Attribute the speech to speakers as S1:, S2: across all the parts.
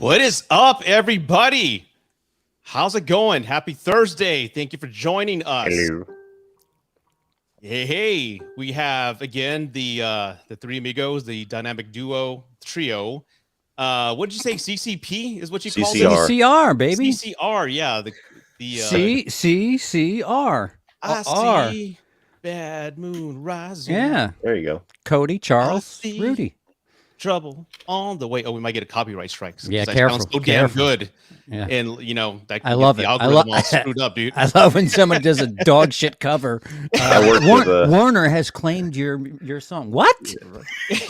S1: What is up, everybody? How's it going? Happy Thursday. Thank you for joining us.
S2: Hello.
S1: Hey. We have, again, the three amigos, the dynamic duo trio. What did you say? CCP is what you call it?
S3: CCR, baby.
S1: CCR, yeah. The
S3: CCR.
S1: I see bad moon rising.
S3: Yeah.
S2: There you go.
S3: Cody, Charles, Rudy.
S1: Trouble on the way. Oh, we might get a copyright strike.
S3: Yeah, careful.
S1: So damn good.
S3: Yeah.
S1: And that
S3: I love
S1: the
S3: it.
S1: algorithm all screwed up, dude.
S3: I love when someone does a dog shit cover. Warner has claimed your song. What?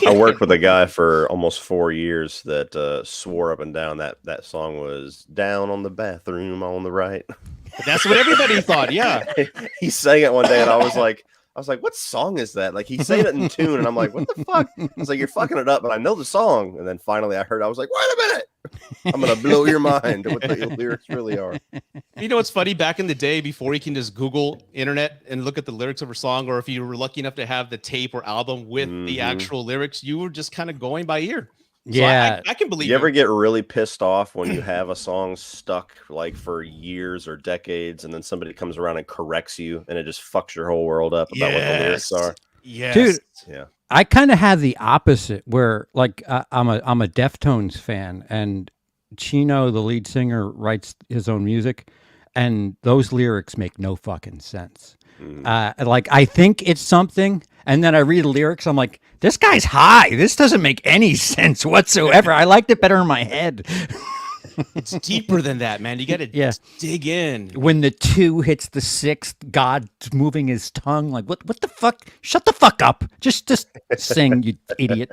S2: I worked with a guy for almost 4 years that swore up and down that song was down on the bathroom on the right.
S1: That's what everybody thought. Yeah.
S2: He sang it one day, and I was like, what song is that? Like, he's saying it in tune, and I'm like, what the fuck? I was like, you're fucking it up, but I know the song. And then finally I heard, I was like, wait a minute. I'm going to blow your mind what the lyrics really are.
S1: You know what's funny? Back in the day, before you can just Google internet and look at the lyrics of a song, or if you were lucky enough to have the tape or album with the actual lyrics, you were just kind of going by ear.
S3: Yeah,
S1: so I can believe.
S2: You ever get really pissed off when you have a song stuck like for years or decades, and then somebody comes around and corrects you, and it just fucks your whole world up about what the lyrics are?
S1: Yes,
S3: dude.
S2: Yeah,
S3: I kind of had the opposite, where like I'm a Deftones fan, and Chino, the lead singer, writes his own music, and those lyrics make no fucking sense. Like, I think it's something, and then I read the lyrics, I'm like, this guy's high. This doesn't make any sense whatsoever. I liked it better in my head.
S1: It's deeper than that, man. You got to dig in.
S3: When the 2 hits the 6th, God's moving his tongue. Like, what the fuck? Shut the fuck up. Just sing, you idiot.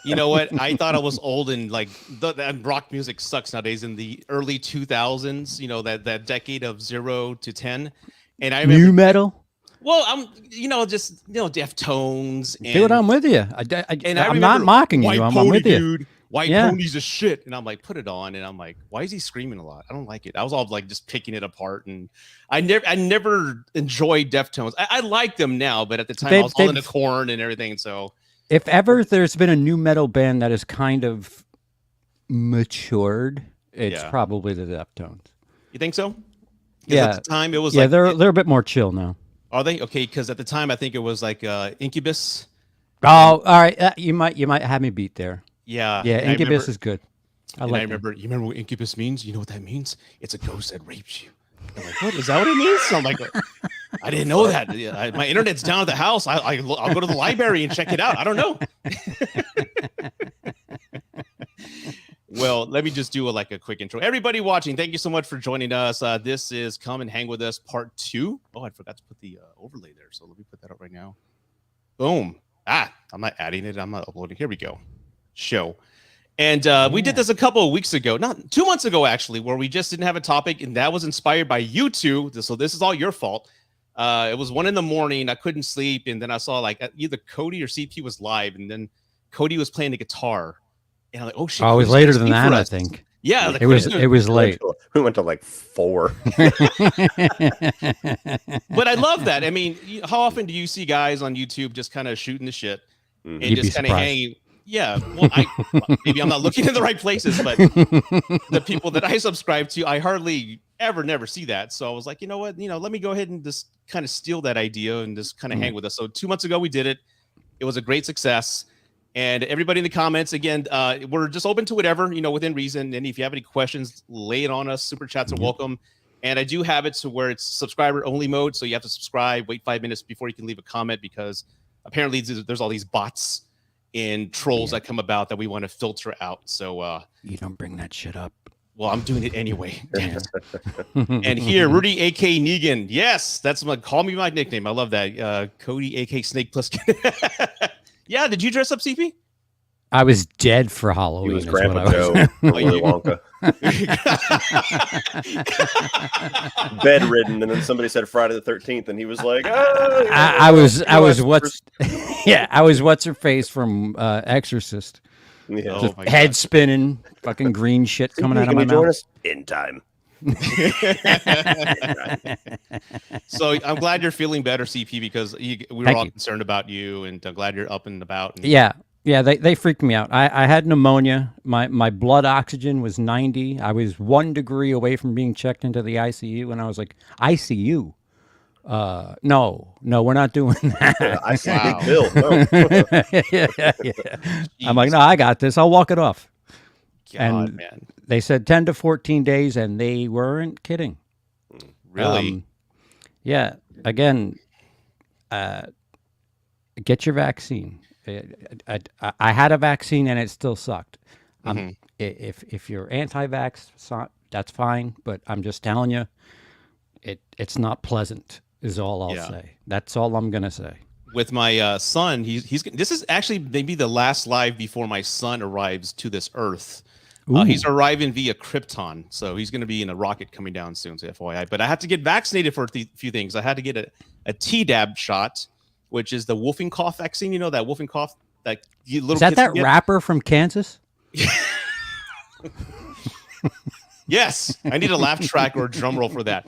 S1: You know what? I thought I was old, and like that rock music sucks nowadays. In the early 2000s, that decade of 0 to 10. And I remember
S3: new metal.
S1: Well, I'm, just Deftones. And,
S3: dude, I'm with you. I'm not mocking you. I'm with you.
S1: Dude, White Pony's a shit. And I'm like, put it on. And I'm like, why is he screaming a lot? I don't like it. I was all like just picking it apart. And I never enjoyed Deftones. I like them now, but at the time I was all into Korn and everything. So
S3: if ever there's been a new metal band that is kind of matured, it's probably the Deftones.
S1: You think so?
S3: Yeah.
S1: At the time it was
S3: they're a bit more chill now.
S1: Are they? Okay, because at the time I think it was like Incubus.
S3: Oh, all right. You might have me beat there.
S1: Yeah.
S3: Yeah, Incubus is good.
S1: You remember what Incubus means? You know what that means? It's a ghost that rapes you. I'm like, what? Is that what it means? So I'm like, I didn't know that. My internet's down at the house. I'll go to the library and check it out. I don't know. Well, let me just do a quick intro. Everybody watching, thank you so much for joining us. This is Come and Hang With Us Part 2. Oh, I forgot to put the overlay there. So let me put that up right now. Boom. I'm not adding it. I'm not uploading. Here we go. Show. And we did this a couple of weeks ago, not 2 months ago, actually, where we just didn't have a topic. And that was inspired by you two. So this is all your fault. It was 1 a.m. I couldn't sleep. And then I saw either Cody or CP was live. And then Cody was playing the guitar. And I'm like, oh shit!
S3: Oh, it was later than that, I think.
S1: Yeah,
S3: it was late.
S2: We went to 4.
S1: But I love that. I mean, how often do you see guys on YouTube just kind of shooting the shit and just kind of hanging? Yeah, well, maybe I'm not looking in the right places, but the people that I subscribe to, I hardly never see that. So I was like, you know what? Let me go ahead and just kind of steal that idea and just kind of hang with us. So 2 months ago we did it. It was a great success. And everybody in the comments, again, we're just open to whatever, within reason. And if you have any questions, lay it on us. Super chats are welcome. And I do have it to where it's subscriber only mode. So you have to subscribe, wait 5 minutes before you can leave a comment, because apparently there's all these bots and trolls that come about that we want to filter out. So
S3: you don't bring that shit up.
S1: Well, I'm doing it anyway. And here, Rudy, A.K. Negan. Yes, call me my nickname. I love that. Cody, A.K. Snake Plus. Yeah, did you dress up, CP?
S3: I was dead for Halloween.
S2: He was Grandpa Joe from Willy Wonka. Bedridden, and then somebody said Friday the 13th, and he was like, oh,
S3: I was what's her face from Exorcist.
S2: Yeah.
S3: Head spinning, fucking green shit coming out of my mouth.
S2: In time.
S1: So I'm glad you're feeling better, CP, because we were all concerned about you, and I'm glad you're up and about. And
S3: Yeah, they freaked me out. I had pneumonia. My blood oxygen was 90. I was 1 degree away from being checked into the ICU, and I was like, ICU? No, we're not doing that.
S2: I see
S1: Wow.
S2: Big Bill. No.
S3: Yeah. I'm like,
S1: Jeez.
S3: no, I got this. I'll walk it off.
S1: God,
S3: And
S1: man.
S3: they said 10 to 14 days, and they weren't kidding.
S1: Really?
S3: Yeah. Again, get your vaccine. I had a vaccine and it still sucked. If you're anti-vax, that's fine. But I'm just telling you, it's not pleasant. Is all I'll say. That's all I'm gonna say.
S1: With my son, he's this is actually maybe the last live before my son arrives to this earth. He's arriving via Krypton, so he's going to be in a rocket coming down soon. So FYI, but I had to get vaccinated for a few things. I had to get a Tdap shot, which is the wolfing cough vaccine. You know that wolfing cough that little
S3: Is that
S1: kids
S3: that
S1: can get?
S3: rapper from Kansas?
S1: Yes, I need a laugh track or a drum roll for that.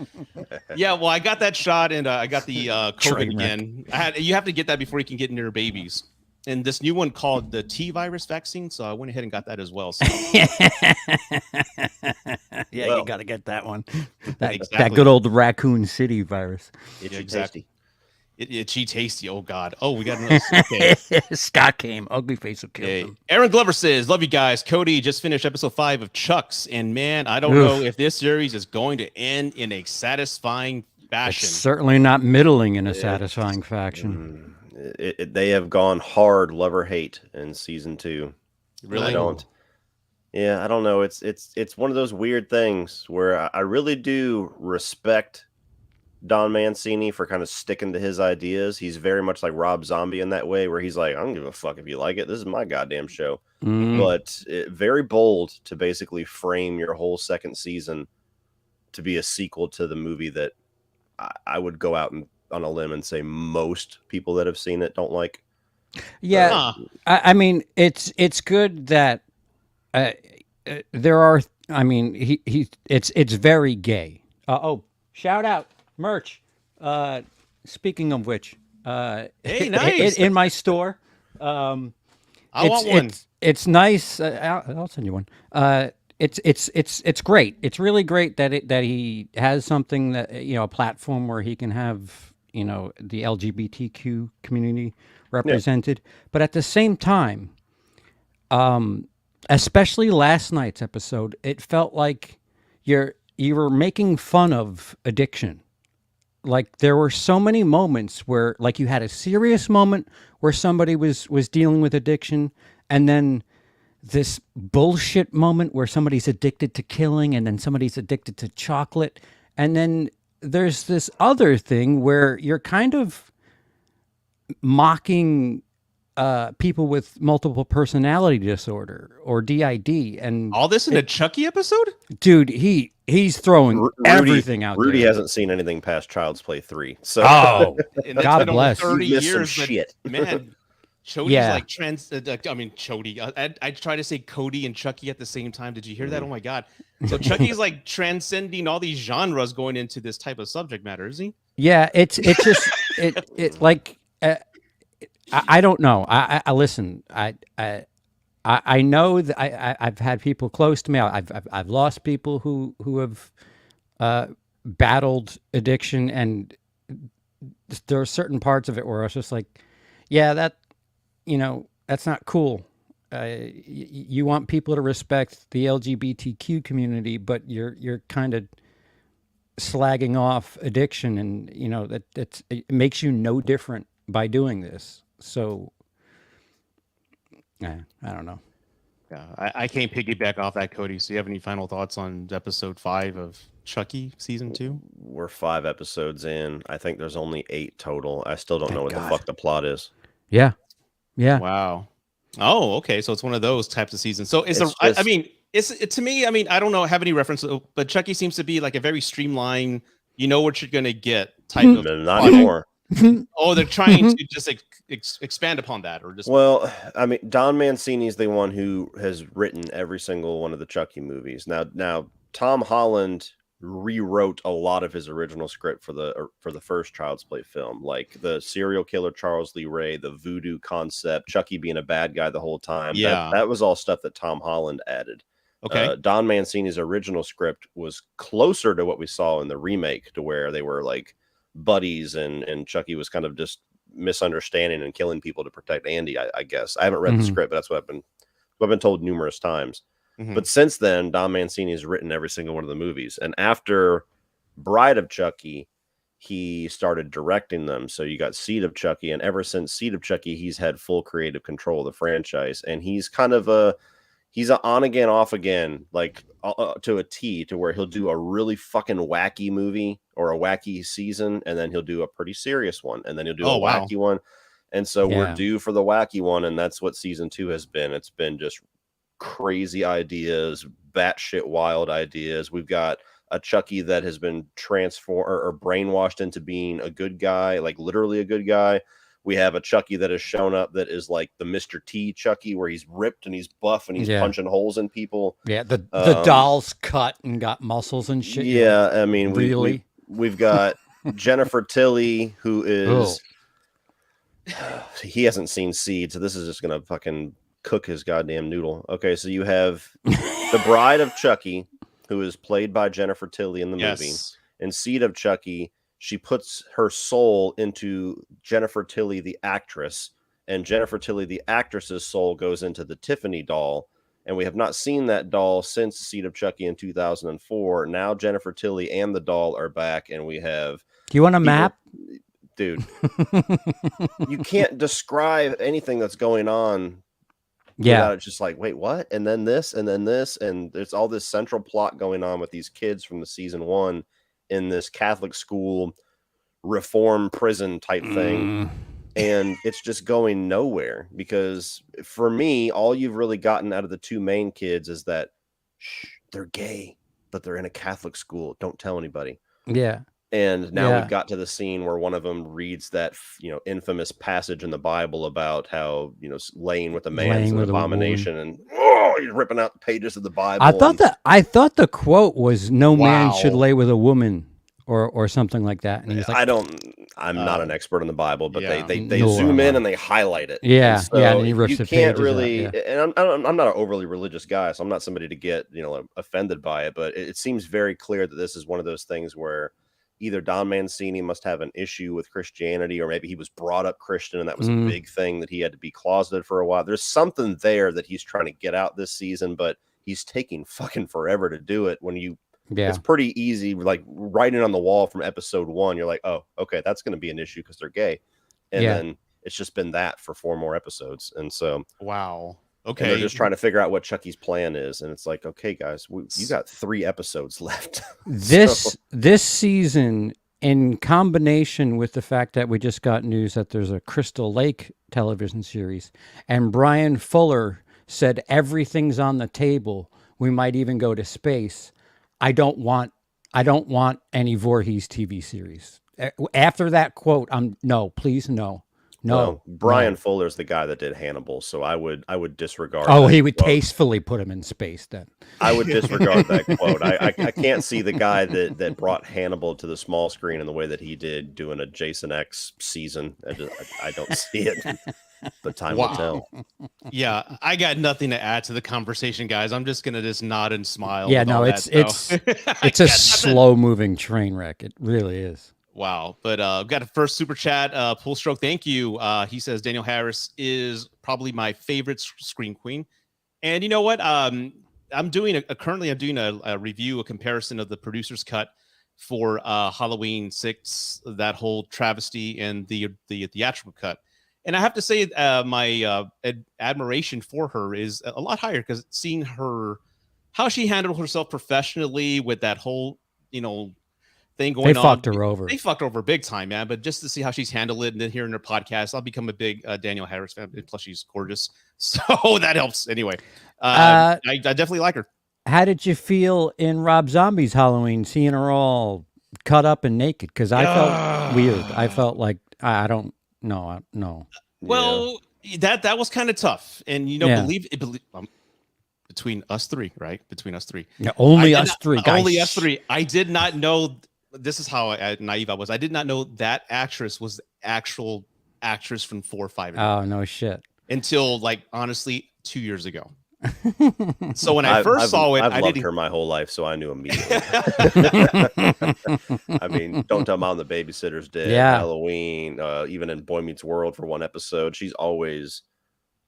S1: Yeah, well, I got that shot, and I got the COVID again. You have to get that before you can get near babies. And this new one called the T virus vaccine, so I went ahead and got that as well. So.
S3: You got to get that one. That
S1: Exactly.
S3: good old Raccoon City virus.
S2: Itchy
S1: exactly.
S2: tasty.
S1: Itchy tasty. Oh God. Oh, we got another. Okay.
S3: Scott came. Ugly face will kill him.
S1: Aaron Glover says, "Love you guys." Cody just finished episode 5 of Chucks, and man, I don't know if this series is going to end in a satisfying fashion.
S3: It's certainly not middling in a satisfying fashion.
S2: They have gone hard love or hate in season 2.
S1: Really?
S2: I don't. Yeah, I don't know. It's one of those weird things where I really do respect Don Mancini for kind of sticking to his ideas. He's very much like Rob Zombie in that way, where he's like, I don't give a fuck if you like it. This is my goddamn show. But very bold to basically frame your whole second season to be a sequel to the movie that I would go out and on a limb and say most people that have seen it don't like.
S3: Yeah, I mean, it's good that there are. I mean, it's very gay. Shout out merch. Speaking of which,
S1: Hey, nice.
S3: in my store.
S1: I want one.
S3: It's nice. I'll send you one. It's great. It's really great that he has something that a platform where he can have the LGBTQ community represented, but at the same time, especially last night's episode, it felt like you were making fun of addiction. Like there were so many moments where, like, you had a serious moment where somebody was dealing with addiction, and then this bullshit moment where somebody's addicted to killing, and then somebody's addicted to chocolate, and then there's this other thing where you're kind of mocking people with multiple personality disorder or DID, and
S1: All this in a Chucky episode?
S3: dude, he's throwing everything out
S2: Rudy
S3: there.
S2: hasn't seen anything past Child's Play 3. So
S1: And it's
S3: God
S1: been over
S3: bless.
S1: 30
S2: You missed some
S1: years, but
S2: shit.
S1: man, Chody's like Chody. I try to say Cody and Chucky at the same time. Did you hear that? Oh my God. So Chucky's like transcending all these genres going into this type of subject matter, is he?
S3: Yeah, it's just it like I don't know. I listen. I know that I've had people close to me. I've lost people who have battled addiction, and there are certain parts of it where I was just like, yeah, that's not cool. You want people to respect the LGBTQ community, but you're kind of slagging off addiction, and it makes you no different by doing this. So I don't know.
S1: Yeah, I can't piggyback off that, Cody. So you have any final thoughts on episode 5 of Chucky season 2?
S2: we're 5 episodes in. I think there's only 8 total. I still don't know what
S3: God.
S2: the fuck the plot is.
S3: Yeah.
S1: Wow. Oh, okay. So it's one of those types of seasons. So
S2: It's
S1: I mean, to me, I mean, I don't know, have any reference, but Chucky seems to be like a very streamlined, you know what you're going to get type of.
S2: Not anymore.
S1: Oh, they're trying to just expand upon that, or just.
S2: Well, I mean, Don Mancini is the one who has written every single one of the Chucky movies. Now Tom Holland rewrote a lot of his original script for the first Child's Play film, like the serial killer Charles Lee Ray, the voodoo concept, Chucky being a bad guy the whole time.
S1: Yeah.
S2: That was all stuff that Tom Holland added.
S1: Okay.
S2: Don Mancini's original script was closer to what we saw in the remake, to where they were like buddies, and Chucky was kind of just misunderstanding and killing people to protect Andy. I guess I haven't read the script, but that's what I've been told numerous times. But since then, Don Mancini has written every single one of the movies. And after Bride of Chucky, he started directing them. So you got Seed of Chucky. And ever since Seed of Chucky, he's had full creative control of the franchise. And he's kind of he's an on again, off again, like to a T, to where he'll do a really fucking wacky movie or a wacky season. And then he'll do a pretty serious one. And then he'll do a wacky one. And so we're due for the wacky one. And that's what season 2 has been. It's been just crazy ideas, batshit wild ideas. We've got a Chucky that has been transformed or brainwashed into being a good guy, like literally a good guy. We have a Chucky that has shown up that is like the Mr. T Chucky, where he's ripped and he's buff and he's punching holes in people.
S3: Yeah, the doll's cut and got muscles and shit.
S2: Yeah, I mean,
S3: really,
S2: we've got Jennifer Tilly, who is he hasn't seen Seed, so this is just gonna fucking cook his goddamn noodle. Okay, so you have the Bride of Chucky, who is played by Jennifer Tilly in the movie. In Seed of Chucky, she puts her soul into Jennifer Tilly, the actress, and Jennifer Tilly, the actress's soul, goes into the Tiffany doll. And we have not seen that doll since Seed of Chucky in 2004. Now Jennifer Tilly and the doll are back, and we have...
S3: Do you want a map?
S2: Dude, you can't describe anything that's going on. Yeah, it's just like, wait, what? And then this, and then this, and there's all this central plot going on with these kids from the season 1 in this Catholic school reform prison type thing. And it's just going nowhere, because for me, all you've really gotten out of the two main kids is that they're gay, but they're in a Catholic school. Don't tell anybody.
S3: Yeah.
S2: And now we've got to the scene where one of them reads that, infamous passage in the Bible about how, laying with a man is an abomination, and he's ripping out the pages of the Bible.
S3: I thought the quote was "No man should lay with a woman," or something like that. And he's like,
S2: I'm not an expert on the Bible, but they zoom in and they highlight it.
S3: Yeah,
S2: so
S3: and he rips
S2: you
S3: the
S2: can't
S3: pages
S2: really.
S3: out,
S2: And I'm not an overly religious guy, so I'm not somebody to get offended by it. But it seems very clear that this is one of those things where either Don Mancini must have an issue with Christianity, or maybe he was brought up Christian and that was a big thing that he had to be closeted for a while. There's something there that he's trying to get out this season, but he's taking fucking forever to do it. When it's pretty easy, like writing on the wall from episode 1, you're like, oh, okay, that's going to be an issue because they're gay. And then it's just been that for 4 more episodes. And so,
S1: okay,
S2: they're just trying to figure out what Chucky's plan is, and it's like, okay, guys, you got 3 episodes left.
S3: This season, in combination with the fact that we just got news that there's a Crystal Lake television series, and Brian Fuller said everything's on the table. We might even go to space. I don't want any Voorhees TV series. After that quote, please no.
S2: No, Brian Fuller's the guy that did Hannibal, so I would disregard.
S3: Oh, he would tastefully put him in space then.
S2: I would disregard that quote. I can't see the guy that brought Hannibal to the small screen in the way that he did doing a Jason X season. I don't see it. But time will tell.
S1: Yeah, I got nothing to add to the conversation, guys. I'm just gonna smile.
S3: Yeah, no, it's a slow moving train wreck. It really is.
S1: Wow. But I've got a first super chat. Pull Stroke, thank you. He says Danielle Harris is probably my favorite scream queen. And you know what? I'm doing a review, a comparison of the producer's cut for Halloween 6, that whole travesty, and the theatrical cut. And I have to say, my admiration for her is a lot higher, because seeing how she handled herself professionally with that whole, thing going on.
S3: They fucked her over.
S1: They fucked her over big time, man. But just to see how she's handled it, and then hearing her podcast, I'll become a big Danielle Harris fan. Plus, she's gorgeous, so that helps. Anyway, I definitely like her.
S3: How did you feel in Rob Zombie's Halloween, seeing her all cut up and naked? Because I felt weird. I felt like I don't know. No.
S1: Well, that was kind of tough, and believe between us three, right? Between us three.
S3: Yeah, only us three, guys.
S1: Only us three. I did not know. This is how naive I was. I did not know that actress was the actual actress from 4, 5, and 8.
S3: Oh, no shit.
S1: Until like honestly 2 years ago. So when I first saw it,
S2: I've loved her my whole life, so I knew immediately. I mean, Don't Tell Mom the Babysitter's Dead, Halloween, even in Boy Meets World for one episode. She's always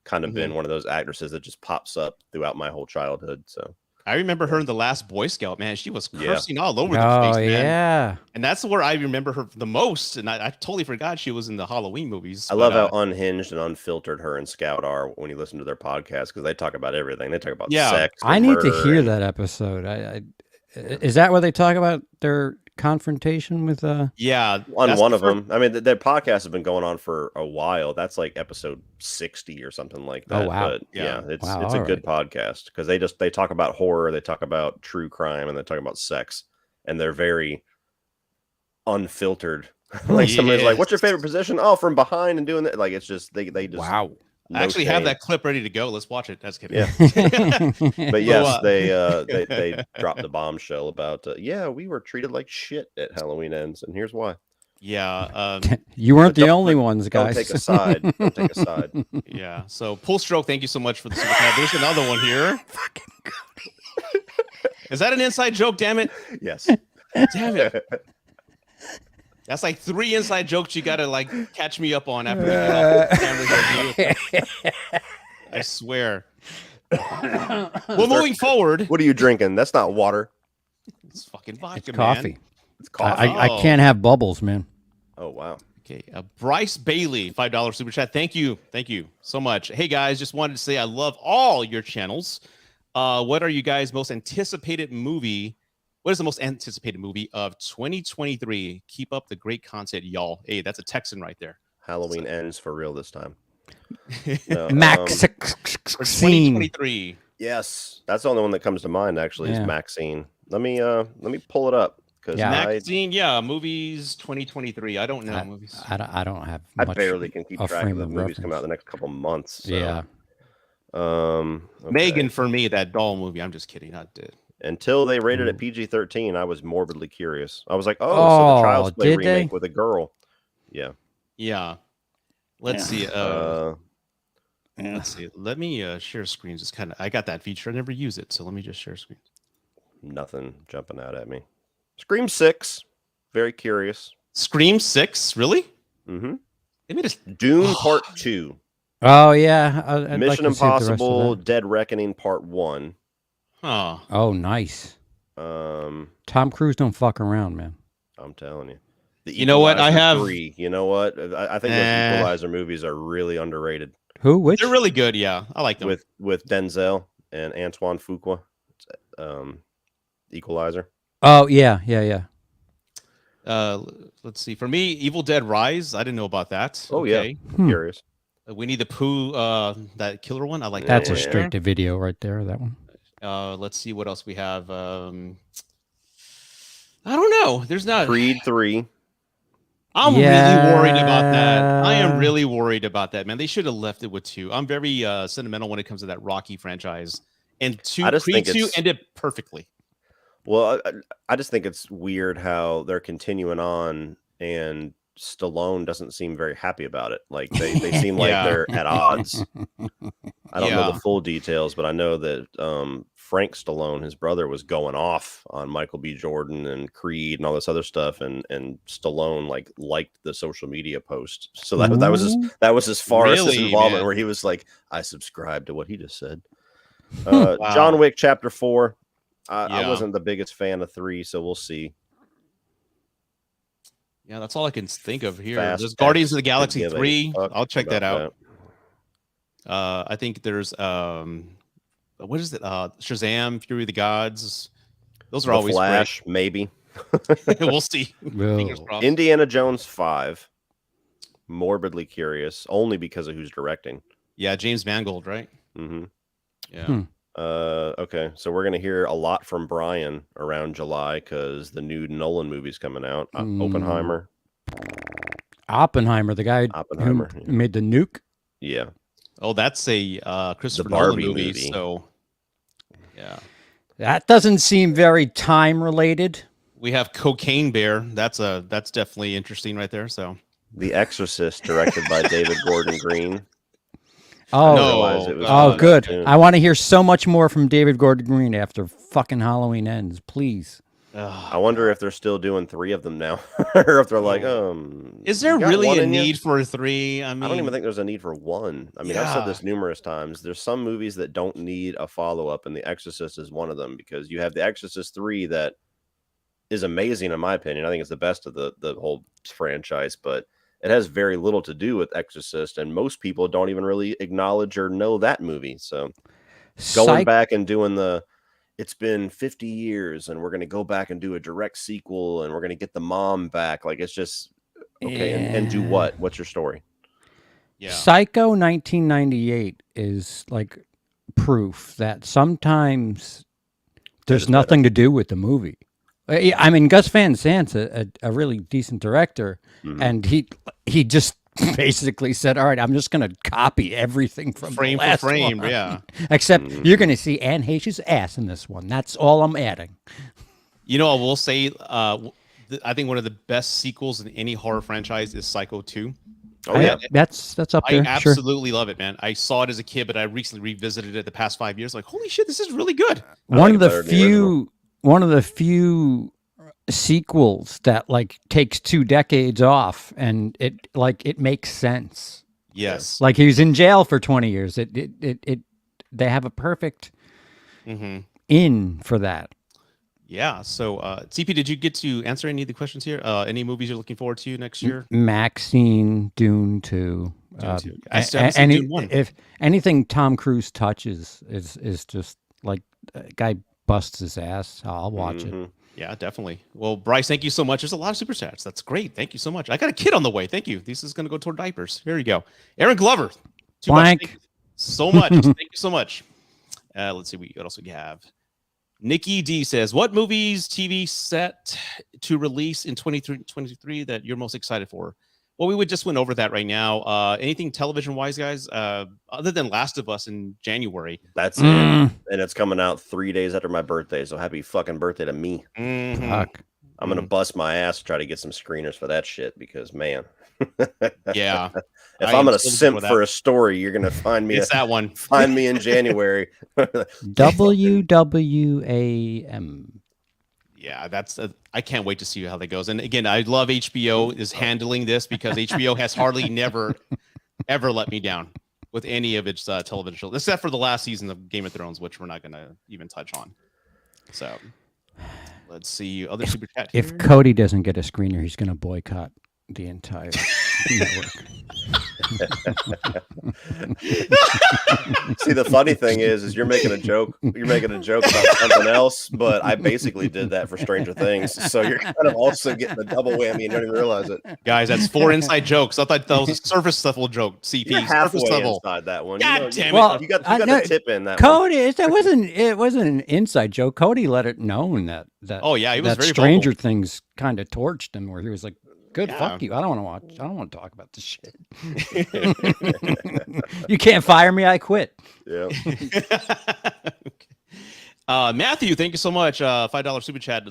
S2: kind of been one of those actresses that just pops up throughout my whole childhood. So
S1: I remember her in The Last Boy Scout, man. She was cursing all over the place, man.
S3: Yeah.
S1: And that's where I remember her the most. And I totally forgot she was in the Halloween movies.
S2: I love how unhinged and unfiltered her and Scout are when you listen to their podcast, because they talk about everything. They talk about sex.
S3: I need to hear that episode. Is that where they talk about their confrontation with
S2: on one of them? I mean, their podcast has been going on for a while. That's like episode 60 or something like that.
S3: Oh wow.
S2: But it's a good podcast, because they talk about horror, they talk about true crime, and they talk about sex, and they're very unfiltered. Like somebody's like, "What's your favorite position?" Oh, from behind and doing that. Like, it's just they just
S3: wow.
S1: I actually have that clip ready to go. Let's watch it. That's kidding.
S2: Yeah. But yes, they dropped the bombshell about we were treated like shit at Halloween Ends, and here's why.
S1: Yeah.
S3: You weren't the only ones, guys.
S2: Don't take a side. Don't take a side.
S1: Yeah. So Pull Stroke, thank you so much for the super chat. There's another one here.
S3: Fucking Cody.
S1: Is that an inside joke? Damn it.
S2: Yes.
S1: Damn it. That's like 3 inside jokes you gotta like catch me up on after we get off the camera. I swear. Well, moving forward.
S2: What are you drinking? That's not water.
S1: It's fucking vodka,
S3: It's coffee.
S1: man.
S2: It's coffee.
S3: I can't have bubbles, man.
S2: Oh wow.
S1: Okay, Bryce Bailey, $5 super chat. Thank you so much. Hey guys, just wanted to say I love all your channels. What are you guys' most anticipated movie? What is the most anticipated movie of 2023? Keep up the great content, y'all. Hey, that's a Texan right there.
S2: Halloween ends for real this time.
S3: Max
S1: 2023.
S2: Yes, that's the only one that comes to mind. Actually, is Maxine. Let me pull it up, because
S1: Maxine. Movies 2023. I don't know movies.
S3: I don't have.
S2: I barely can keep track of the movies coming out the next couple months. So.
S3: Yeah.
S2: Okay.
S1: Megan for me, that doll movie. I'm just kidding. I did.
S2: Until they rated it PG-13, I was morbidly curious. I was like, so the Child's Play remake with a girl. Yeah.
S1: Yeah. Let's see. Let's see. Let me share screens. It's I got that feature. I never use it. So let me just share screens.
S2: Nothing jumping out at me. Scream 6. Very curious.
S1: Scream 6? Really?
S2: Mm-hmm.
S1: Maybe just
S2: Dune Part 2.
S3: Oh, yeah. I'd
S2: Mission Impossible Dead Reckoning Part 1.
S1: Huh.
S3: Oh, nice. Tom Cruise don't fuck around, man.
S2: I'm telling you.
S1: You know what? I have
S2: 3. You know what? I think those Equalizer movies are really underrated.
S3: Who? Which?
S1: They're really good. Yeah, I like them.
S2: With Denzel and Antoine Fuqua. Equalizer.
S3: Oh yeah.
S1: Let's see. For me, Evil Dead Rise. I didn't know about that.
S2: Oh yeah. Curious.
S1: Winnie the Pooh. That killer one. I like that.
S3: That's a straight to video right there. That one.
S1: Let's see what else we have. I don't know. There's not
S2: Creed 3.
S1: I'm really worried about that. I am really worried about that, man. They should have left it with 2. I'm very sentimental when it comes to that Rocky franchise, and Creed 2 ended perfectly.
S2: Well, I just think it's weird how they're continuing on, and Stallone doesn't seem very happy about it. Like they seem like they're at odds. I don't know the full details, but I know that Frank Stallone, his brother, was going off on Michael B. Jordan and Creed and all this other stuff, and Stallone liked the social media post. So that was as far as his involvement, where he was like, I subscribe to what he just said. Wow. John Wick Chapter 4. I wasn't the biggest fan of 3, so we'll see.
S1: Yeah, that's all I can think of here. There's Guardians of the Galaxy 3. I'll check that out. I think there's what is it? Shazam, Fury of the Gods. Those are always
S2: Flash,
S1: great.
S2: Maybe.
S1: We'll see.
S2: Indiana Jones 5. Morbidly curious, only because of who's directing.
S1: Yeah, James Mangold, right?
S2: Mm-hmm.
S1: Yeah.
S2: Okay, so we're gonna hear a lot from Brian around July, because the new Nolan movie's coming out. Oppenheimer,
S3: the guy who made the Nuke.
S2: Yeah.
S1: Oh, that's a Christopher
S2: Barbie
S1: Nolan movie.
S2: movie.
S1: So Yeah.
S3: That doesn't seem very time related.
S1: We have Cocaine Bear. That's definitely interesting right there. So
S2: The Exorcist, directed by David Gordon Green.
S3: Oh,
S1: no,
S3: good.
S2: Tune.
S3: I want to hear so much more from David Gordon Green after fucking Halloween ends, please.
S2: I wonder if they're still doing 3 of them now, or if they're like,
S1: is there really a need for 3? I mean,
S2: I don't even think there's a need for 1. I mean, I've said this numerous times. There's some movies that don't need a follow-up, and The Exorcist is one of them, because you have The Exorcist 3 that is amazing, in my opinion. I think it's the best of the whole franchise, but it has very little to do with Exorcist, and most people don't even really acknowledge or know that movie. So going back and doing it's been 50 years and we're going to go back and do a direct sequel and we're going to get the mom back. Like, it's just, okay. And do what? What's your story?
S1: Yeah.
S3: Psycho 1998 is like proof that sometimes there's nothing to do with the movie. I mean, Gus Van Sant's a really decent director, and he just basically said, all right, I'm just going to copy everything from
S1: frame
S3: the last
S1: for frame,
S3: one.
S1: yeah.
S3: Except you're going to see Anne Heche's ass in this one. That's all I'm adding.
S1: You know, I will say, I think one of the best sequels in any horror franchise is Psycho 2.
S2: Oh, yeah.
S3: That's up there.
S1: I absolutely love it, man. I saw it as a kid, but I recently revisited it the past 5 years. Like, holy shit, this is really good.
S3: One of the few sequels that like takes 2 decades off, and it makes sense.
S1: Yes.
S3: Like, he was in jail for 20 years. They have a perfect in for that.
S1: Yeah. So, CP, did you get to answer any of the questions here? Any movies you're looking forward to next year?
S3: Maxine, Dune 2.
S1: I still haven't seen Dune 1.
S3: If anything Tom Cruise touches is just like a guy busts his ass, I'll watch it.
S1: Yeah, definitely. Well, Bryce, thank you so much. There's a lot of super chats. That's great. Thank you so much. I got a kid on the way. Thank you. This is going to go toward diapers. Here you go. Aaron Glover.
S3: Blank.
S1: Thank you so much. Thank you so much. Let's see what else we have. Nikki D says, what movies, TV set to release in 2023 that you're most excited for? Well, we would just went over that right now. Anything television-wise, guys, other than Last of Us in January.
S2: That's it. And it's coming out 3 days after my birthday, so happy fucking birthday to me.
S3: Fuck.
S2: I'm going to bust my ass to try to get some screeners for that shit, because, man.
S1: Yeah.
S2: If I'm going to simp for a story, you're going to find me.
S1: It's that one.
S2: Find me in January.
S3: WWAM.
S1: Yeah, I can't wait to see how that goes. And again, I love HBO is handling this, because HBO has hardly never, ever let me down with any of its television shows, except for the last season of Game of Thrones, which we're not going to even touch on. So let's see other super chat here.
S3: If Cody doesn't get a screener, he's going to boycott the entire network.
S2: See, the funny thing is you're making a joke. You're making a joke about something else, but I basically did that for Stranger Things. So you're kind of also getting the double whammy and don't even realize it.
S1: Guys, that's 4 inside jokes. I thought that was a surface level joke. CP,
S2: you're halfway
S1: surface level
S2: inside that one.
S1: God damn it!
S3: Well,
S2: you got the tip in that.
S3: Cody, it wasn't an inside joke. Cody let it known that.
S1: Oh yeah, he was very
S3: Stranger
S1: vocal.
S3: Things kind of torched him, where he was like, good, fuck you. I don't want to watch. I don't want to talk about this shit. You can't fire me. I quit.
S2: Yeah.
S1: Matthew, thank you so much. $5 super chat.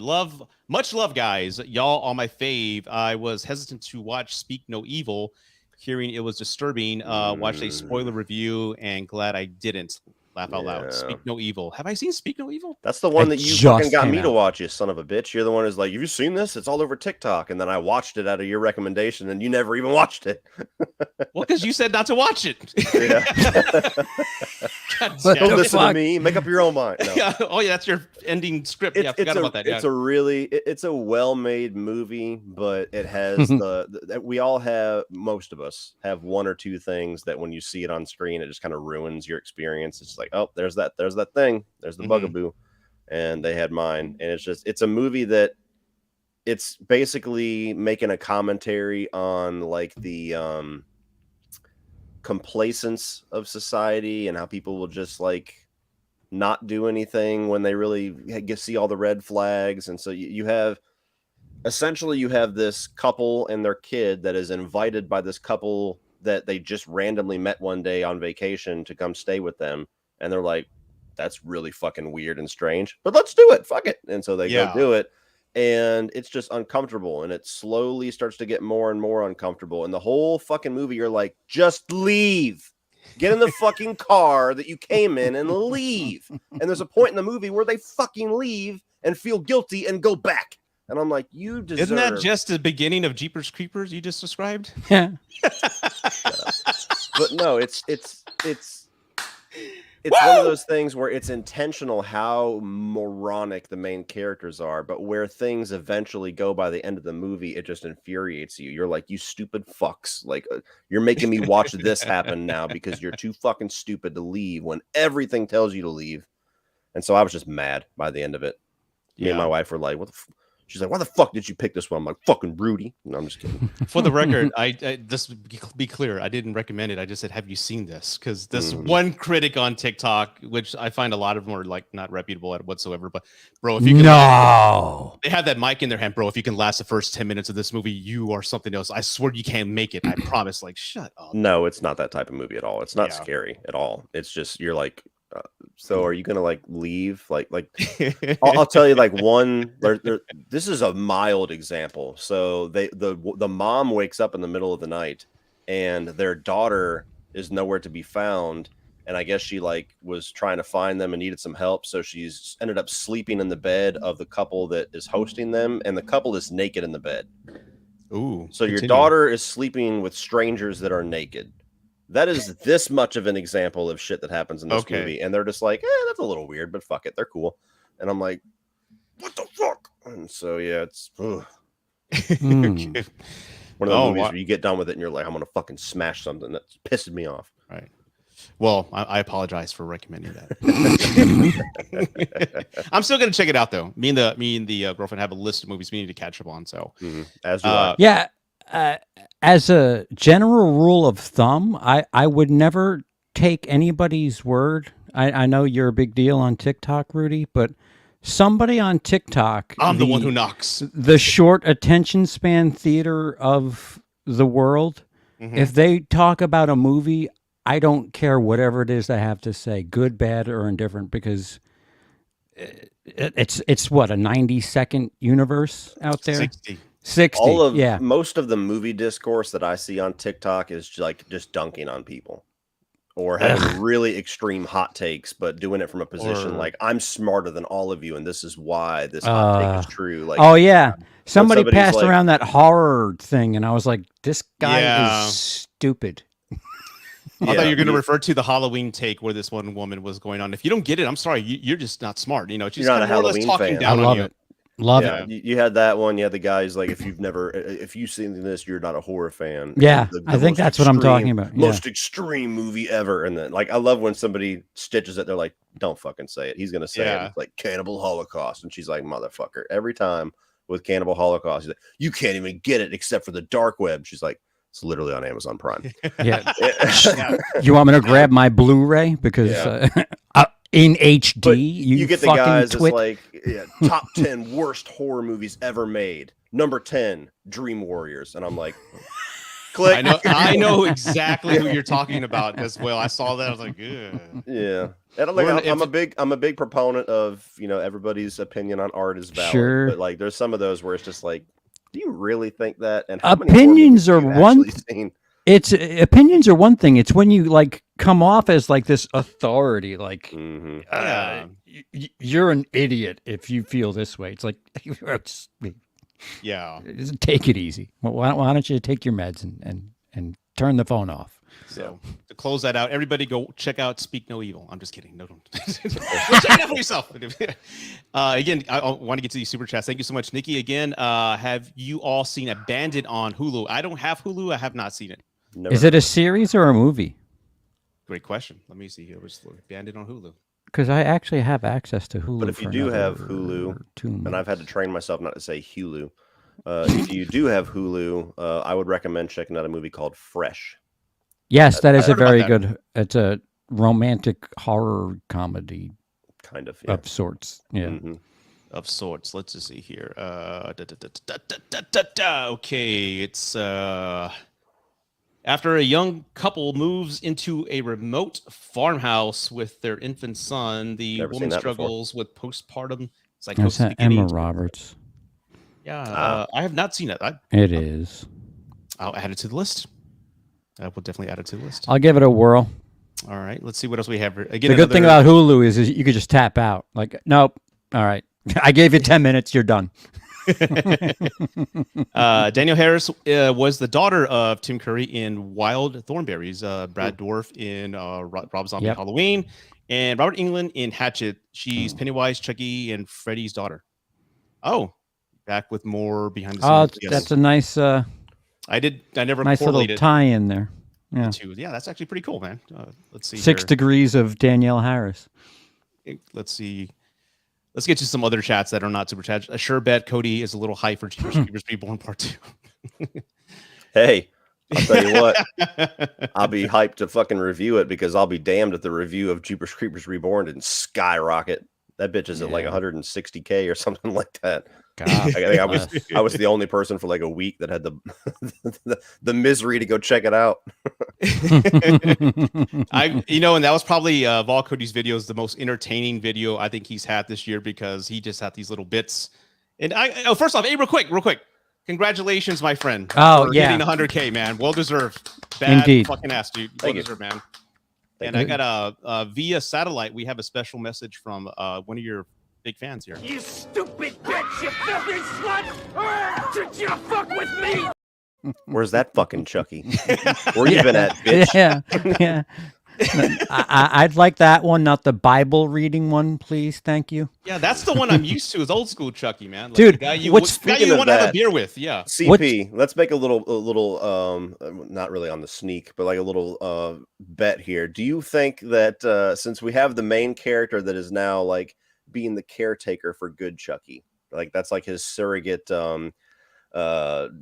S1: Much love, guys. Y'all are my fave. I was hesitant to watch Speak No Evil, hearing it was disturbing. Watched a spoiler review and glad I didn't. Laugh out loud. Speak No Evil. Have I seen Speak No Evil?
S2: That's the one that you fucking got me to watch, you son of a bitch. You're the one who's like, have you seen this? It's all over TikTok. And then I watched it out of your recommendation, and you never even watched it.
S1: Well, because you said not to watch it.
S2: Yeah. Don't listen to me. Make up your own mind. No.
S1: Yeah. Oh, yeah, that's your ending script. I forgot about that.
S2: It's a well-made movie, but it has we all have, most of us have 1 or 2 things that when you see it on screen, it just kind of ruins your experience. It's like, oh, there's that thing. There's the bugaboo. And they had mine. And it's a movie that it's basically making a commentary on like the complacence of society and how people will just like not do anything when they really see all the red flags. And so you have this couple and their kid that is invited by this couple that they just randomly met one day on vacation to come stay with them. And they're like, that's really fucking weird and strange, but let's do it. Fuck it. And so they go do it. And it's just uncomfortable, and it slowly starts to get more and more uncomfortable. And the whole fucking movie, you're like, just leave. Get in the fucking car that you came in and leave. And there's a point in the movie where they fucking leave and feel guilty and go back. And I'm like, you deserve...
S1: Isn't that just the beginning of Jeepers Creepers you just described?
S3: Yeah.
S2: But no, it's one of those things where it's intentional how moronic the main characters are, but where things eventually go by the end of the movie, it just infuriates you. You're like, you stupid fucks. Like, you're making me watch this happen now because you're too fucking stupid to leave when everything tells you to leave. And so I was just mad by the end of it. Me and my wife were like, what the she's like, why the fuck did you pick this one? I'm like, fucking Rudy. No, I'm just kidding.
S1: For the record, I just be clear, I didn't recommend it. I just said, have you seen this? Because this one critic on TikTok, which I find a lot of them are like not reputable at whatsoever. But bro, if you can they have that mic in their hand, bro. If you can last the first 10 minutes of this movie, you are something else. I swear you can't make it. I promise. Like, shut up.
S2: No, it's not that type of movie at all. It's not scary at all. It's just, you're like, so are you gonna like leave? Like I'll tell you like one. This is a mild example. So the mom wakes up in the middle of the night, and their daughter is nowhere to be found. And I guess she like was trying to find them and needed some help. So she's ended up sleeping in the bed of the couple that is hosting them, and the couple is naked in the bed.
S1: Ooh.
S2: So your daughter is sleeping with strangers that are naked. That is this much of an example of shit that happens in this movie. And they're just like, that's a little weird, but fuck it. They're cool. And I'm like, what the fuck? And so, yeah, it's one of the movies where you get done with it and you're like, I'm going to fucking smash something that's pissing me off.
S1: Right. Well, I apologize for recommending that. I'm still going to check it out, though. Me and the girlfriend have a list of movies we need to catch up on. So,
S2: as do I.
S3: Yeah. As a general rule of thumb, I would never take anybody's word. I know you're a big deal on TikTok, Rudy, but somebody on TikTok...
S1: I'm the one who knocks.
S3: The short attention span theater of the world, if they talk about a movie, I don't care whatever it is they have to say, good, bad, or indifferent, because it's what, a 90-second universe out there?
S2: 60. Most of the movie discourse that I see on TikTok is like just dunking on people or having really extreme hot takes, but doing it from a position like, I'm smarter than all of you, and this is why this hot take is true. Like,
S3: somebody passed like, around that horror thing, and I was like, this guy is stupid.
S1: I thought you were going to refer to the Halloween take where this one woman was going on. If you don't get it, I'm sorry, you're just not smart. You know, she's
S2: not a Halloween fan.
S1: Down
S3: I love
S1: on
S3: it. Love it.
S2: You had that one. You had the guys like, if you've seen this, you're not a horror fan.
S3: Yeah, I think that's what I'm talking about.
S2: Most extreme movie ever. And then like, I love when somebody stitches it. They're like, don't fucking say it. He's gonna say it. It's like Cannibal Holocaust, and she's like, motherfucker. Every time with Cannibal Holocaust, she's like, you can't even get it except for the dark web. She's like, it's literally on Amazon Prime.
S3: Yeah. You want me to grab my Blu-ray because in HD,
S2: but you get the guys that's like top 10 worst horror movies ever made. Number 10, Dream Warriors, and I'm like, click.
S1: I know exactly who you're talking about as well. I saw that. I was like,
S2: yeah. And I'm a big proponent of everybody's opinion on art is valid.
S3: Sure.
S2: But like, there's some of those where it's just like, do you really think that? And
S3: opinions are one. It's opinions are one thing. It's when you like come off as like this authority, like you're an idiot if you feel this way. It's like, take it easy. Why don't you take your meds and turn the phone off?
S1: So to close that out, everybody go check out Speak No Evil. I'm just kidding. No, don't. Go check it out for yourself. Again, I want to get to these super chats. Thank you so much, Nikki. Again, have you all seen Abandoned on Hulu? I don't have Hulu. I have not seen it.
S2: Never.
S3: Is it a series or a movie?
S1: Great question. Let me see here. What's Abandoned on Hulu?
S3: Because I actually have access to Hulu.
S2: But if you do have Hulu, and I've had to train myself not to say Hulu, if you do have Hulu, I would recommend checking out a movie called Fresh.
S3: Yes, that is a very good. It's a romantic horror comedy,
S2: kind of
S3: sorts. Yeah,
S1: of sorts. Let's just see here. Okay, it's After a young couple moves into a remote farmhouse with their infant son, the woman struggles with postpartum psychosis.
S3: Emma Roberts.
S1: Yeah, I have not seen it.
S3: It is.
S1: I'll add it to the list. I will definitely add it to the list.
S3: I'll give it a whirl.
S1: All right, let's see what else we have. Again,
S3: the good thing about Hulu is you could just tap out. Like, nope. All right, I gave you 10 minutes. You're done.
S1: Danielle Harris was the daughter of Tim Curry in Wild Thornberrys, Brad Dourif in Rob Zombie Halloween, and Robert Englund in Hatchet. She's Pennywise, Chucky, and Freddy's daughter. Oh, back with more behind the scenes.
S3: Oh, that's a nice.
S1: I never
S3: nice little tie-in there. Yeah.
S1: Yeah, that's actually pretty cool, man. Let's see.
S3: 6 degrees of Danielle Harris.
S1: Let's see. Let's get to some other chats that are not super chats. I sure bet Cody is a little high for Jeepers Creepers Reborn Part 2.
S2: Hey, I'll tell you what. I'll be hyped to fucking review it because I'll be damned if the review of Jeepers Creepers Reborn didn't skyrocket. That bitch is at like 160K or something like that. God, I think I was the only person for like a week that had the misery to go check it out.
S1: And that was probably of all Cody's videos the most entertaining video I think he's had this year because he just had these little bits. And first off, hey, real quick, congratulations, my friend.
S3: Oh,
S1: getting 100K, man. Well deserved. Bad
S3: Indeed.
S1: Fucking ass, dude. Well deserved, man. And I got via satellite. We have a special message from one of your big fans here.
S4: You stupid bitch! You filthy slut! Did you fuck with me?
S2: Where's that fucking Chucky? Where you been at, bitch?
S3: Yeah. I'd like that one, not the Bible reading one, please. Thank you.
S1: Yeah, that's the one I'm used to. Is old school Chucky, man. Like
S3: dude,
S1: the guy you
S3: what's
S1: want to have a beer with? Yeah.
S2: CP, let's make a little not really on the sneak, but like a little bet here. Do you think that since we have the main character that is now like being the caretaker for good Chucky, like that's like his surrogate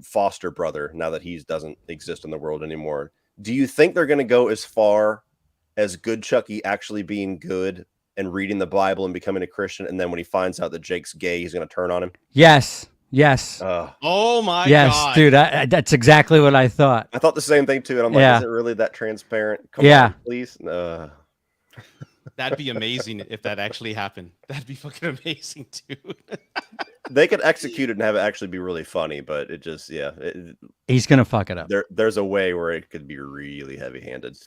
S2: foster brother now that he doesn't exist in the world anymore, do you think they're going to go as far as good Chucky actually being good and reading the Bible and becoming a Christian, and then when he finds out that Jake's gay, he's going to turn on him?
S3: Yes.
S1: Oh my God.
S3: Yes, dude. That's exactly what I thought.
S2: I thought the same thing too, and I'm like, is it really that transparent? Come on, please.
S1: That'd be amazing if that actually happened. That'd be fucking amazing, dude.
S2: They could execute it and have it actually be really funny, but it just,
S3: he's gonna fuck it up.
S2: There's a way where it could be really heavy-handed.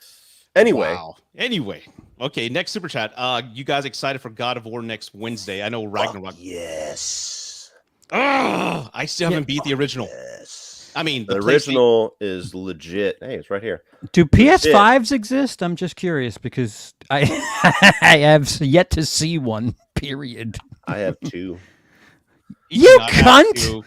S2: Anyway.
S1: Wow. Anyway. Okay, next super chat. You guys excited for God of War next Wednesday? I know Ragnarok.
S2: Yes.
S1: I still haven't beat the original.
S2: Yes.
S1: I mean,
S2: the original is legit. Hey, it's right here.
S3: Do PS5s exist? I'm just curious because I have yet to see one, period.
S2: I have 2.
S3: You cunt!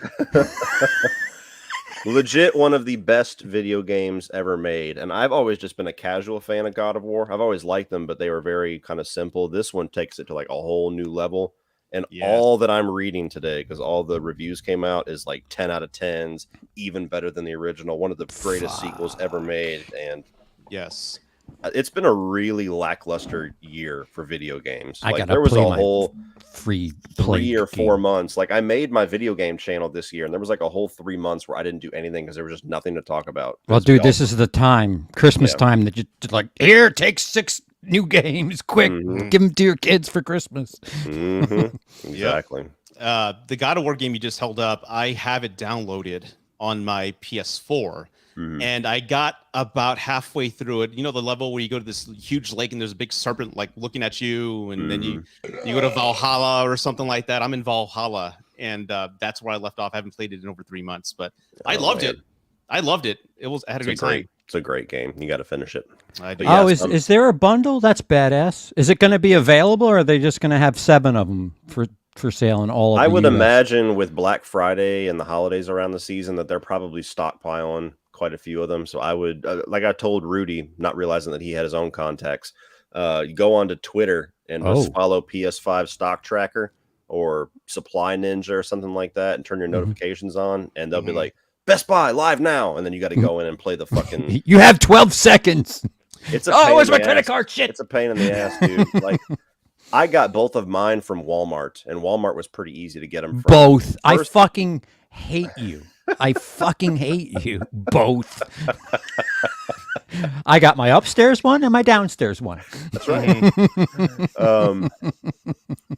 S2: Legit one of the best video games ever made. And I've always just been a casual fan of God of War. I've always liked them, but they were very kind of simple. This one takes it to like a whole new level. And all that I'm reading today, because all the reviews came out, is like 10 out of 10s, even better than the original. One of the greatest sequels ever made. And
S1: yes,
S2: it's been a really lackluster year for video games.
S3: There was a
S2: whole
S3: free
S2: 3 or 4 months. Like I made my video game channel this year, and there was like a whole 3 months where I didn't do anything because there was just nothing to talk about.
S3: Well, dude, this is the time, Christmas time, that you like, here, take 6 new games, quick, give them to your kids for Christmas.
S2: Exactly.
S1: The God of War game you just held up, I have it downloaded on my PS4. And I got about halfway through it. You know, the level where you go to this huge lake and there's a big serpent like looking at you, and then you go to Valhalla or something like that. I'm in Valhalla, and that's where I left off. I haven't played it in over 3 months, but I loved it. I loved it. I had a great time.
S2: It's a great game. You got to finish it.
S1: I do.
S3: Oh, is there a bundle? That's badass. Is it going to be available, or are they just going to have 7 of them for sale in all of
S2: I
S3: the
S2: would
S3: US?
S2: imagine with Black Friday and the holidays around the season that they're probably stockpiling quite a few of them. So I would, like I told Rudy, not realizing that he had his own contacts, you go onto Twitter and just follow PS5 Stock Tracker or Supply Ninja or something like that, and turn your notifications on, and they'll be like, Best Buy live now, and then you got to go in and play the fucking.
S3: You have 12 seconds.
S2: It's a
S3: where's my credit card? Shit.
S2: It's a pain in the ass, dude. Like, I got both of mine from Walmart, and Walmart was pretty easy to get them from.
S3: Both. I fucking hate you. I fucking hate you both. I got my upstairs one and my downstairs one.
S2: That's right.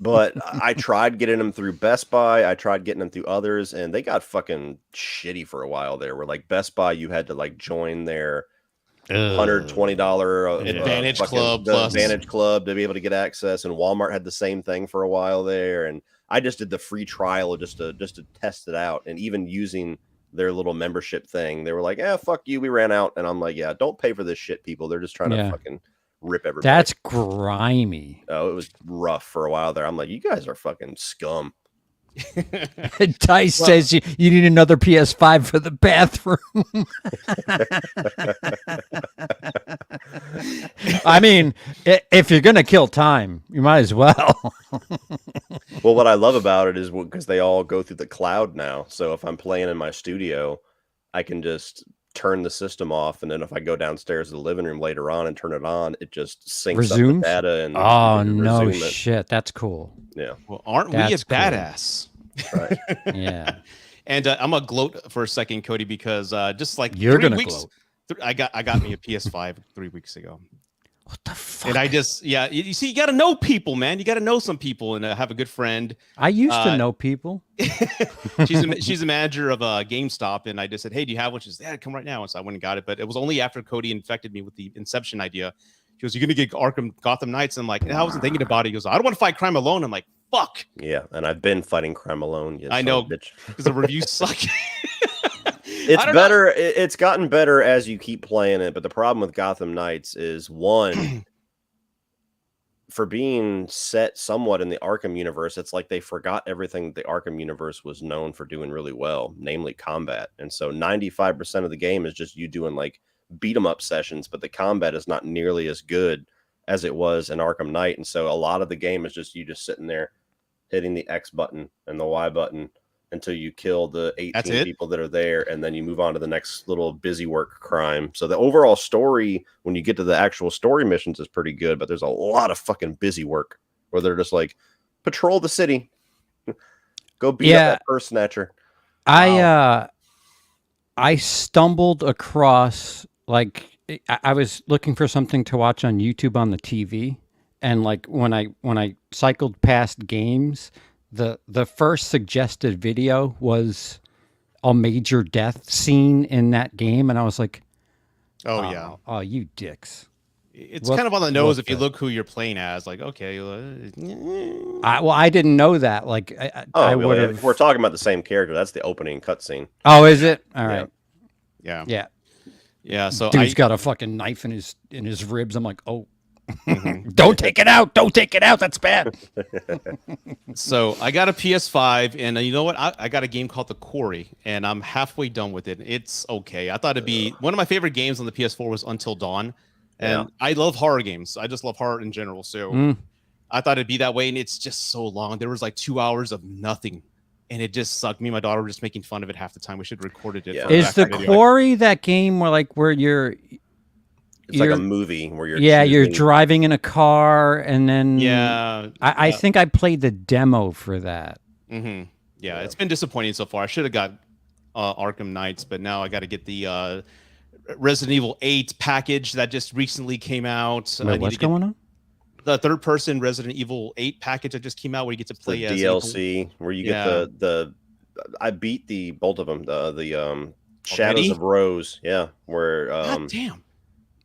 S2: But I tried getting them through Best Buy. I tried getting them through others, and they got fucking shitty for a while there. Where like Best Buy, you had to like join their $120
S1: Advantage Club
S2: plus Advantage Club to be able to get access, and Walmart had the same thing for a while there. And I just did the free trial just to test it out, and even using their little membership thing, they were like, "Yeah, fuck you, we ran out." And I'm like, "Yeah, don't pay for this shit, people. They're just trying to fucking rip everybody."
S3: That's grimy.
S2: Oh, it was rough for a while there. I'm like, "You guys are fucking scum."
S3: Dice says you need another PS5 for the bathroom. I mean, if you're gonna kill time, you might as well.
S2: Well, what I love about it is because they all go through the cloud now. So if I'm playing in my studio, I can just turn the system off, and then if I go downstairs to the living room later on and turn it on, it just syncs up the data. And
S3: oh no shit, that's cool.
S2: Yeah.
S1: Well, aren't we a badass?
S2: Right.
S3: Yeah.
S1: And I'm gonna gloat for a second, Cody, because just like
S3: you're gonna gloat.
S1: I got me a PS5 3 weeks ago.
S3: What the fuck?
S1: And I just you see, you got to know people, man. You got to know some people and have a good friend.
S3: I used to know people.
S1: she's a manager of GameStop, and I just said, "Hey, do you have one?" She said, "Yeah, come right now." And so I went and got it. But it was only after Cody infected me with the Inception idea. She goes, "You're gonna get Gotham Knights?" And I'm like, and I wasn't thinking about it. He goes, "I don't want to fight crime alone." I'm like, "Fuck."
S2: Yeah, and I've been fighting crime alone.
S1: I know, because the reviews suck.
S2: It's better. It's gotten better as you keep playing it. But the problem with Gotham Knights is, one, for being set somewhat in the Arkham universe, it's like they forgot everything the Arkham universe was known for doing really well, namely combat. And so 95% of the game is just you doing like beat 'em up sessions, but the combat is not nearly as good as it was in Arkham Knight. And so a lot of the game is just you just sitting there hitting the X button and the Y button until you kill the 18 people that are there, and then you move on to the next little busy work crime. So the overall story, when you get to the actual story missions, is pretty good, but there's a lot of fucking busy work where they're just like, patrol the city, go beat up that purse snatcher.
S3: I stumbled across, like, I was looking for something to watch on YouTube on the TV, and like when I cycled past games, the first suggested video was a major death scene in that game, and I was like, oh, you dicks.
S1: It's kind of on the nose if you look who you're playing as. Like, okay,
S3: I didn't know that. Like, I would have.
S2: If we're talking about the same character, that's the opening cutscene.
S3: Oh, is it? All right.
S1: Yeah. So
S3: dude's got a fucking knife in his ribs. I'm like, oh. Don't take it out. Don't take it out. That's bad.
S1: So I got a PS5, and you know what? I got a game called The Quarry, and I'm halfway done with it. It's okay. I thought it'd be one of my favorite games on the PS4 was Until Dawn, and I love horror games. I just love horror in general. So I thought it'd be that way, and it's just so long. There was like 2 hours of nothing, and it just sucked. Me and my daughter were just making fun of it half the time. We should have recorded it.
S2: Yeah.
S3: Is The Quarry that game where you're...
S2: It's like a movie where you're
S3: you're driving in a car, and then I think I played the demo for that.
S1: Yeah, it's been disappointing so far. I should have got Arkham Knights, but now I got to get the Resident Evil 8 package that just recently came out.
S3: Wait, what's going on?
S1: The third-person Resident Evil 8 package that just came out, where you get to play
S2: as DLC, where you get the. I beat both of them. The Shadows of Rose. Yeah, where
S1: God damn.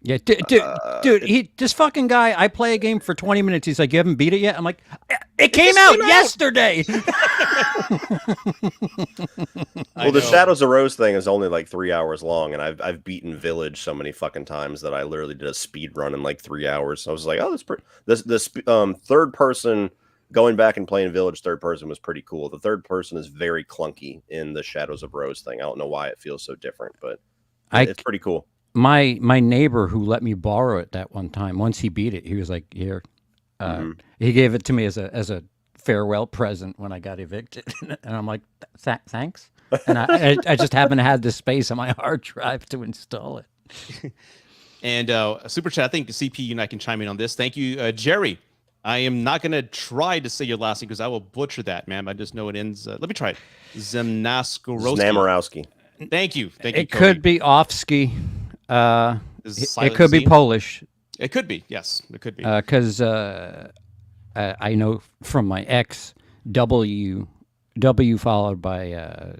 S3: Yeah, dude, this fucking guy, I play a game for 20 minutes. He's like, you haven't beat it yet? I'm like, it came out yesterday.
S2: Well, the Shadows of Rose thing is only like 3 hours long, and I've beaten Village so many fucking times that I literally did a speed run in like 3 hours. So I was like, oh, that's pretty. This third person, going back and playing Village third person was pretty cool. The third person is very clunky in the Shadows of Rose thing. I don't know why it feels so different, but it's pretty cool.
S3: My neighbor who let me borrow it that one time, once he beat it, he was like, here. He gave it to me as a farewell present when I got evicted. And I'm like, thanks. And I just haven't had the space on my hard drive to install it.
S1: And Super Chat, I think CP, you and I can chime in on this. Thank you, Jerry. I am not going to try to say your last name because I will butcher that, man. I just know it ends. Let me try it.
S2: Znamorowski.
S1: Thank you. Thank you,
S3: It
S1: Cody.
S3: could be Offski. It could be
S1: Z?
S3: Polish.
S1: It could be. Yes, it could be.
S3: Because I know from my ex, W followed by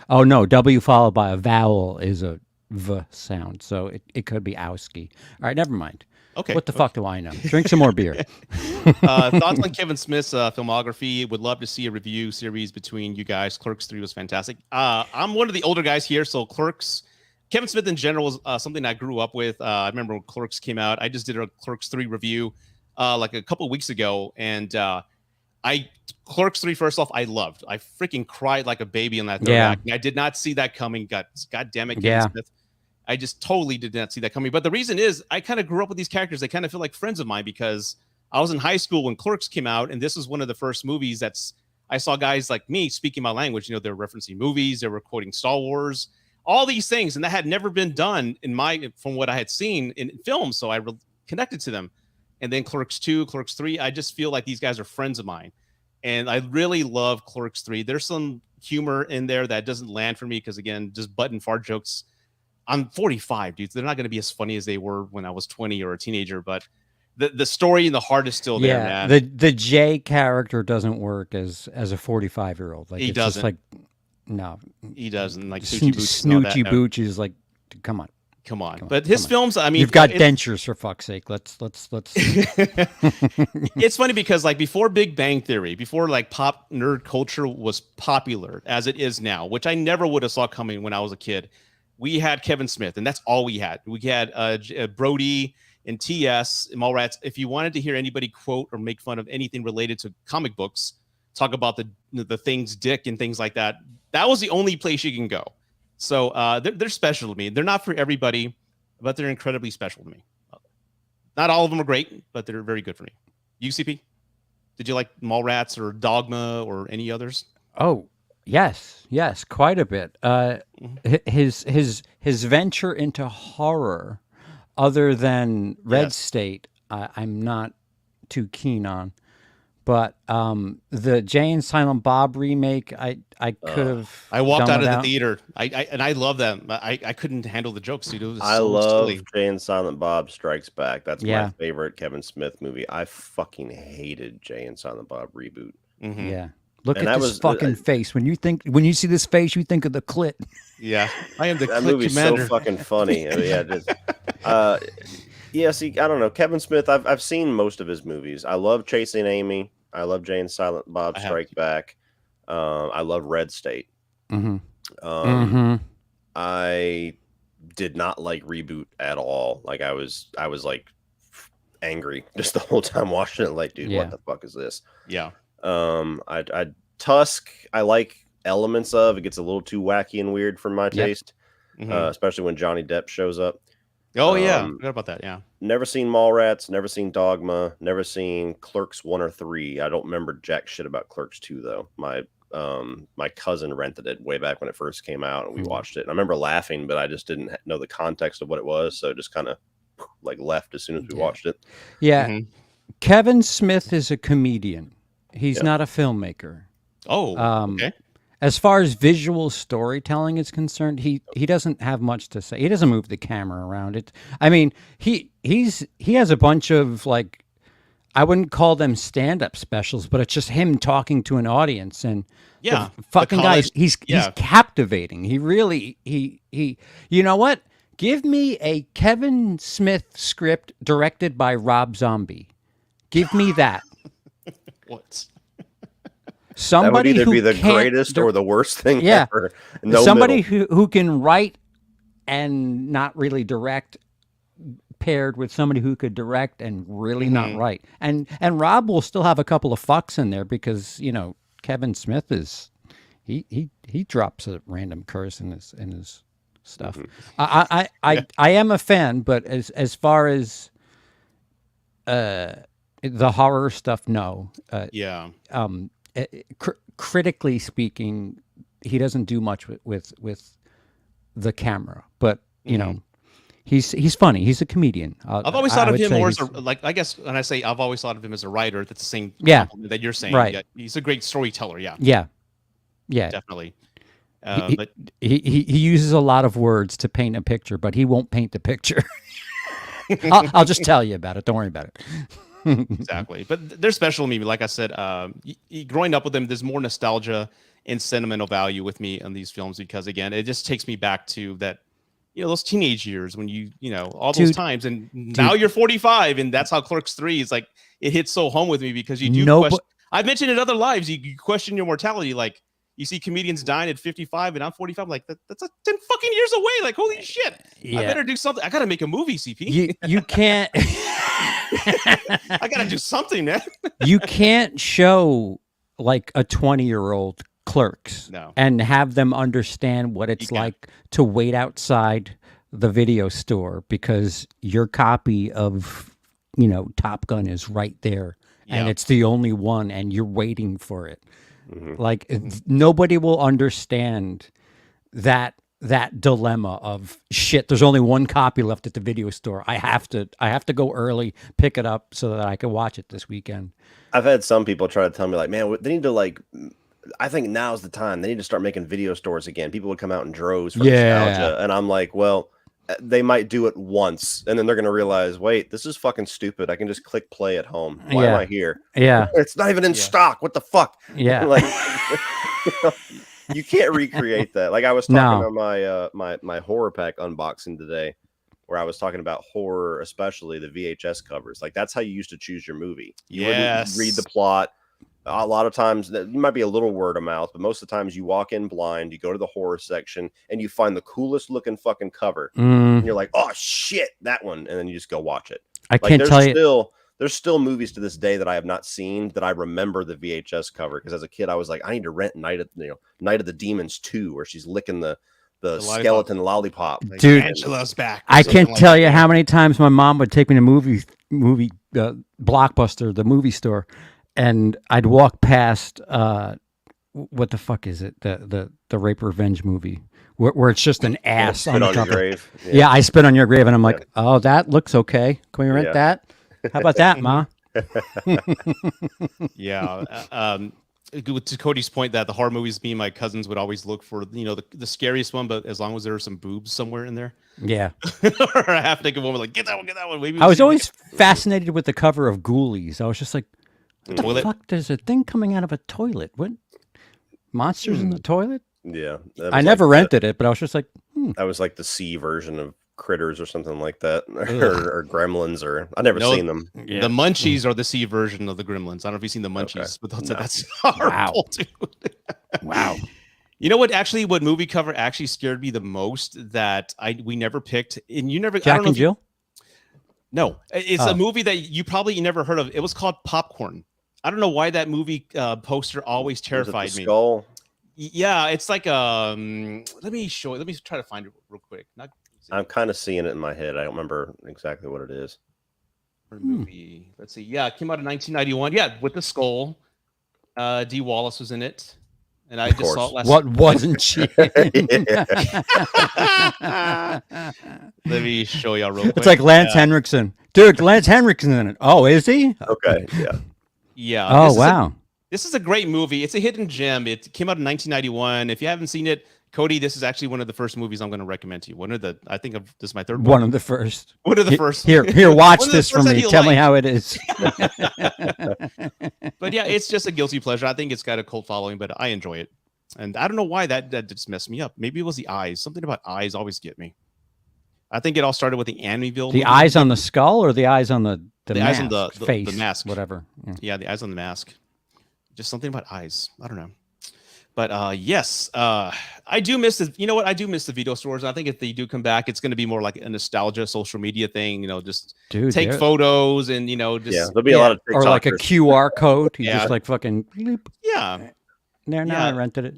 S3: W followed by a vowel is a V sound. So it could be Owski. All right, never mind.
S1: Okay.
S3: What the fuck do I know? Drink some more beer.
S1: Thoughts on Kevin Smith's filmography? Would love to see a review series between you guys. Clerks 3 was fantastic. I'm one of the older guys here, so Clerks, Kevin Smith in general was something I grew up with. I remember when Clerks came out. I just did a Clerks 3 review like a couple of weeks ago, and Clerks 3, first off, I loved. I freaking cried like a baby on that third act. I did not see that coming. God damn it, Kevin Smith. I just totally did not see that coming. But the reason is I kind of grew up with these characters. They kind of feel like friends of mine because I was in high school when Clerks came out, and this was one of the first movies I saw guys like me speaking my language. You know, they're referencing movies, they were quoting Star Wars, all these things, and that had never been done from what I had seen in films. So I connected to them. And then Clerks 2, Clerks 3, I just feel like these guys are friends of mine. And I really love Clerks 3. There's some humor in there that doesn't land for me because, again, just butt and fart jokes. I'm 45, dude. They're not going to be as funny as they were when I was 20 or a teenager, but the story and the heart is still there, man.
S3: The Jay character doesn't work as a 45-year-old. Like,
S1: he doesn't.
S3: Just like, no.
S1: He doesn't. Like
S3: Snoochie Booch is like, come on.
S1: But his films, I mean,
S3: you've got dentures for fuck's sake. Let's.
S1: It's funny because like before Big Bang Theory, before like pop nerd culture was popular as it is now, which I never would have saw coming when I was a kid. We had Kevin Smith, and that's all we had. We had Brody and TS and Mallrats. If you wanted to hear anybody quote or make fun of anything related to comic books, talk about the things Dick and things like that, that was the only place you can go. So they're special to me. They're not for everybody, but they're incredibly special to me. Not all of them are great, but they're very good for me. UCP, did you like Mallrats or Dogma or any others?
S3: Oh, yes, quite a bit. His venture into horror, other than Red State, I'm not too keen on. But the Jay and Silent Bob remake, I could have.
S1: I walked out of the theater. I love them. I couldn't handle the jokes, dude.
S2: I love Jay and Silent Bob Strikes Back. That's my favorite Kevin Smith movie. I fucking hated Jay and Silent Bob reboot.
S3: Mm-hmm. Yeah. Look at this fucking face. When you see this face, you think of the clit.
S1: Yeah, I am the
S2: that
S1: clit
S2: movie's
S1: commander.
S2: So fucking funny. I mean, yeah, just, yeah. See, I don't know. Kevin Smith. I've seen most of his movies. I love Chasing Amy. I love Jay and Silent Bob Strike Back. I love Red State.
S3: Mm-hmm.
S2: I did not like Reboot at all. Like I was like angry just the whole time watching it. Like, dude, what the fuck is this?
S1: Yeah.
S2: I Tusk, I like elements of. It gets a little too wacky and weird for my taste, especially when Johnny Depp shows up.
S1: Oh yeah, forgot about that. Yeah.
S2: Never seen Mallrats. Never seen Dogma. Never seen Clerks 1 or 3. I don't remember jack shit about Clerks 2 though. My cousin rented it way back when it first came out, and we watched it. And I remember laughing, but I just didn't know the context of what it was, so just kind of like left as soon as we watched it.
S3: Yeah. Kevin Smith is a comedian. He's not a filmmaker.
S1: Oh, okay.
S3: As far as visual storytelling is concerned, he doesn't have much to say. He doesn't move the camera around it. I mean, he has a bunch of, like, I wouldn't call them stand-up specials, but it's just him talking to an audience, and the fucking guy, he's captivating. He really he you know what? Give me a Kevin Smith script directed by Rob Zombie. Give me that.
S1: What?
S3: Somebody
S2: that would either
S3: who
S2: be the greatest or the worst thing ever.
S3: No somebody who can write and not really direct, paired with somebody who could direct and really not write. And Rob will still have a couple of fucks in there because, you know, Kevin Smith is he drops a random curse in his stuff. I am a fan, but as far as the horror stuff, no. Critically speaking, he doesn't do much with the camera, but you know, He's funny. He's a comedian.
S1: I've always thought of him more as I guess when I say I've always thought of him as a writer, that's the same compliment that you're saying.
S3: Right.
S1: Yeah, he's a great storyteller. Yeah.
S3: Yeah.
S1: Definitely.
S3: But he uses a lot of words to paint a picture, but he won't paint the picture. I'll just tell you about it. Don't worry about it.
S1: Exactly. But they're special to me. Like I said, growing up with them, there's more nostalgia and sentimental value with me on these films because, again, it just takes me back to that, those teenage years when all those times. And now you're 45, and that's how Clerks 3 is like, it hits so home with me because you do question. I've mentioned in other lives, you question your mortality. Like, you see comedians dying at 55 and I'm 45. Like that's 10 fucking years away. Like, holy shit. Yeah. I better do something. I got to make a movie, CP.
S3: You can't.
S1: I got to do something, man.
S3: You can't show like a 20-year-old Clerks and have them understand what it's like to wait outside the video store because your copy of, Top Gun is right there and it's the only one and you're waiting for it. Like nobody will understand that dilemma of shit. There's only one copy left at the video store. I have to go early, pick it up so that I can watch it this weekend.
S2: I've had some people try to tell me like, man, they need to I think now's the time. They need to start making video stores again. People would come out in droves for nostalgia, and I'm like, well, they might do it once, and then they're going to realize, wait, this is fucking stupid. I can just click play at home. Why am I here?
S3: Yeah.
S2: It's not even in stock. What the fuck?
S3: Yeah.
S2: Like, you can't recreate that. Like I was talking about my horror pack unboxing today, where I was talking about horror, especially the VHS covers. Like that's how you used to choose your movie. You wouldn't read the plot. A lot of times it might be a little word of mouth, but most of the times you walk in blind, you go to the horror section and you find the coolest looking fucking cover. And you're like, oh shit, that one. And then you just go watch it.
S3: I can't tell you.
S2: There's still movies to this day that I have not seen that I remember the VHS cover. Because as a kid, I was like, I need to rent Night of the Demons 2, where she's licking the skeleton lollipop.
S3: Dude,
S1: Angela's back.
S3: I can't tell you how many times my mom would take me to movie Blockbuster, the movie store. And I'd walk past, what the fuck is it? The Rape Revenge movie where it's just an ass on the
S2: your grave.
S3: Yeah, I spit on your grave, and I'm like, oh, that looks okay. Can we rent that? How about that, Ma?
S1: To Cody's point, that the horror movies, me and my cousins would always look for, the scariest one, but as long as there were some boobs somewhere in there.
S3: Yeah.
S1: Or a half-naked woman, like, get that one. Maybe
S3: I was always fascinated with the cover of Ghoulies. I was just like, what the fuck? There's a thing coming out of a toilet. What? Monsters in the toilet?
S2: Yeah.
S3: I never rented it, but I was just like,
S2: That was like the C version of Critters or something like that, or Gremlins, or I've never seen them.
S1: Yeah. The Munchies are the C version of the Gremlins. I don't know if you've seen the Munchies, but that's horrible, dude.
S3: Wow.
S1: You know what movie cover actually scared me the most that we never picked, and you never
S3: Jack and Jill?
S1: No, it's a movie that you probably never heard of. It was called Popcorn. I don't know why that movie poster always terrified me.
S2: Skull?
S1: Yeah, it's like let me show it. Let me try to find it real quick.
S2: I'm kind of seeing it in my head. I don't remember exactly what it is.
S1: Movie. Let's see. Yeah, it came out in 1991. Yeah, with the skull. Dee Wallace was in it. And I just saw it last.
S3: What wasn't she?
S1: Let me show y'all real quick.
S3: It's like Lance Henriksen. Dude, Lance Henriksen in it. Oh, is he?
S2: Okay, yeah.
S1: Yeah.
S3: Oh, wow.
S1: This is a great movie. It's a hidden gem. It came out in 1991. If you haven't seen it, Cody, this is actually one of the first movies I'm going to recommend to you. This is my third one.
S3: One of the first.
S1: One of the first.
S3: Here, watch this for me. Tell me how it is.
S1: But yeah, it's just a guilty pleasure. I think it's got a cult following, but I enjoy it. And I don't know why that just messed me up. Maybe it was the eyes. Something about eyes always get me. I think it all started with the Amityville.
S3: The eyes on the skull or the eyes on the mask,
S1: eyes on the
S3: face,
S1: the mask,
S3: whatever.
S1: Yeah, the eyes on the mask. Just something about eyes. I don't know. But yes, I do miss the. You know what? I do miss the video stores. I think if they do come back, it's going to be more like a nostalgia social media thing. Just take photos and
S2: there'll be a lot of TikTokers.
S3: Or like a QR code. You just like fucking.
S1: Yeah.
S3: There, now I rented it.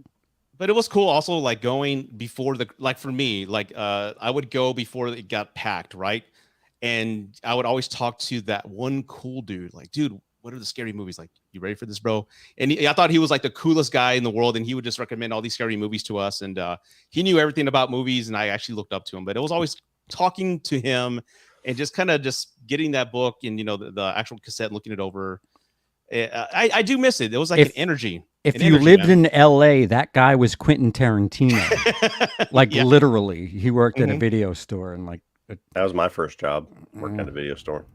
S1: But it was cool also, like going before for me, I would go before it got packed, right? And I would always talk to that one cool dude, like, dude, what are the scary movies? Like, you ready for this, bro? And I thought he was like the coolest guy in the world, and he would just recommend all these scary movies to us. And he knew everything about movies, and I actually looked up to him. But it was always talking to him and just kind of just getting that book and the actual cassette, looking it over. I do miss it. It was like an energy.
S3: If you lived in LA, that guy was Quentin Tarantino. Like literally, he worked at a video store and like.
S2: That was my first job, working at a video store.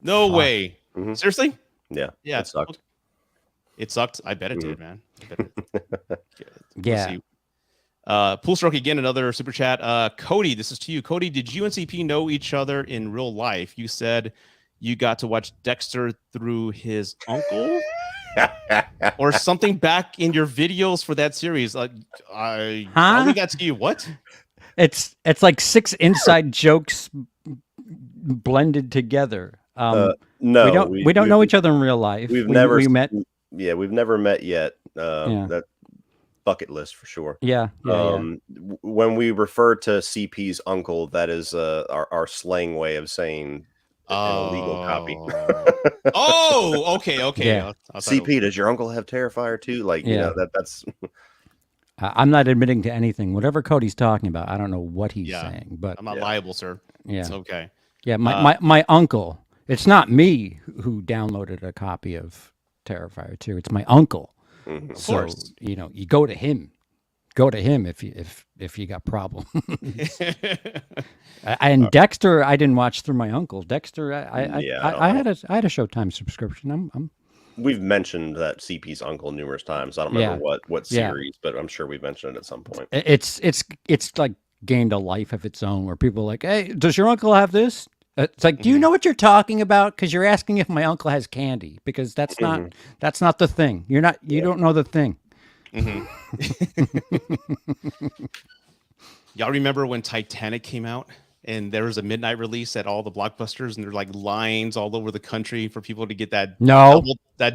S1: No way. Seriously?
S2: Yeah.
S1: Yeah.
S2: It sucked.
S1: It sucked. I bet it did, man. I bet it did.
S3: Yeah.
S1: Pool Stroke again, another super chat. Cody, this is to you. Cody, did you and CP know each other in real life? You said you got to watch Dexter through his uncle or something back in your videos for that series. I'll leave that to you. What?
S3: It's like 6 inside jokes blended together.
S2: No,
S3: we don't know each other in real life.
S2: We've never
S3: met.
S2: Yeah, we've never met yet. That bucket list for sure.
S3: Yeah.
S2: When we refer to CP's uncle, that is our slang way of saying an illegal copy.
S1: Okay.
S3: Yeah.
S2: CP, does your uncle have Terrifier too? Like, that's.
S3: I'm not admitting to anything. Whatever Cody's talking about, I don't know what he's saying, but
S1: I'm not liable, sir.
S3: Yeah,
S1: it's okay.
S3: Yeah, my uncle. It's not me who downloaded a copy of Terrifier 2. It's my uncle.
S2: Mm-hmm.
S1: Of course.
S3: You go to him. Go to him if you got problems. And Dexter, I didn't watch through my uncle. Dexter, I had a Showtime subscription.
S2: We've mentioned that CP's uncle numerous times. I don't remember what series, but I'm sure we've mentioned it at some point.
S3: It's like gained a life of its own, where people are like, hey, does your uncle have this? It's like, do you know what you're talking about? Because you're asking if my uncle has candy, because that's not the thing. You don't know the thing.
S1: Y'all remember when Titanic came out and there was a midnight release at all the Blockbusters, and there were like lines all over the country for people to get that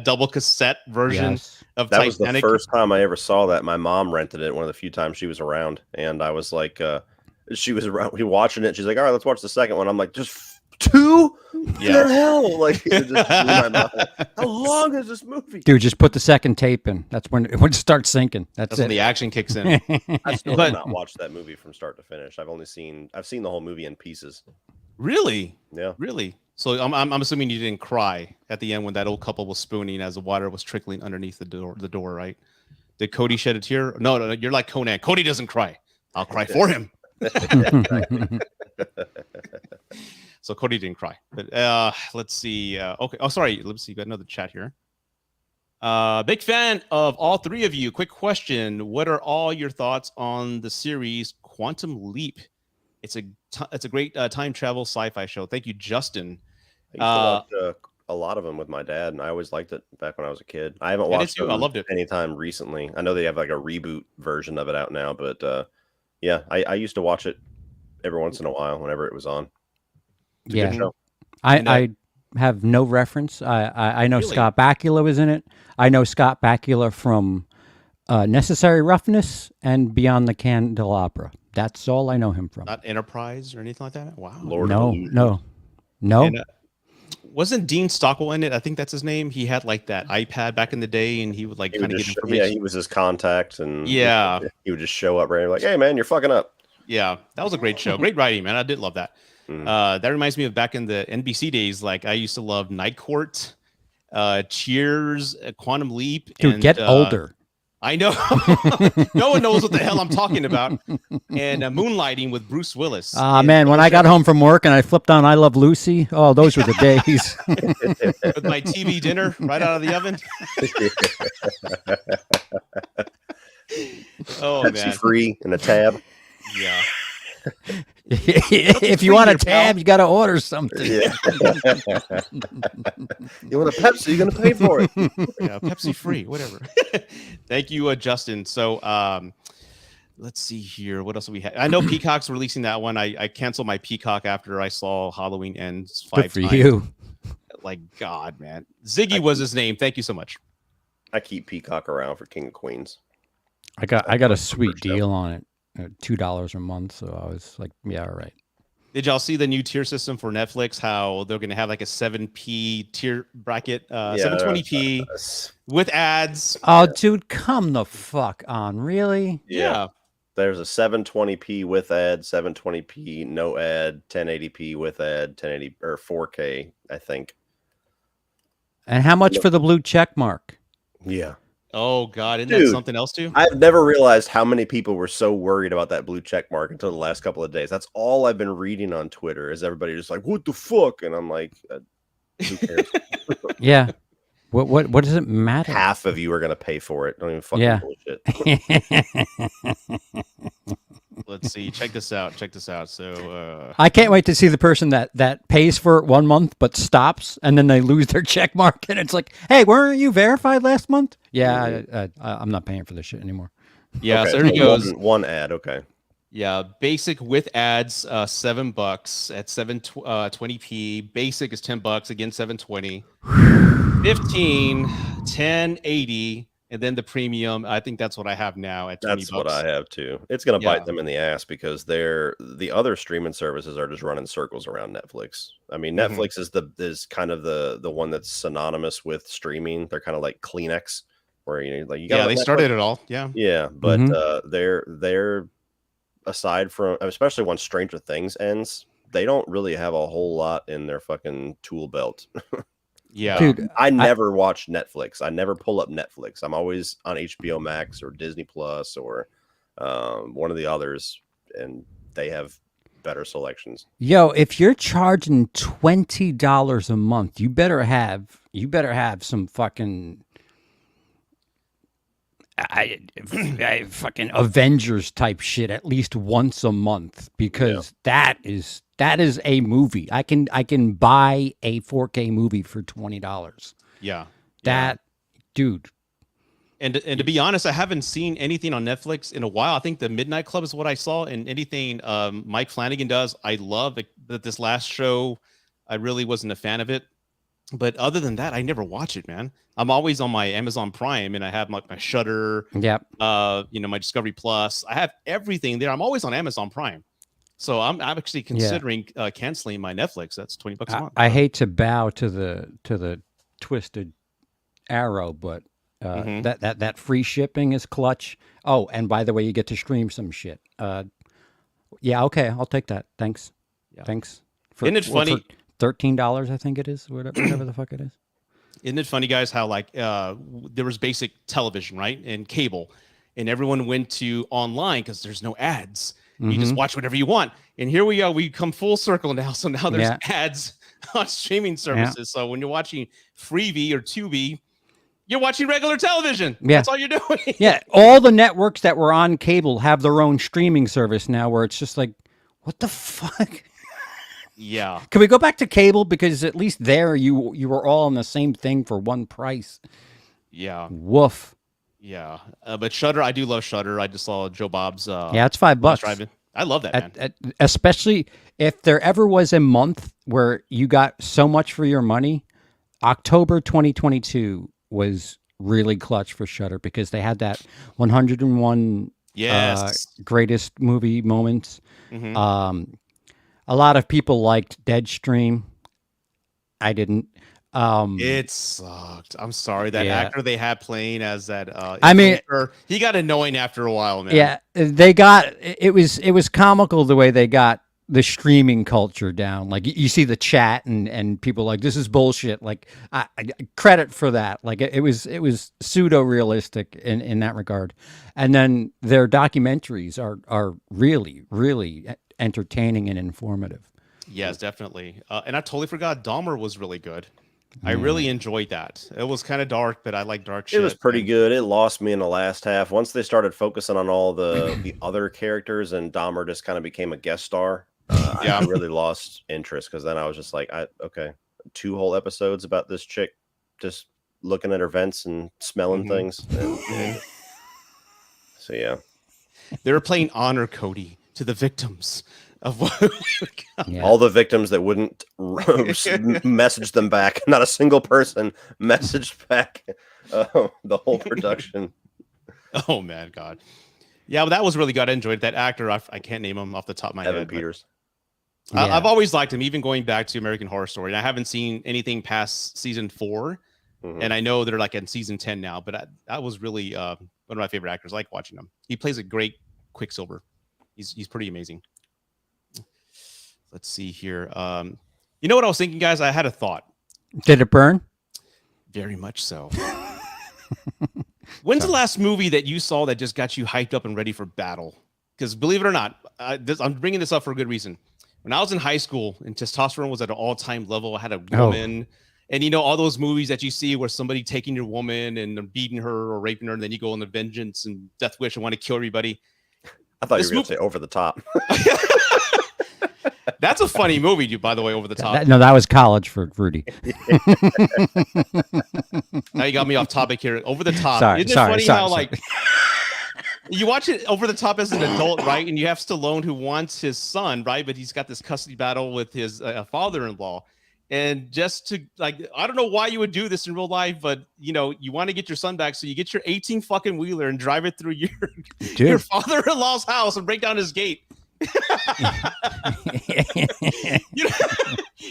S1: double cassette version of
S2: that
S1: Titanic?
S2: Was the first time I ever saw that. My mom rented it one of the few times she was around, and I was like, she was around, we watching it. She's like, all right, let's watch the second one. I'm like, just 2? Yeah, the hell, like it just blew my mind. How long is this movie?
S3: Dude, just put the second tape in. That's when it starts sinking. That's
S1: when the action kicks in.
S2: I still have not watched that movie from start to finish. I've seen the whole movie in pieces.
S1: Really?
S2: Yeah.
S1: Really? So I'm assuming you didn't cry at the end when that old couple was spooning as the water was trickling underneath the door, right? Did Cody shed a tear? No, you're like Conan. Cody doesn't cry. I'll cry for him. So Cody didn't cry, but let's see. Okay. Oh, sorry. Let's see. Got another chat here. Big fan of all three of you. Quick question: what are all your thoughts on the series Quantum Leap? It's a great time travel sci-fi show. Thank you, Justin.
S2: I used to watch a lot of them with my dad, and I always liked it back when I was a kid. I haven't watched it.
S1: I loved it
S2: anytime recently. I know they have like a reboot version of it out now, but I used to watch it every once in a while whenever it was on. It's a good show.
S3: I have no reference. I know really? Scott Bakula was in it. I know Scott Bakula from Necessary Roughness and Beyond the Candelabra. That's all I know him from.
S1: Not Enterprise or anything like that? Wow.
S3: No.
S1: And, wasn't Dean Stockwell in it? I think that's his name. He had like that iPad back in the day, and he would like kind of get information.
S2: Yeah, he was his contact, and
S1: he
S2: would just show up right like, hey man, you're fucking up.
S1: Yeah, that was a great show. Great writing, man. I did love that. That reminds me of back in the NBC days. Like I used to love Night Court, Cheers, Quantum Leap.
S3: Dude, get older.
S1: I know. No one knows what the hell I'm talking about. And Moonlighting with Bruce Willis.
S3: Man, when I got home from work and I flipped on I Love Lucy, oh, those were the days.
S1: With my TV dinner right out of the oven. Oh,
S2: Pepsi
S1: man.
S2: Free and a tab.
S1: Yeah.
S3: If you want a tab, you got to order something.
S2: Yeah. You want a Pepsi, you're going to pay for it.
S1: Yeah, Pepsi free, whatever. Thank you, Justin. So let's see here. What else do we have? I know Peacock's releasing that one. I canceled my Peacock after I saw Halloween Ends 5 times.
S3: Good for you.
S1: Like, God, man. Ziggy was his name. Thank you so much.
S2: I keep Peacock around for King of Queens.
S3: I got a sweet deal on it. $2 a month, so I was like, yeah, all right.
S1: Did y'all see the new tier system for Netflix? How they're going to have like a 7p tier bracket, 720p with ads.
S3: Oh, dude, come the fuck on, really?
S1: Yeah.
S2: There's a 720p with ad, 720p no ad, 1080p with ad, 1080 or 4K, I think.
S3: And how much for the blue check mark?
S2: Yeah.
S1: Oh God, isn't
S2: Dude,
S1: that something else too?
S2: I've never realized how many people were so worried about that blue check mark until the last couple of days. That's all I've been reading on Twitter is everybody just like, what the fuck? And I'm like, who cares?
S3: Yeah. What does it matter?
S2: Half of you are going to pay for it. Don't even fucking
S3: Yeah.
S2: bullshit.
S1: Let's see. Check this out. Check this out. So
S3: I can't wait to see the person that pays for it 1 month but stops and then they lose their check mark and it's like, hey, weren't you verified last month? Yeah, I'm not paying for this shit anymore.
S1: yeah,
S2: Okay,
S1: so there he goes.
S2: One ad, okay.
S1: Yeah, basic with ads, $7 at 720p. Basic is $10 again, 720. 15, 1080, and then the premium. I think that's what I have now at $20.
S2: That's what I have too. It's going to bite them in the ass because the other streaming services are just running circles around Netflix. I mean, Netflix is kind of the one that's synonymous with streaming. They're kind of like Kleenex, where you got
S1: they started it all. Yeah,
S2: but they're aside from, especially once Stranger Things ends, they don't really have a whole lot in their fucking tool belt.
S1: Yeah,
S3: dude,
S2: I never watch Netflix. I never pull up Netflix. I'm always on HBO Max or Disney Plus or one of the others, and they have better selections.
S3: Yo, if you're charging $20 a month, you better have some fucking fucking Avengers type shit at least once a month because that is a movie. I can buy a 4K movie for $20.
S1: Yeah,
S3: dude.
S1: And to be honest, I haven't seen anything on Netflix in a while. I think the Midnight Club is what I saw, and anything Mike Flanagan does, I love. That this last show, I really wasn't a fan of it. But other than that, I never watch it, man. I'm always on my Amazon Prime, and I have my Shudder, my Discovery Plus. I have everything there. I'm always on Amazon Prime, so I'm actually considering canceling my Netflix. That's $20 a month.
S3: I hate to bow to the twisted arrow, but that free shipping is clutch. Oh, and by the way, you get to stream some shit. Yeah, okay, I'll take that. Thanks.
S1: Yeah.
S3: Thanks.
S1: Isn't it funny?
S3: $13, I think it is, whatever the fuck it is.
S1: Isn't it funny, guys, how like there was basic television, right, and cable, and everyone went to online because there's no ads. You just watch whatever you want. And here we are. We come full circle now. So now there's ads on streaming services. Yeah. So when you're watching Freevee or Tubi, you're watching regular television. Yeah. That's all you're doing.
S3: Yeah. All the networks that were on cable have their own streaming service now where it's just like, what the fuck?
S1: Yeah.
S3: Can we go back to cable? Because at least there you were all on the same thing for one price.
S1: Yeah.
S3: Woof.
S1: Yeah. But Shudder, I do love Shudder. I just saw Joe Bob's.
S3: Yeah, it's $5.
S1: I love that, man.
S3: Especially if there ever was a month where you got so much for your money, October 2022 was really clutch for Shudder because they had that 101 greatest movie moments. A lot of people liked Deadstream. I didn't.
S1: It sucked. I'm sorry. That actor they had playing as that. He got annoying after a while, man.
S3: Yeah, it was comical the way they got the streaming culture down. Like you see the chat and people like, this is bullshit. Like I credit for that. Like it was pseudo realistic in that regard. And then their documentaries are really, really entertaining and informative.
S1: Yes, definitely. And I totally forgot Dahmer was really good. I really enjoyed that. It was kind of dark, but I like dark shit.
S2: It was pretty good. It lost me in the last half. Once they started focusing on all the other characters and Dahmer just kind of became a guest star, I really lost interest because then I was just like, okay, 2 whole episodes about this chick just looking at her vents and smelling things. So, yeah.
S1: They were playing honor, Cody, to the victims of
S2: all the victims that wouldn't message them back. Not a single person messaged back the whole production.
S1: Oh man, God. Yeah, well, that was really good. I enjoyed that actor. I can't name him off the top of my head.
S2: Evan Peters.
S1: I've always liked him, even going back to American Horror Story. And I haven't seen anything past season 4. And I know they're like in season 10 now, but that was really one of my favorite actors. I like watching him. He plays a great Quicksilver. He's pretty amazing. Let's see here. You know what I was thinking, guys? I had a thought.
S3: Did it burn?
S1: Very much so. When's the last movie that you saw that just got you hyped up and ready for battle? Because believe it or not, I'm bringing this up for a good reason. When I was in high school and testosterone was at an all-time level, I had a woman, and you know all those movies that you see where somebody taking your woman and they're beating her or raping her, and then you go on the vengeance and death wish and want to kill everybody.
S2: I thought you were going to say Over the Top.
S1: That's a funny movie, dude, by the way, Over the Top.
S3: No, that was college for Rudy.
S1: Now you got me off topic here. Over the Top.
S3: Sorry,
S1: Isn't it funny how like you watch it Over the Top as an adult, right? And you have Stallone who wants his son, right? But he's got this custody battle with his father-in-law. And just to like, I don't know why you would do this in real life, but you know, you want to get your son back, so you get your 18 fucking wheeler and drive it through your father-in-law's house and break down his gate.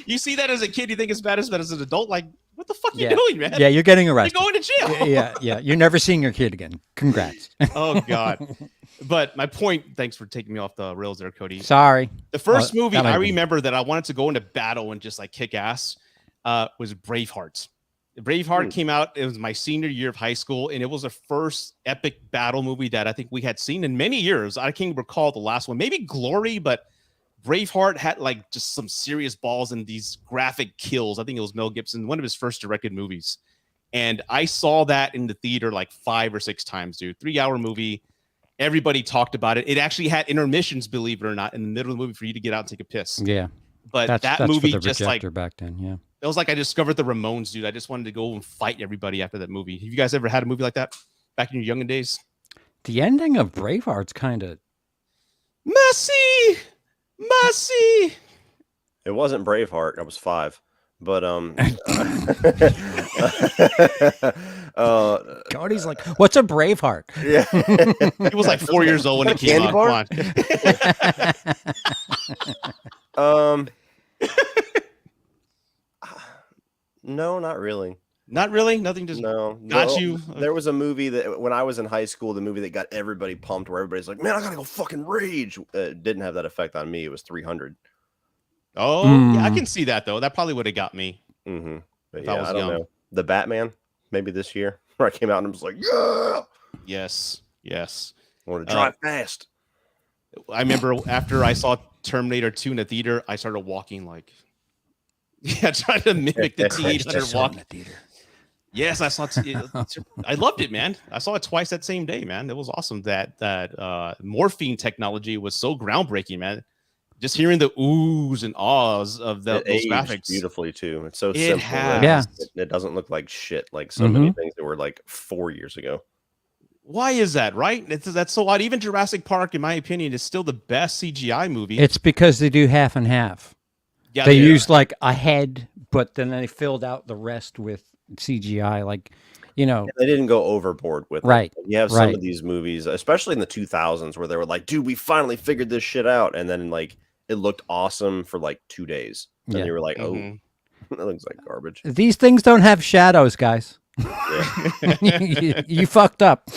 S1: You see that as a kid, you think it's bad, but as an adult, like, what the fuck are you doing, man?
S3: Yeah, you're getting arrested.
S1: You're going to jail.
S3: Yeah. You're never seeing your kid again. Congrats.
S1: Oh God. But my point, thanks for taking me off the rails there, Cody.
S3: Sorry.
S1: The first movie I remember that I wanted to go into battle and just like kick ass was Braveheart. Braveheart came out. It was my senior year of high school, and it was the first epic battle movie that I think we had seen in many years. I can't recall the last one, maybe Glory, but Braveheart had like just some serious balls and these graphic kills. I think it was Mel Gibson, one of his first directed movies. And I saw that in the theater like 5 or 6 times, dude. 3-hour movie. Everybody talked about it. It actually had intermissions, believe it or not, in the middle of the movie for you to get out and take a piss.
S3: Yeah.
S1: But that movie just like
S3: back then, yeah.
S1: It was like I discovered the Ramones, dude. I just wanted to go and fight everybody after that movie. Have you guys ever had a movie like that back in your younger days?
S3: The ending of Braveheart's kind of
S1: messy.
S2: It wasn't Braveheart. I was 5, but
S3: Cody's like, "What's a Braveheart?"
S2: Yeah,
S1: he was like 4 years old when it came out.
S2: Come on. No, not really.
S1: Not really? Nothing just got you?
S2: There was a movie that when I was in high school, the movie that got everybody pumped where everybody's like, man, I gotta go fucking rage. Didn't have that effect on me. It was 300.
S1: Oh, yeah, I can see that though. That probably would have got me.
S2: Mm-hmm. But yeah, I don't know. The Batman, maybe this year, where I came out and I was like, yeah.
S1: Yes.
S2: I want to drive fast.
S1: I remember after I saw Terminator 2 in the theater, I started walking like, trying to mimic the T-800 walk. Yes, I saw. I loved it, man. I saw it twice that same day, man. It was awesome. That morphine technology was so groundbreaking, man. Just hearing the oohs and ahs of those graphics
S2: beautifully too. It's so simple.
S3: Yeah,
S2: it doesn't look like shit like so many things that were like 4 years ago.
S1: Why is that, right? That's so odd. Even Jurassic Park, in my opinion, is still the best CGI movie.
S3: It's because they do half and half. Yeah, they used like a head, but then they filled out the rest with CGI. Like, you know,
S2: they didn't go overboard with
S3: it.
S2: You have some of these movies, especially in the 2000s, where they were like, dude, we finally figured this shit out. And then like it looked awesome for like 2 days. And you were like, oh, that looks like garbage.
S3: These things don't have shadows, guys. you fucked up.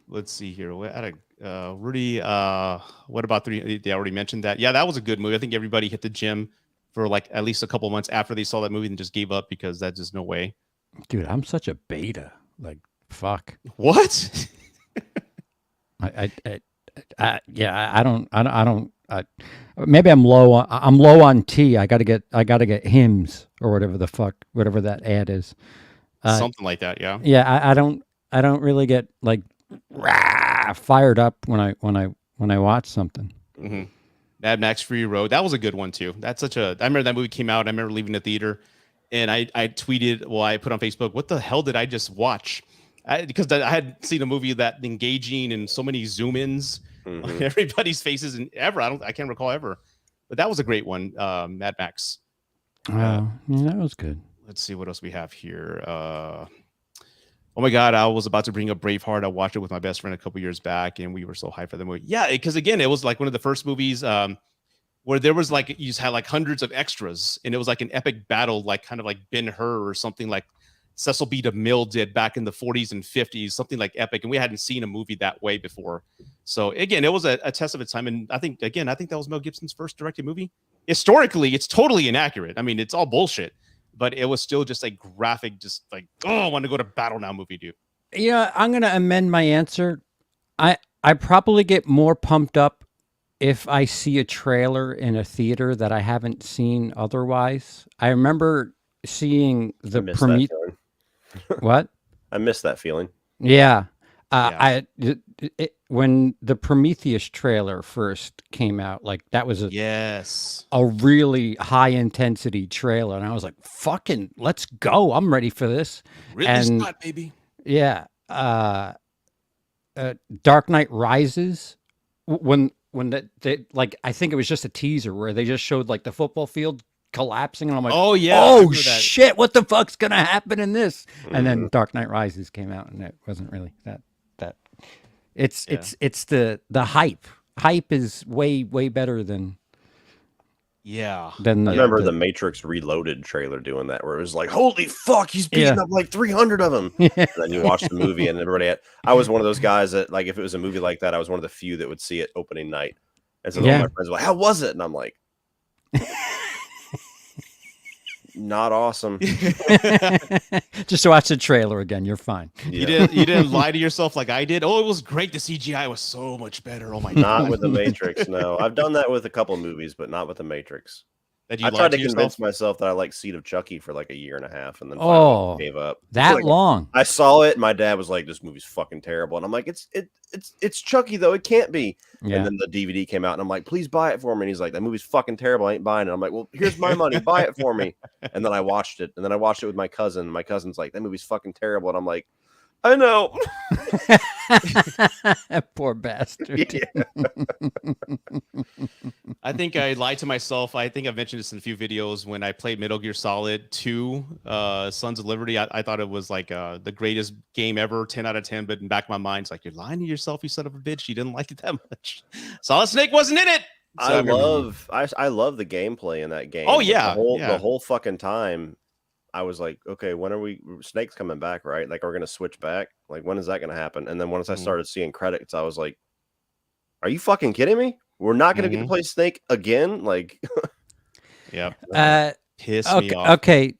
S1: Let's see here. Rudy, what about 3? They already mentioned that. Yeah, that was a good movie. I think everybody hit the gym for like at least a couple months after they saw that movie and just gave up because that's just no way.
S3: Dude, I'm such a beta. Like, fuck.
S1: What?
S3: I don't. Maybe I'm low on tea. I gotta get hymns or whatever the fuck, whatever that ad is.
S1: Something like that. Yeah.
S3: Yeah. I don't really get like fired up when I watch something.
S1: Mm-hmm. Mad Max Fury Road, that was a good one too. I remember that movie came out. I remember leaving the theater, and I tweeted, I put on Facebook, what the hell did I just watch? Because I had seen a movie that engaging and so many zoom ins on everybody's faces and I can't recall ever, but that was a great one. Mad Max.
S3: That was good.
S1: Let's see what else we have here. Oh my God, I was about to bring up Braveheart. I watched it with my best friend a couple years back, and we were so hyped for the movie. Yeah, because again, it was like one of the first movies where there was like, you just had like hundreds of extras, and it was like an epic battle, like kind of like Ben-Hur or something like Cecil B. DeMille did back in the 40s and 50s, something like epic. And we hadn't seen a movie that way before. So again, it was a test of its time. And I think that was Mel Gibson's first directed movie. Historically, it's totally inaccurate. I mean, it's all bullshit, but it was still just a graphic, just like, oh, I want to go to battle now movie, dude.
S3: Yeah, I'm going to amend my answer. I probably get more pumped up if I see a trailer in a theater that I haven't seen otherwise. I remember seeing the Prometheus. What?
S2: I miss that feeling.
S3: Yeah. When the Prometheus trailer first came out, like that was a really high intensity trailer, and I was like, "Fucking, let's go! I'm ready for this."
S1: Ridley Scott, baby.
S3: Yeah. Dark Knight Rises, when they like, I think it was just a teaser where they just showed like the football field collapsing, and I'm like,
S1: oh yeah,
S3: oh shit, what the fuck's gonna happen in this? And then Dark Knight Rises came out, and it wasn't really that. It's the hype. Hype is way better than.
S1: Yeah.
S3: Than
S2: I remember the Matrix Reloaded trailer doing that, where it was like, holy fuck, he's beating up like 300 of them. And then you watch the movie, and I was one of those guys that, like, if it was a movie like that, I was one of the few that would see it opening night. And so all my friends were like, how was it? And I'm like, not awesome.
S3: Just watch the trailer again. You're fine.
S1: Yeah. You didn't lie to yourself like I did. Oh, it was great. The CGI was so much better. Oh my god.
S2: Not with the Matrix. No, I've done that with a couple movies, but not with the Matrix. I tried to convince myself that I like Seed of Chucky for like a year and a half, and then finally gave up.
S3: That long?
S2: I saw it. My dad was like, "This movie's fucking terrible," and I'm like, "It's Chucky though. It can't be." Yeah. And then the DVD came out, and I'm like, "Please buy it for me." And he's like, "That movie's fucking terrible. I ain't buying it." I'm like, "Well, here's my money. Buy it for me." And then I watched it, and then I watched it with my cousin. My cousin's like, "That movie's fucking terrible," and I'm like, I know.
S3: Poor bastard.
S2: Yeah.
S1: I think I lied to myself. I think I've mentioned this in a few videos. When I played Metal Gear Solid 2, Sons of Liberty, I thought it was like the greatest game ever, 10 out of 10. But in the back of my mind, it's like, you're lying to yourself, you son of a bitch. You didn't like it that much. Solid Snake wasn't in it. So
S2: I love the gameplay in that game.
S1: Oh, yeah.
S2: The whole fucking time. I was like, okay, when are Snake's coming back, right? Like, we're going to switch back. Like, when is that going to happen? And then once I started seeing credits, I was like, are you fucking kidding me? We're not going to get to play Snake again? Like,
S1: yeah. Piss me off.
S3: Okay.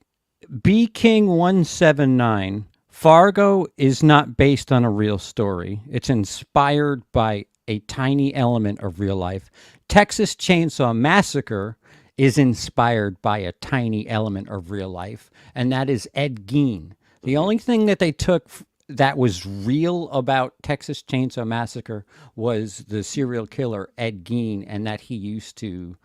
S3: B King 179. Fargo is not based on a real story. It's inspired by a tiny element of real life. Texas Chainsaw Massacre is inspired by a tiny element of real life, and that is Ed Gein. The only thing that they took that was real about Texas Chainsaw Massacre was the serial killer Ed Gein, and that he used to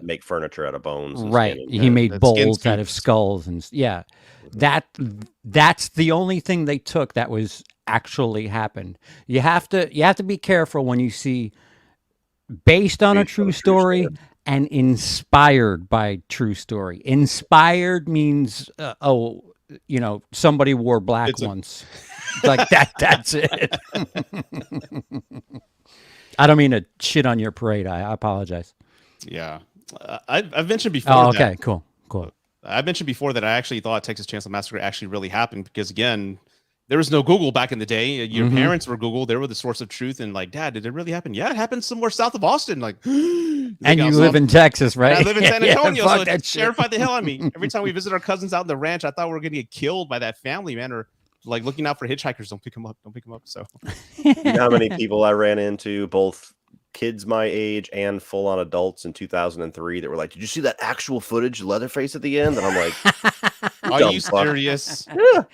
S2: make furniture out of bones.
S3: Right. He made bowls out of skulls, and that's the only thing they took that was actually happened. You have to be careful when you see based on a true story. And inspired by true story. Inspired means, somebody wore black once. Like that. That's it. I don't mean to shit on your parade. I apologize.
S1: Yeah. I've mentioned before.
S3: Oh, okay. Cool.
S1: I've mentioned before that I actually thought Texas Chainsaw Massacre actually really happened because, again, there was no Google back in the day. Your parents were Google. They were the source of truth. And like, Dad, did it really happen? Yeah, it happened somewhere south of Austin. Like,
S3: and you live in Texas, right?
S1: I live in San Antonio, so it terrified the hell out of me. Every time we visit our cousins out in the ranch, I thought we were going to get killed by that family, man, or like looking out for hitchhikers. Don't pick them up. So,
S2: you know how many people I ran into, both kids my age and full-on adults in 2003 that were like, "Did you see that actual footage, Leatherface at the end?" And I'm like,
S1: "Are you serious?"
S2: Yeah.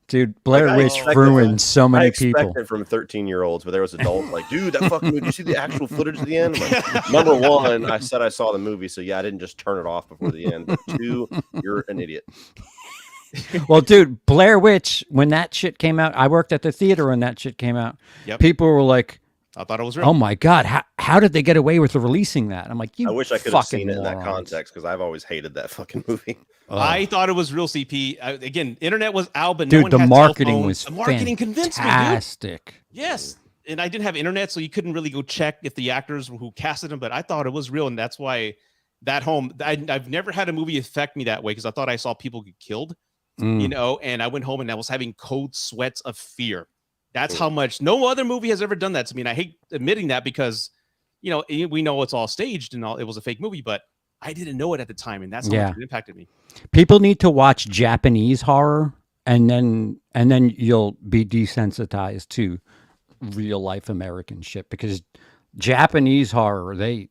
S3: Dude, Blair Witch ruined so many people.
S2: I expected from 13-year-olds, but there was adults like, "Dude, that fucking movie, did you see the actual footage at the end?" Like, number one, I said I saw the movie, so yeah, I didn't just turn it off before the end. But two, you're an idiot.
S3: Well, dude, Blair Witch, when that shit came out, I worked at the theater when that shit came out.
S1: Yep.
S3: People were like,
S1: I thought it was real.
S3: Oh my God, how did they get away with releasing that? I'm like,
S2: I wish I could have seen it in that context because I've always hated that fucking movie.
S1: I thought it was real, CP. Again, internet was out, but
S3: dude,
S1: no one
S3: the
S1: had
S3: marketing was
S1: the marketing convinced me, dude.
S3: Fantastic.
S1: Yes, and I didn't have internet, so you couldn't really go check if the actors who casted them. But I thought it was real, and that's why that home. I've never had a movie affect me that way because I thought I saw people get killed. you know, and I went home and I was having cold sweats of fear. That's how much no other movie has ever done that to me. And I hate admitting that because, you know, we know it's all staged and all, it was a fake movie, but I didn't know it at the time. And that's how much it impacted me.
S3: People need to watch Japanese horror and then you'll be desensitized to real life American shit, because Japanese horror, they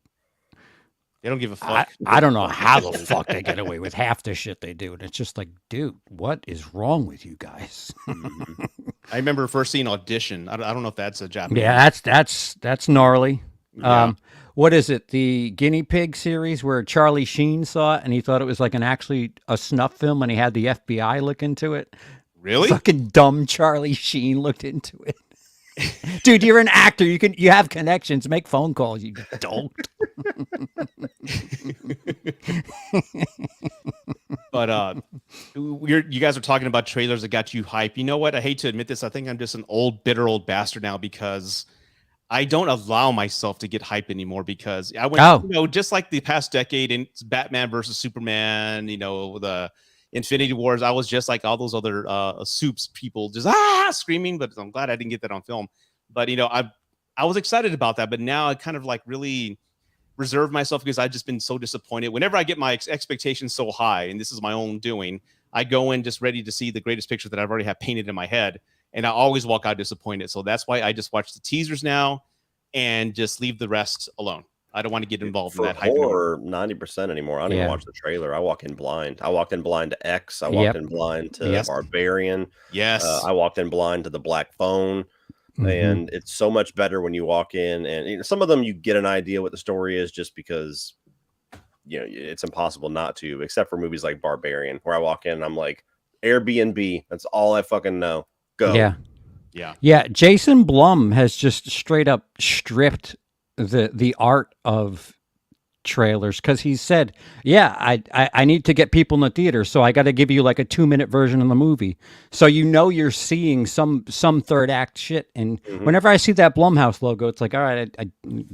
S1: don't give a fuck.
S3: I don't know how the fuck they get away with half the shit they do. And it's just like, dude, what is wrong with you guys?
S1: I remember first seeing Audition. I don't know if that's a Japanese.
S3: Yeah, that's gnarly.
S1: Yeah.
S3: What is it? The Guinea Pig series where Charlie Sheen saw it and he thought it was like actually a snuff film, and he had the FBI look into it.
S1: Really?
S3: Fucking dumb Charlie Sheen looked into it. Dude, you're an actor. You have connections. Make phone calls. You don't.
S1: But you guys are talking about trailers that got you hype. You know what? I hate to admit this. I think I'm just an bitter old bastard now, because I don't allow myself to get hype anymore, because I went, you know, just like the past decade in Batman versus Superman, you know, the Infinity Wars, I was just like all those other soups people just screaming, but I'm glad I didn't get that on film. But you know, I was excited about that, but now I kind of like really reserve myself, because I've just been so disappointed. Whenever I get my expectations so high, and this is my own doing, I go in just ready to see the greatest picture that I've already have painted in my head, and I always walk out disappointed. So that's why I just watch the teasers now and just leave the rest alone. I don't want to get involved in that hype
S2: horror 90% anymore. I don't even watch the trailer. I walk in blind. I walked in blind to X. I walked in blind to Barbarian.
S1: Yes.
S2: I walked in blind to The Black Phone. And it's so much better when you walk in, and you know, some of them you get an idea what the story is just because, you know, it's impossible not to, except for movies like Barbarian, where I walk in and I'm like, Airbnb, that's all I fucking know. Go.
S3: Yeah. Jason Blum has just straight up stripped the art of trailers, because he said, I need to get people in the theater, so I got to give you like a 2-minute version of the movie, so you know you're seeing some third act shit. And whenever I see that Blumhouse logo, it's like, all right,
S2: I'm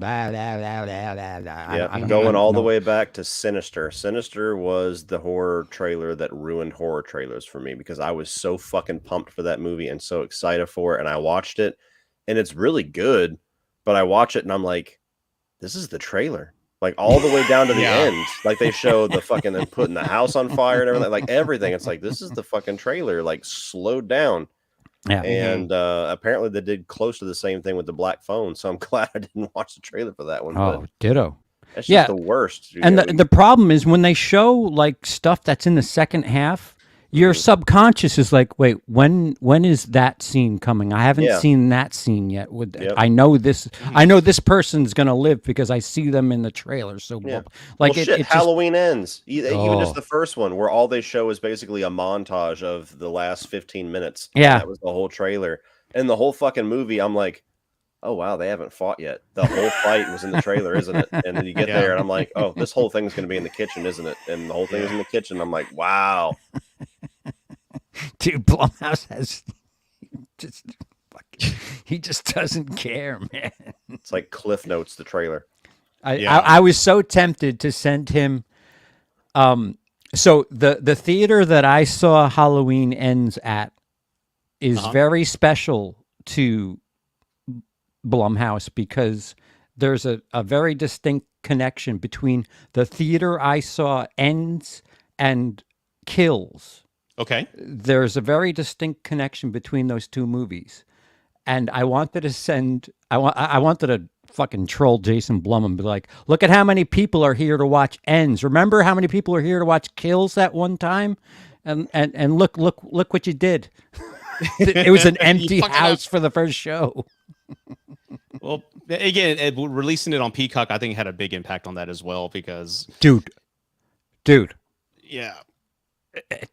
S2: going all the way back to Sinister. Sinister was the horror trailer that ruined horror trailers for me, because I was so fucking pumped for that movie and so excited for it, and I watched it, and it's really good, but I watch it and I'm like, this is the trailer. Like all the way down to the end. Like they show the fucking them putting the house on fire and everything. Like everything. It's like, this is the fucking trailer. Like slowed down. Yeah. And apparently they did close to the same thing with The Black Phone. So I'm glad I didn't watch the trailer for that one.
S3: Oh, ditto.
S2: That's just the worst.
S3: And the problem is when they show like stuff that's in the second half, your subconscious is like, wait, when is that scene coming? I haven't seen that scene yet. I know this. I know this person's gonna live because I see them in the trailer. So, like,
S2: Halloween ends. Even just the first one, where all they show is basically a montage of the last 15 minutes.
S3: Yeah,
S2: that was the whole trailer, and the whole fucking movie. I'm like, oh wow, they haven't fought yet. The whole fight was in the trailer, isn't it? And then you get there, and I'm like, oh, this whole thing's gonna be in the kitchen, isn't it? And the whole thing is in the kitchen. I'm like, wow.
S3: Dude, Blumhouse has he just doesn't care, man.
S2: It's like Cliff Notes, the trailer.
S3: I was so tempted to send him. So the theater that I saw Halloween Ends at is very special to Blumhouse, because there's a very distinct connection between the theater I saw Ends and Kills.
S1: Okay.
S3: There's a very distinct connection between those two movies. And I wanted to send, I wanted to fucking troll Jason Blum and be like, look at how many people are here to watch Ends. Remember how many people are here to watch Kills that one time? And look what you did. It was an empty house for the first show.
S1: Well, again, releasing it on Peacock, I think had a big impact on that as well, because
S3: dude.
S1: Yeah.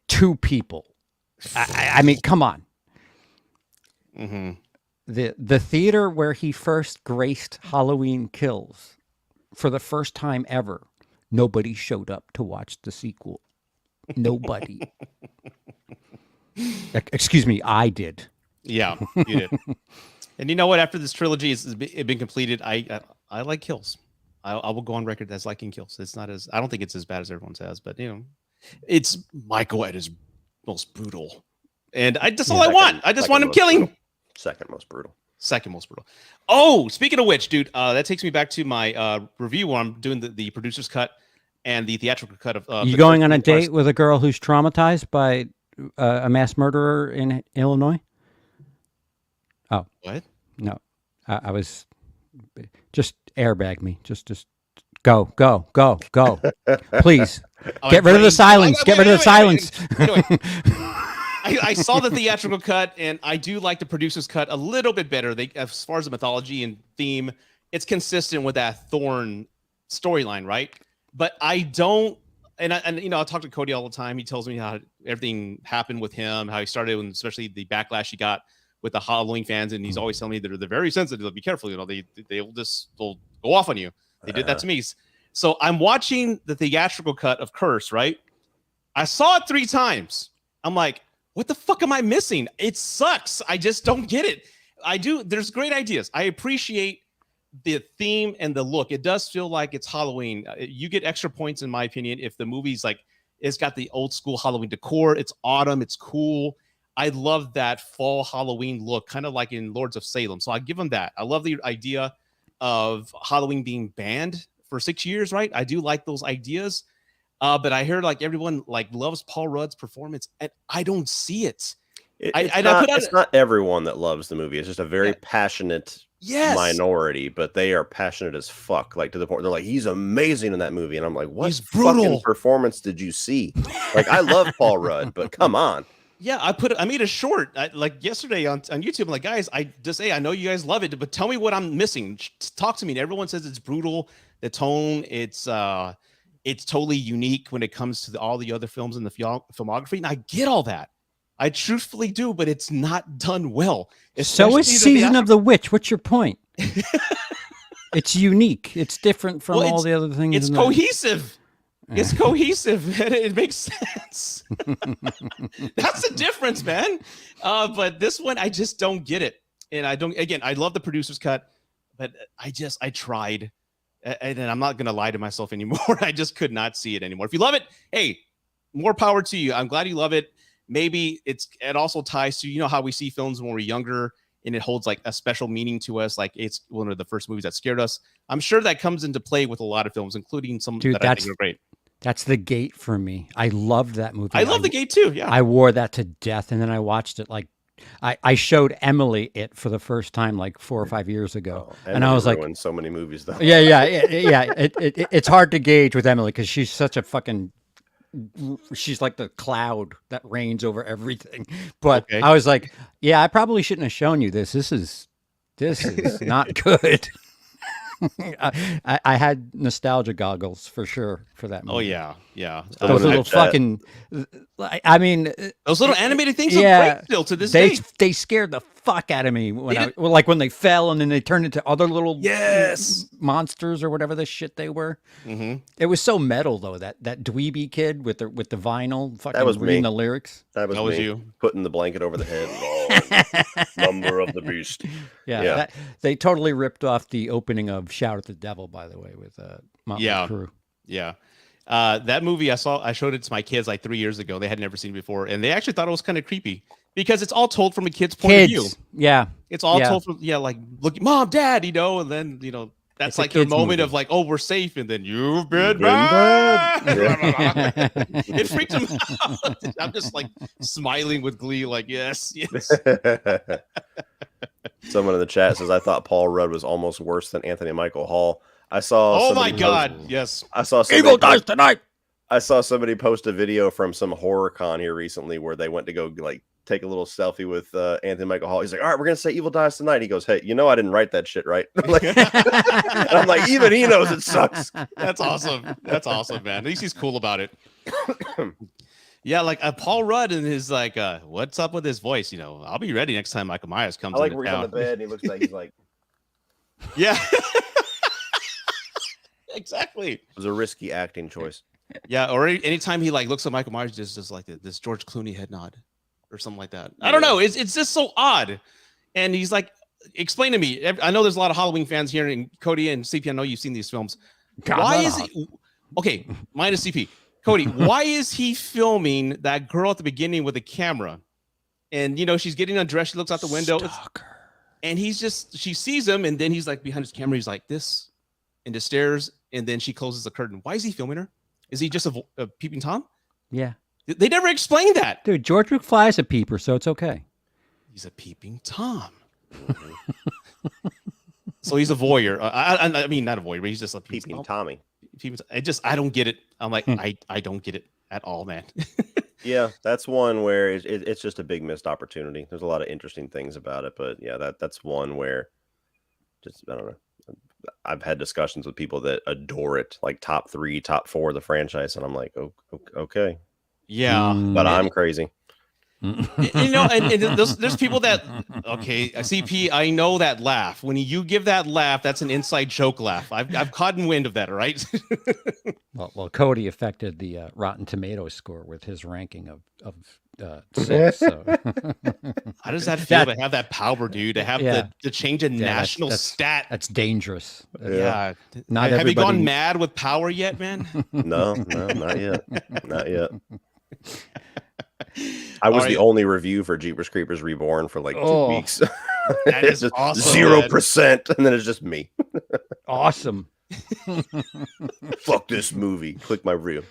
S3: 2 people. I mean, come on. The theater where he first graced Halloween Kills for the first time ever, nobody showed up to watch the sequel. Nobody. Excuse me, I did.
S1: Yeah, you did. And you know what? After this trilogy has been completed, I like Kills. I will go on record as liking Kills. It's not as, I don't think it's as bad as everyone says, but you know, it's Michael at his most brutal. And that's all I want. I just want him killing.
S2: Brutal. Second most brutal.
S1: Second most brutal. Oh, speaking of which, dude, that takes me back to my review where I'm doing the producer's cut and the theatrical cut of.
S3: You going on a date with a girl who's traumatized by a mass murderer in Illinois? Oh,
S1: what?
S3: No, I was just airbag me. Just go. Please get rid of the silence. Get rid of the silence.
S1: Anyway, I saw the theatrical cut, and I do like the producer's cut a little bit better. As far as the mythology and theme, it's consistent with that Thorn storyline, right? But I don't, and I talk to Cody all the time. He tells me how everything happened with him, how he started, and especially the backlash he got with the Halloween fans, and he's always telling me they're very sensitive. Be careful, they'll go off on you. They did that to me. So I'm watching the theatrical cut of Curse, right? I saw it 3 times. I'm like, what the fuck am I missing? It sucks. I just don't get it. There's great ideas. I appreciate the theme and the look. It does feel like it's Halloween. You get extra points, in my opinion, if the movie's like, it's got the old school Halloween decor. It's autumn. It's cool. I love that fall Halloween look, kind of like in Lords of Salem. So I give them that. I love the idea of Halloween being banned for 6 years, right? I do like those ideas. But I heard like everyone like loves Paul Rudd's performance, and I don't see it.
S2: It's not everyone that loves the movie. It's just a very passionate minority, but they are passionate as fuck. Like to the point they're like, he's amazing in that movie, and I'm like, what fucking performance did you see? Like, I love Paul Rudd, but come on.
S1: Yeah, I made a short like yesterday on YouTube. I'm like, guys, I know you guys love it, but tell me what I'm missing. Talk to me. And everyone says it's brutal. The tone, it's totally unique when it comes to all the other films in the filmography. And I get all that. I truthfully do, but it's not done well.
S3: So is Season of the Witch. What's your point? It's unique. It's different from all the other things.
S1: It's cohesive. It's cohesive. It makes sense. That's the difference, man. But this one, I just don't get it. And I love the producer's cut, but I tried. And I'm not going to lie to myself anymore. I just could not see it anymore. If you love it, hey, more power to you. I'm glad you love it. Maybe it also ties to, how we see films when we're younger and it holds like a special meaning to us. Like it's one of the first movies that scared us. I'm sure that comes into play with a lot of films, including some that I think are great.
S3: That's The Gate for me. I loved that movie.
S1: I love The Gate too. Yeah.
S3: I wore that to death. And then I watched it like, I showed Emily it for the first time like 4 or 5 years ago, and I was like,
S2: so many movies though.
S3: Yeah. It's hard to gauge with Emily because she's such a fucking. She's like the cloud that reigns over everything. But I was like, yeah, I probably shouldn't have shown you this. This is not good. I had nostalgia goggles for sure for that movie.
S1: Oh yeah.
S3: Those little fucking. I mean,
S1: those little animated things are great still to this day.
S3: They scared the fuck out of me when they fell and then they turned into other little monsters or whatever the shit they were. Mm-hmm. It was so metal though, that dweeby kid with the vinyl fucking reading the lyrics.
S2: That was me, you putting the blanket over the head. Number of the beast.
S3: Yeah. They totally ripped off the opening of Shout at the Devil, by the way, with Motley Crue.
S1: Yeah. That movie I showed it to my kids like 3 years ago. They had never seen it before, and they actually thought it was kind of creepy because it's all told from a kid's point of view.
S3: Yeah.
S1: It's all told from like, look, Mom, Dad, and then that's like their moment movie. Of like, oh, we're safe, and then you've been bad. It freaked them out. I'm just like smiling with glee, like yes.
S2: Someone in the chat says, I thought Paul Rudd was almost worse than Anthony Michael Hall. I saw.
S1: Oh my God! Yes.
S2: I saw.
S3: Evil dies tonight.
S2: I saw somebody post a video from some horror con here recently where they went to go like take a little selfie with Anthony Michael Hall. He's like, all right, we're gonna say Evil dies tonight. He goes, hey, I didn't write that shit, right? I'm like, even he knows it sucks.
S1: That's awesome. That's awesome, man. At least he's cool about it. Yeah, like Paul Rudd and his like, what's up with his voice? I'll be ready next time Michael Myers comes.
S2: I like where he's on the bed and he looks like he's like,
S1: yeah. Exactly.
S2: It was a risky acting choice.
S1: Yeah, or anytime he like looks at Michael Myers, just like this George Clooney head nod or something like that. I don't know. It's just so odd. And he's like, explain to me. I know there's a lot of Halloween fans here, and Cody and CP, I know you've seen these films. Why is it okay? Minus CP. Cody, why is he filming that girl at the beginning with a camera? And she's getting undressed. She looks out the window. And she sees him, and then he's like behind his camera. He's like this, and the stairs, and then she closes the curtain. Why is he filming her? Is he just a peeping Tom?
S3: Yeah.
S1: They never explained that.
S3: Dude, George McFly is a peeper, so it's okay.
S1: He's a peeping Tom. So he's a voyeur. I mean, not a voyeur, but he's just a
S2: Peeping Tommy.
S1: I don't get it. I'm like, I don't get it at all, man.
S2: Yeah, that's one where it's just a big missed opportunity. There's a lot of interesting things about it, but yeah, that's one where just I don't know. I've had discussions with people that adore it, like top 3, top 4 of the franchise, and I'm like, oh, okay,
S1: yeah,
S2: but I'm crazy.
S1: And there's people that CP. I know that laugh. When you give that laugh, that's an inside joke laugh. I've caught in wind of that. All right.
S3: Well, Cody affected the Rotten Tomatoes score with his ranking of 6. So.
S1: How does that feel to have that power, dude? To have to change a national stat?
S3: That's dangerous.
S1: Yeah.
S3: Not
S1: have
S3: everybody...
S1: you gone mad with power yet, man?
S2: No, not yet. Not yet. I was the only review for Jeepers Creepers Reborn for like 2 weeks.
S1: That is awesome.
S2: 0%, and then it's just me.
S3: Awesome.
S2: Fuck this movie. Click my reel.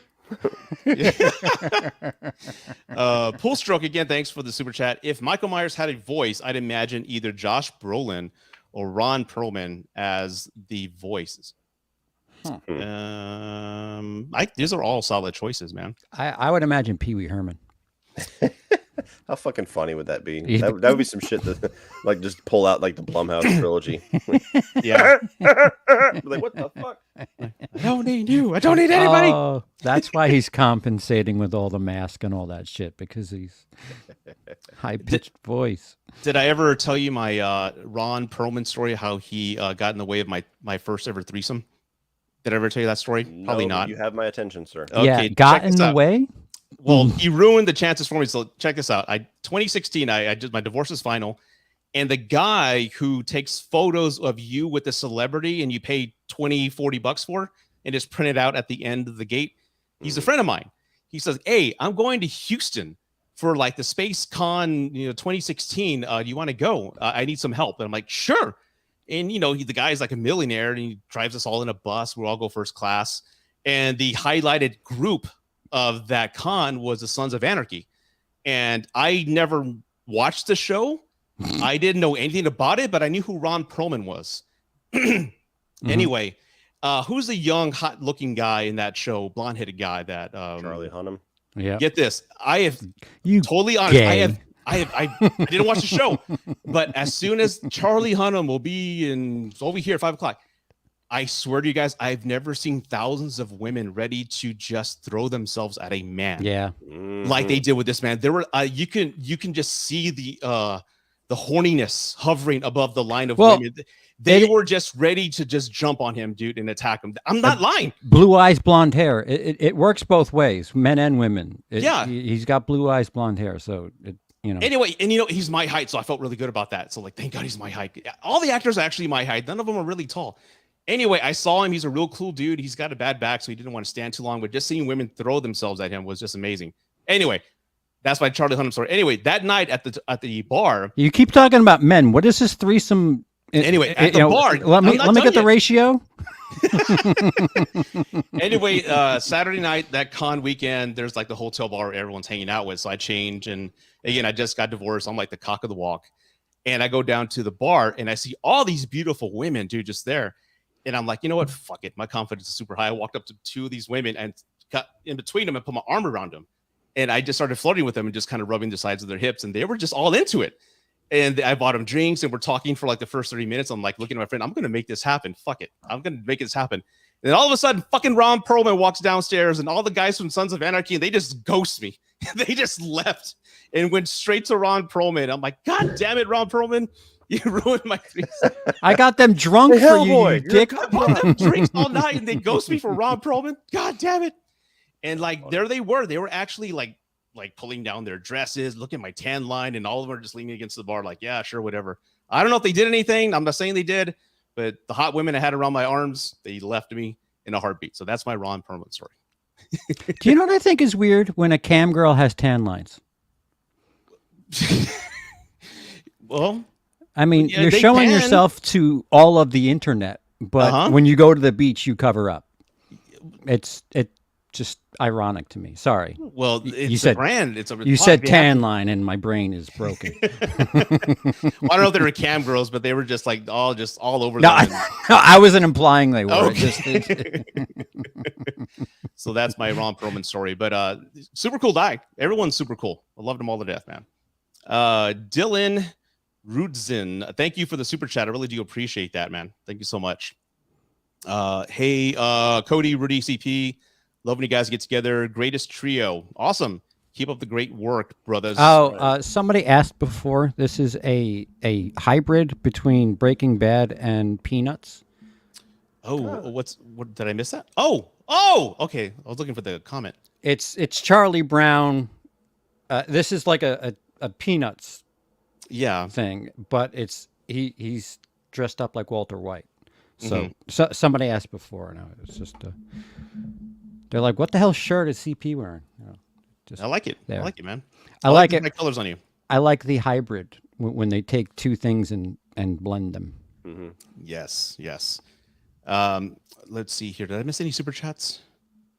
S1: Pool Stroke again. Thanks for the super chat. If Michael Myers had a voice, I'd imagine either Josh Brolin or Ron Perlman as the voices. These are all solid choices, man.
S3: I would imagine Pee Wee Herman.
S2: How fucking funny would that be? That would be some shit that like just pull out like the Blumhouse trilogy.
S1: Yeah.
S2: Like, what the fuck?
S1: I don't need you. I don't need anybody.
S3: Oh, that's why he's compensating with all the mask and all that shit, because he's high-pitched voice.
S1: Did I ever tell you my Ron Perlman story, how he got in the way of my first ever threesome? Did I ever tell you that story? Probably not.
S2: You have my attention, sir.
S1: Okay,
S3: yeah, got in the way?
S1: Well, he ruined the chances for me. So check this out. 2016, I did my divorce is final. And the guy who takes photos of you with the celebrity and you pay $20-$40 for and just print it out at the end of the gate, he's a friend of mine. He says, hey, I'm going to Houston for like the Space Con 2016. Do you want to go? I need some help. And I'm like, sure. And, the guy's like a millionaire and he drives us all in a bus. We all go first class. And the highlighted group of that con was the Sons of Anarchy. And I never watched the show. I didn't know anything about it, but I knew who Ron Perlman was. Anyway, who's the young, hot-looking guy in that show, blonde-headed guy that
S2: Charlie Hunnam.
S3: Yeah.
S1: Get this. I have
S3: you
S1: totally honest.
S3: gay.
S1: I didn't watch the show, but as soon as Charlie Hunnam will be over here at 5:00, I swear to you guys, I've never seen thousands of women ready to just throw themselves at a man.
S3: Yeah.
S1: Like they did with this man. There were you can just see the horniness hovering above the line of women. They were just ready to just jump on him, dude, and attack him. I'm not lying.
S3: Blue eyes, blonde hair. It works both ways, men and women.
S1: Yeah.
S3: He's got blue eyes, blonde hair, so
S1: Anyway, and he's my height, so I felt really good about that. So like, thank God he's my height. All the actors are actually my height. None of them are really tall. Anyway, I saw him. He's a real cool dude. He's got a bad back, so he didn't want to stand too long. But just seeing women throw themselves at him was just amazing. Anyway, that's my Charlie Hunnam story. Anyway, that night at the bar,
S3: you keep talking about men. What is this threesome?
S1: Anyway, at the bar,
S3: let me get the ratio.
S1: Anyway, Saturday night, that con weekend, there's like the hotel bar everyone's hanging out with. So I change, and again, I just got divorced. I'm like the cock of the walk, and I go down to the bar, and I see all these beautiful women, dude, just there. And I'm like, you know what? Fuck it. My confidence is super high. I walked up to 2 of these women and got in between them and put my arm around them. And I just started flirting with them and just kind of rubbing the sides of their hips. And they were just all into it. And I bought them drinks and we're talking for like the first 30 minutes. I'm like looking at my friend, I'm going to make this happen. Fuck it. I'm going to make this happen. And then all of a sudden, fucking Ron Perlman walks downstairs and all the guys from Sons of Anarchy, and they just ghost me. They just left and went straight to Ron Perlman. I'm like, God damn it, Ron Perlman. You ruined my threesome.
S3: I got them drunk for you, dick.
S1: I bought them drinks all night and they ghost me for Ron Perlman. God damn it. And like, there they were. They were actually like pulling down their dresses, looking at my tan line, and all of them are just leaning against the bar like, yeah, sure, whatever. I don't know if they did anything. I'm not saying they did, but the hot women I had around my arms, they left me in a heartbeat. So that's my Ron Perlman story.
S3: Do you know what I think is weird? When a cam girl has tan lines.
S1: Well,
S3: I mean,
S1: yeah,
S3: you're
S1: they
S3: showing
S1: can.
S3: yourself to all of the internet, but when you go to the beach, you cover up. It's just ironic to me. Sorry.
S1: Well, it's
S3: you
S1: a
S3: said
S1: brand. It's a
S3: you said tan line, and my brain is broken.
S1: Well, I don't know if they were cam girls, but they were just like all over.
S3: No,
S1: them.
S3: I wasn't implying they were.
S1: Okay. So that's my Ron Perlman story. But super cool guy. Everyone's super cool. I loved them all to death, man. Dylan Rudzin, thank you for the super chat. I really do appreciate that, man. Thank you so much. Hey, Cody, Rudy, CP, love when you guys get together. Greatest trio. Awesome. Keep up the great work, brothers.
S3: Oh, somebody asked before. This is a hybrid between Breaking Bad and Peanuts.
S1: What did I miss that? Oh, okay. I was looking for the comment.
S3: It's Charlie Brown. This is like a Peanuts thing, but he's dressed up like Walter White. So, somebody asked before, and it's just they're like, "What the hell shirt is CP wearing?"
S1: I like it. I like it, man.
S3: I like it.
S1: My colors on you.
S3: I like the hybrid when they take two things and blend them.
S1: Yes. Let's see here. Did I miss any super chats?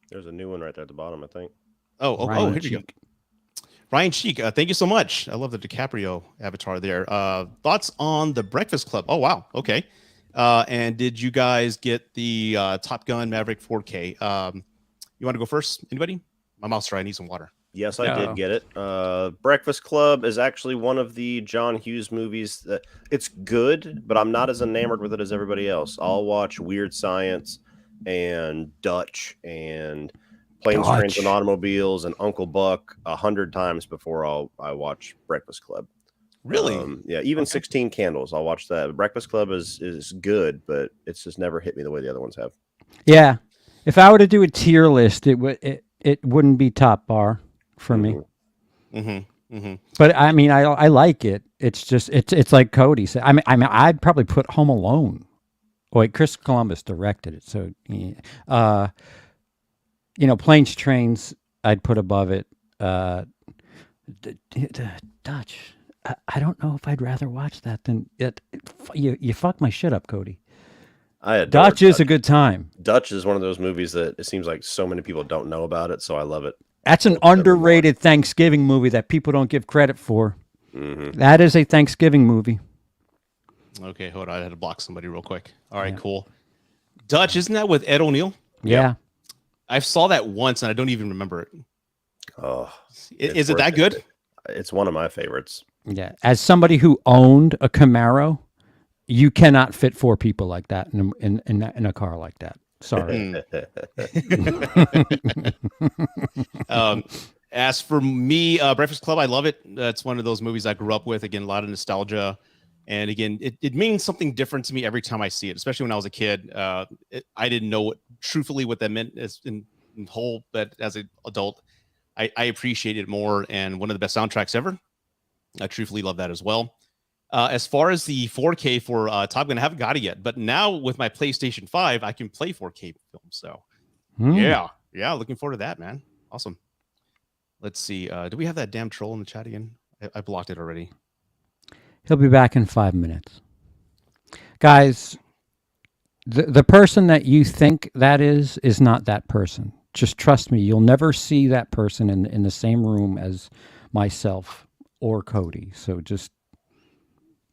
S2: There's a new one right there at the bottom, I think.
S1: Here we go. Ryan Cheek, thank you so much. I love the DiCaprio avatar there. Thoughts on the Breakfast Club? Oh, wow. Okay. And did you guys get the Top Gun Maverick 4K? You want to go first? Anybody? My mouth's dry. I need some water.
S2: Yes, I did get it. Breakfast Club is actually one of the John Hughes movies that it's good, but I'm not as enamored with it as everybody else. I'll watch Weird Science and Dutch and Planes, Trains, and Automobiles and Uncle Buck 100 times before I watch Breakfast Club.
S1: Really?
S2: Yeah, even 16 Candles. I'll watch that. Breakfast Club is good, but it's just never hit me the way the other ones have.
S3: Yeah. If I were to do a tier list, it wouldn't be top bar for me. But I mean, I like it. It's just it's like Cody said. I mean, I'd probably put Home Alone. Wait, Chris Columbus directed it, so Planes, Trains, I'd put above it. Dutch. I don't know if I'd rather watch that than it. You fucked my shit up, Cody. Dutch is a good time.
S2: Dutch is one of those movies that it seems like so many people don't know about it, so I love it.
S3: That's an underrated Thanksgiving movie that people don't give credit for. That is a Thanksgiving movie.
S1: Okay, hold on. I had to block somebody real quick. All right, cool. Dutch, isn't that with Ed O'Neill?
S3: Yeah.
S1: I saw that once, and I don't even remember it.
S2: Oh,
S1: is it that good?
S2: It's one of my favorites.
S3: Yeah. As somebody who owned a Camaro, you cannot fit four people like that in a car like that. Sorry.
S1: As for me, Breakfast Club, I love it. It's one of those movies I grew up with. Again, a lot of nostalgia. And again, it means something different to me every time I see it, especially when I was a kid. I didn't know truthfully what that meant in whole, but as an adult, I appreciate it more. And one of the best soundtracks ever. I truthfully love that as well. As far as the 4K for Top Gun, I haven't got it yet. But now with my PlayStation 5, I can play 4K films. So yeah, looking forward to that, man. Awesome. Let's see. Do we have that damn troll in the chat again? I blocked it already.
S3: He'll be back in 5 minutes. Guys, the person that you think that is not that person. Just trust me. You'll never see that person in the same room as myself or Cody. So just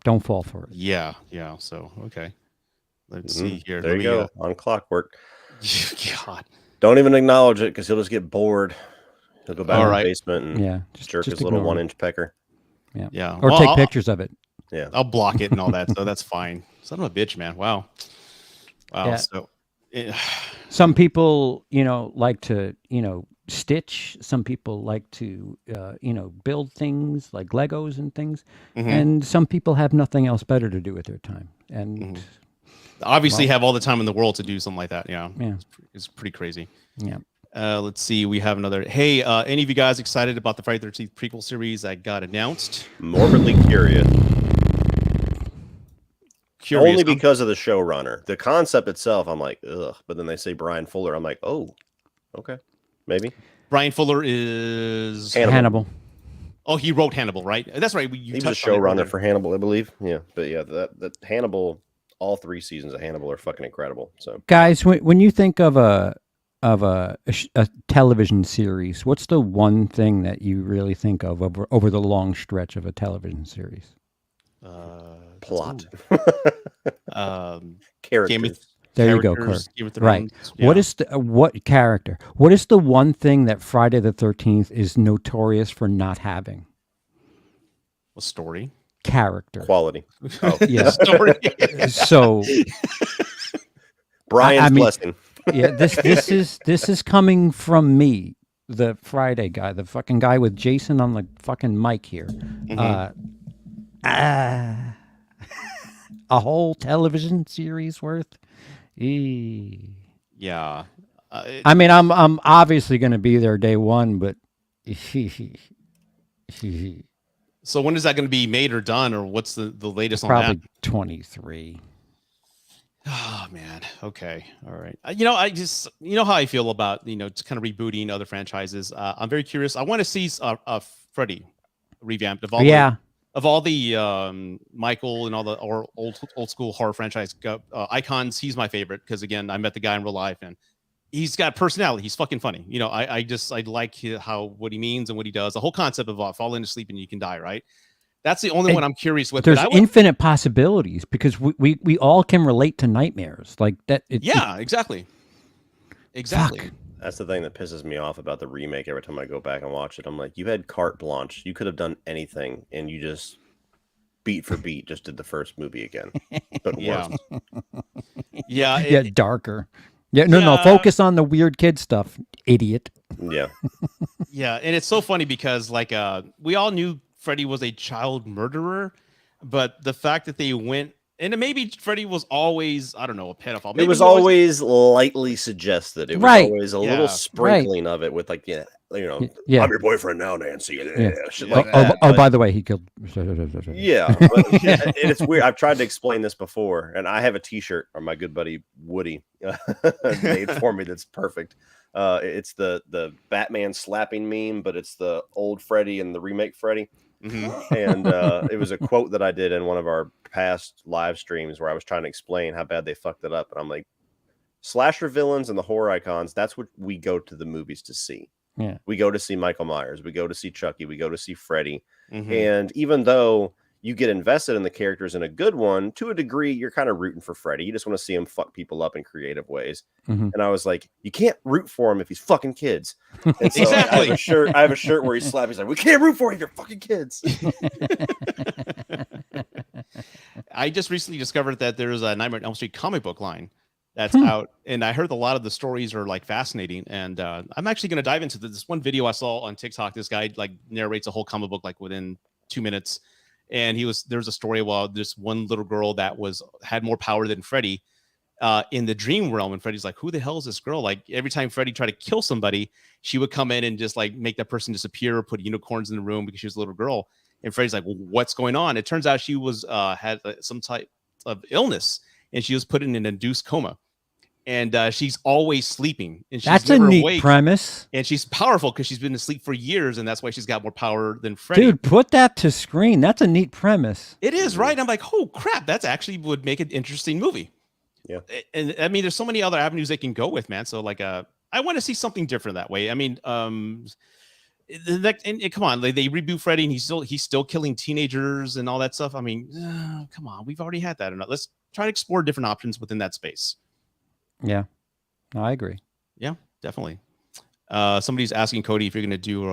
S3: don't fall for it.
S1: Yeah. So, okay. Let's see here.
S2: There you go. On Clockwork.
S1: God.
S2: Don't even acknowledge it because he'll just get bored. He'll go back to the basement and jerk his little 1-inch pecker.
S3: Yeah. Or take pictures of it.
S2: Yeah.
S1: I'll block it and all that. So that's fine. Son of a bitch, man. Wow.
S3: Yeah.
S1: So
S3: some people, like to, stitch. Some people like to, build things like Legos and things. And some people have nothing else better to do with their time. And
S1: obviously have all the time in the world to do something like that. Yeah. It's pretty crazy.
S3: Yeah.
S1: Let's see. We have another. Hey, any of you guys excited about the Friday the 13th prequel series that got announced?
S2: Morbidly curious. Only because of the showrunner. The concept itself, I'm like, ugh. But then they say Brian Fuller. I'm like, oh, okay. maybe.
S1: Brian Fuller is
S3: Hannibal.
S1: Oh, he wrote Hannibal, right? That's right.
S2: He was a showrunner for Hannibal, I believe. Yeah, but yeah, that Hannibal, all 3 seasons of Hannibal are fucking incredible. So,
S3: guys, when you think of a television series, what's the one thing that you really think of over the long stretch of a television series?
S2: Plot.
S1: Characters.
S3: There you go, Kurt. Right.
S1: Yeah.
S3: What is what character? What is the one thing that Friday the 13th is notorious for not having?
S1: A story.
S3: Character.
S2: Quality. Oh.
S3: Yeah.
S1: Story.
S3: So
S2: Brian's blessing.
S3: Yeah, this is coming from me, the Friday guy, the fucking guy with Jason on the fucking mic here. A whole television series worth.
S1: Yeah.
S3: I mean, I'm obviously going to be there day one, but
S1: so when is that going to be made or done, or what's the latest on
S3: probably
S1: that?
S3: 23.
S1: Oh man. Okay. All right. I just how I feel about just kind of rebooting other franchises. I'm very curious. I want to see Freddy revamped of all the Michael and all the old school horror franchise icons. He's my favorite because again, I met the guy in real life and he's got personality. He's fucking funny. I like what he means and what he does. The whole concept of falling asleep and you can die. Right. That's the only one I'm curious with.
S3: There's infinite possibilities because we all can relate to nightmares like that.
S1: Exactly.
S3: Fuck.
S2: That's the thing that pisses me off about the remake. Every time I go back and watch it, I'm like, you had carte blanche. You could have done anything, and you just beat for beat just did the first movie again, but worse.
S1: Yeah,
S3: darker. Yeah, no. Focus on the weird kid stuff, idiot.
S2: Yeah,
S1: yeah, and it's so funny because we all knew Freddy was a child murderer, but the fact that they went and maybe Freddy was always, I don't know, a pedophile. Maybe
S2: it was always lightly suggested. It was always a little sprinkling of it with like, I'm your boyfriend now, Nancy. Shit like that.
S3: By the way, he killed.
S2: Yeah, but, and it's weird. I've tried to explain this before, and I have a T-shirt or my good buddy Woody made for me. That's perfect. It's the Batman slapping meme, but it's the old Freddy and the remake Freddy. Mm-hmm. And it was a quote that I did in one of our past live streams where I was trying to explain how bad they fucked it up. And I'm like, slasher villains and the horror icons, that's what we go to the movies to see.
S3: Yeah.
S2: We go to see Michael Myers. We go to see Chucky. We go to see Freddy.
S1: Mm-hmm.
S2: And even though you get invested in the characters in a good one, to a degree, you're kind of rooting for Freddy. You just want to see him fuck people up in creative ways.
S3: Mm-hmm.
S2: And I was like, you can't root for him if he's fucking kids. And so
S1: exactly.
S2: I have a shirt where he's slapping. He's like, we can't root for you. You're fucking kids.
S1: I just recently discovered that there's a Nightmare on Elm Street comic book line that's out. And I heard a lot of the stories are like fascinating. And I'm actually going to dive into this one video I saw on TikTok. This guy like narrates a whole comic book like within 2 minutes. And there's a story about this one little girl that had more power than Freddy in the dream realm. And Freddy's like, who the hell is this girl? Like every time Freddy tried to kill somebody, she would come in and just like make that person disappear or put unicorns in the room because she was a little girl. And Freddy's like, well, what's going on? It turns out she had some type of illness and she was put in an induced coma. And she's always sleeping. And she's
S3: that's a neat
S1: awake,
S3: premise.
S1: And she's powerful because she's been asleep for years, and that's why she's got more power than Freddy.
S3: Dude, put that to screen. That's a neat premise.
S1: It is, right? I'm like, oh crap, that's actually would make an interesting movie.
S2: Yeah.
S1: And I mean, there's so many other avenues they can go with, man. So like, I want to see something different that way. I mean, come on, they reboot Freddy, and he's still killing teenagers and all that stuff. I mean, come on, we've already had that enough. Let's try to explore different options within that space.
S3: Yeah, no, I agree.
S1: Yeah, definitely. Somebody's asking Cody if you're going to do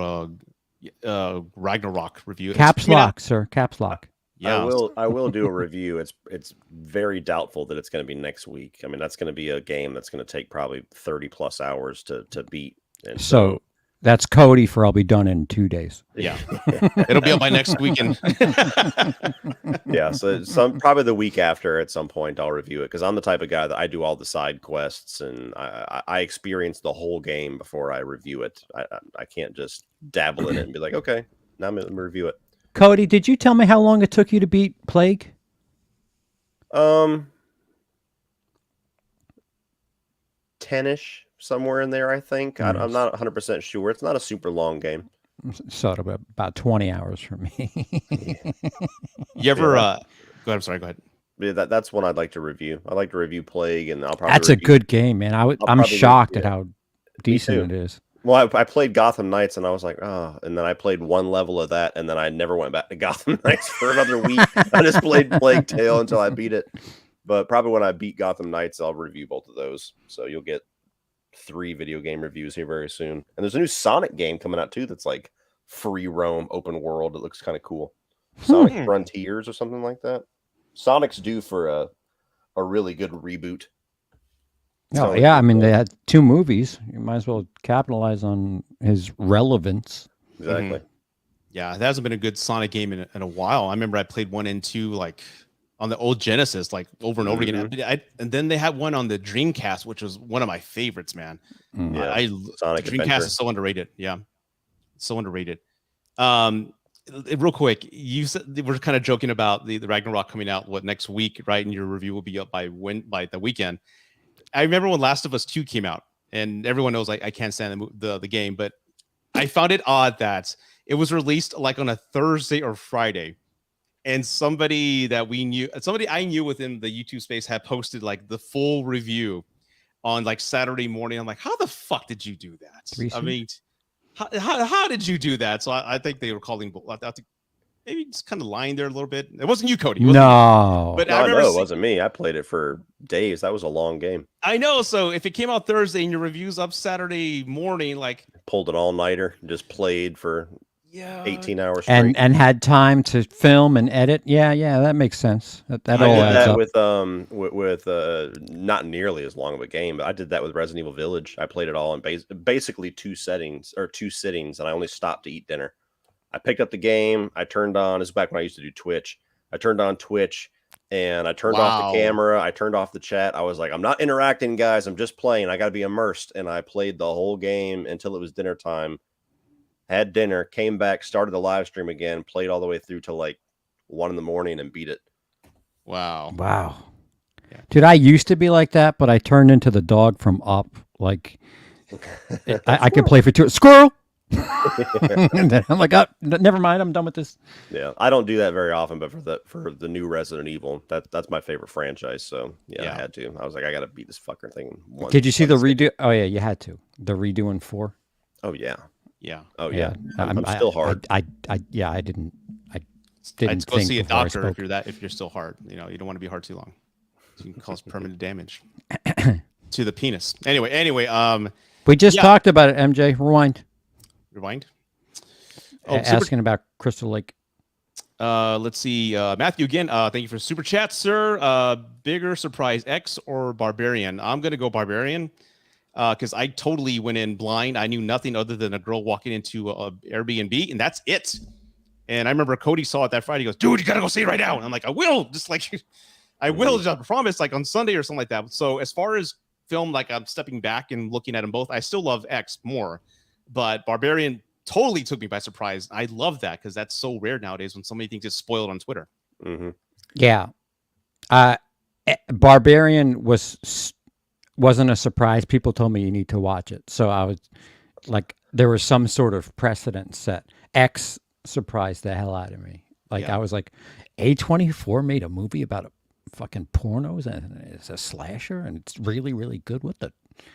S1: a Ragnarok review.
S3: Caps lock, sir. Caps lock.
S1: Yeah,
S2: I will do a review. It's very doubtful that it's going to be next week. I mean, that's going to be a game that's going to take probably 30 plus hours to beat. And
S3: so that's Cody for I'll be done in 2 days.
S1: Yeah, it'll be up by next weekend.
S2: Yeah, so probably the week after at some point I'll review it because I'm the type of guy that I do all the side quests and I experience the whole game before I review it. I can't just dabble in it and be like, okay, now I'm going to review it.
S3: Cody, did you tell me how long it took you to beat Plague?
S2: 10-ish. somewhere in there. I think I'm not 100% sure. It's not a super long game.
S3: Sort of about 20 hours for me.
S1: You ever? Go ahead. I'm sorry. Go ahead.
S2: Yeah, that's one I'd like to review. I like to review Plague, and I'll probably.
S3: That's a good game, man. I'm shocked at how decent it is.
S2: Well, I played Gotham Knights, and I was like, oh, and then I played one level of that, and then I never went back to Gotham Knights for another week. I just played Plague Tale until I beat it. But probably when I beat Gotham Knights, I'll review both of those. So you'll get 3 video game reviews here very soon. And there's a new Sonic game coming out too that's like free roam, open world. It looks kind of cool. Sonic Frontiers or something like that. Sonic's due for a really good reboot.
S3: Oh, yeah. I mean, they had 2 movies. You might as well capitalize on his relevance.
S2: Exactly.
S1: Yeah, that hasn't been a good Sonic game in a while. I remember I played 1 and 2 like on the old Genesis, like over and over again. And then they had one on the Dreamcast, which was one of my favorites, man.
S2: Yeah,
S1: Sonic Dreamcast Adventure is so underrated. Yeah, so underrated. Real quick, you said we're kind of joking about the Ragnarok coming out next week, right? And your review will be up by the weekend. I remember when Last of Us 2 came out, and everyone knows I can't stand the game, but I found it odd that it was released like on a Thursday or Friday, and somebody I knew within the YouTube space had posted like the full review on like Saturday morning. I'm like, how the fuck did you do that? I mean, how did you do that? So I think they were calling. I think maybe just kind of lying there a little bit. It wasn't you, Cody.
S3: No,
S2: but I remember it wasn't me. I played it for days. That was a long game.
S1: I know. So if it came out Thursday and your review's up Saturday morning, like
S2: pulled an all-nighter, just played for 18 hours straight.
S3: and had time to film and edit. Yeah, that makes sense. That all adds up.
S2: With not nearly as long of a game, but I did that with Resident Evil Village. I played it all in basically 2 sittings, and I only stopped to eat dinner. I picked up the game. I turned on. This is back when I used to do Twitch. I turned on Twitch, and I turned off the camera. I turned off the chat. I was like, I'm not interacting, guys. I'm just playing. I got to be immersed. And I played the whole game until it was dinner time. Had dinner, came back, started the live stream again, played all the way through till like 1 a.m. and beat it.
S3: Wow. Yeah. Dude, I used to be like that, but I turned into the dog from Up. Like, I could play for 2. Squirrel! And then I'm like, oh, never mind, I'm done with this.
S2: Yeah, I don't do that very often, but for the new Resident Evil, that's my favorite franchise. So yeah, I had to. I was like, I got to beat this fucker thing.
S3: Did you see the redo? Oh yeah, you had to. The redo in 4.
S2: Oh yeah.
S1: Yeah.
S2: Oh yeah. I'm still hard.
S3: I didn't
S1: I'd go
S3: think
S1: see a doctor if you're still hard. You know, you don't want to be hard too long. You can cause permanent damage to the penis. Anyway,
S3: we just talked about it, MJ. Rewind.
S1: Oh,
S3: asking about Crystal Lake.
S1: Let's see. Matthew again. Thank you for super chat, sir. Bigger surprise, X or Barbarian? I'm gonna go Barbarian. Because I totally went in blind. I knew nothing other than a girl walking into a Airbnb, and that's it. And I remember Cody saw it that Friday. He goes, dude, you got to go see it right now. And I'm like, I will. Just like, I will. Just, I promise, like on Sunday or something like that. So as far as film, like I'm stepping back and looking at them both. I still love X more. But Barbarian totally took me by surprise. I love that because that's so rare nowadays when so many things get spoiled on Twitter.
S2: Mm-hmm.
S3: Yeah. Barbarian wasn't a surprise. People told me you need to watch it. So I was like, there was some sort of precedent set. X surprised the hell out of me. Like, I was like, A24 made a movie about a fucking pornos and it's a slasher and it's really, really good with it.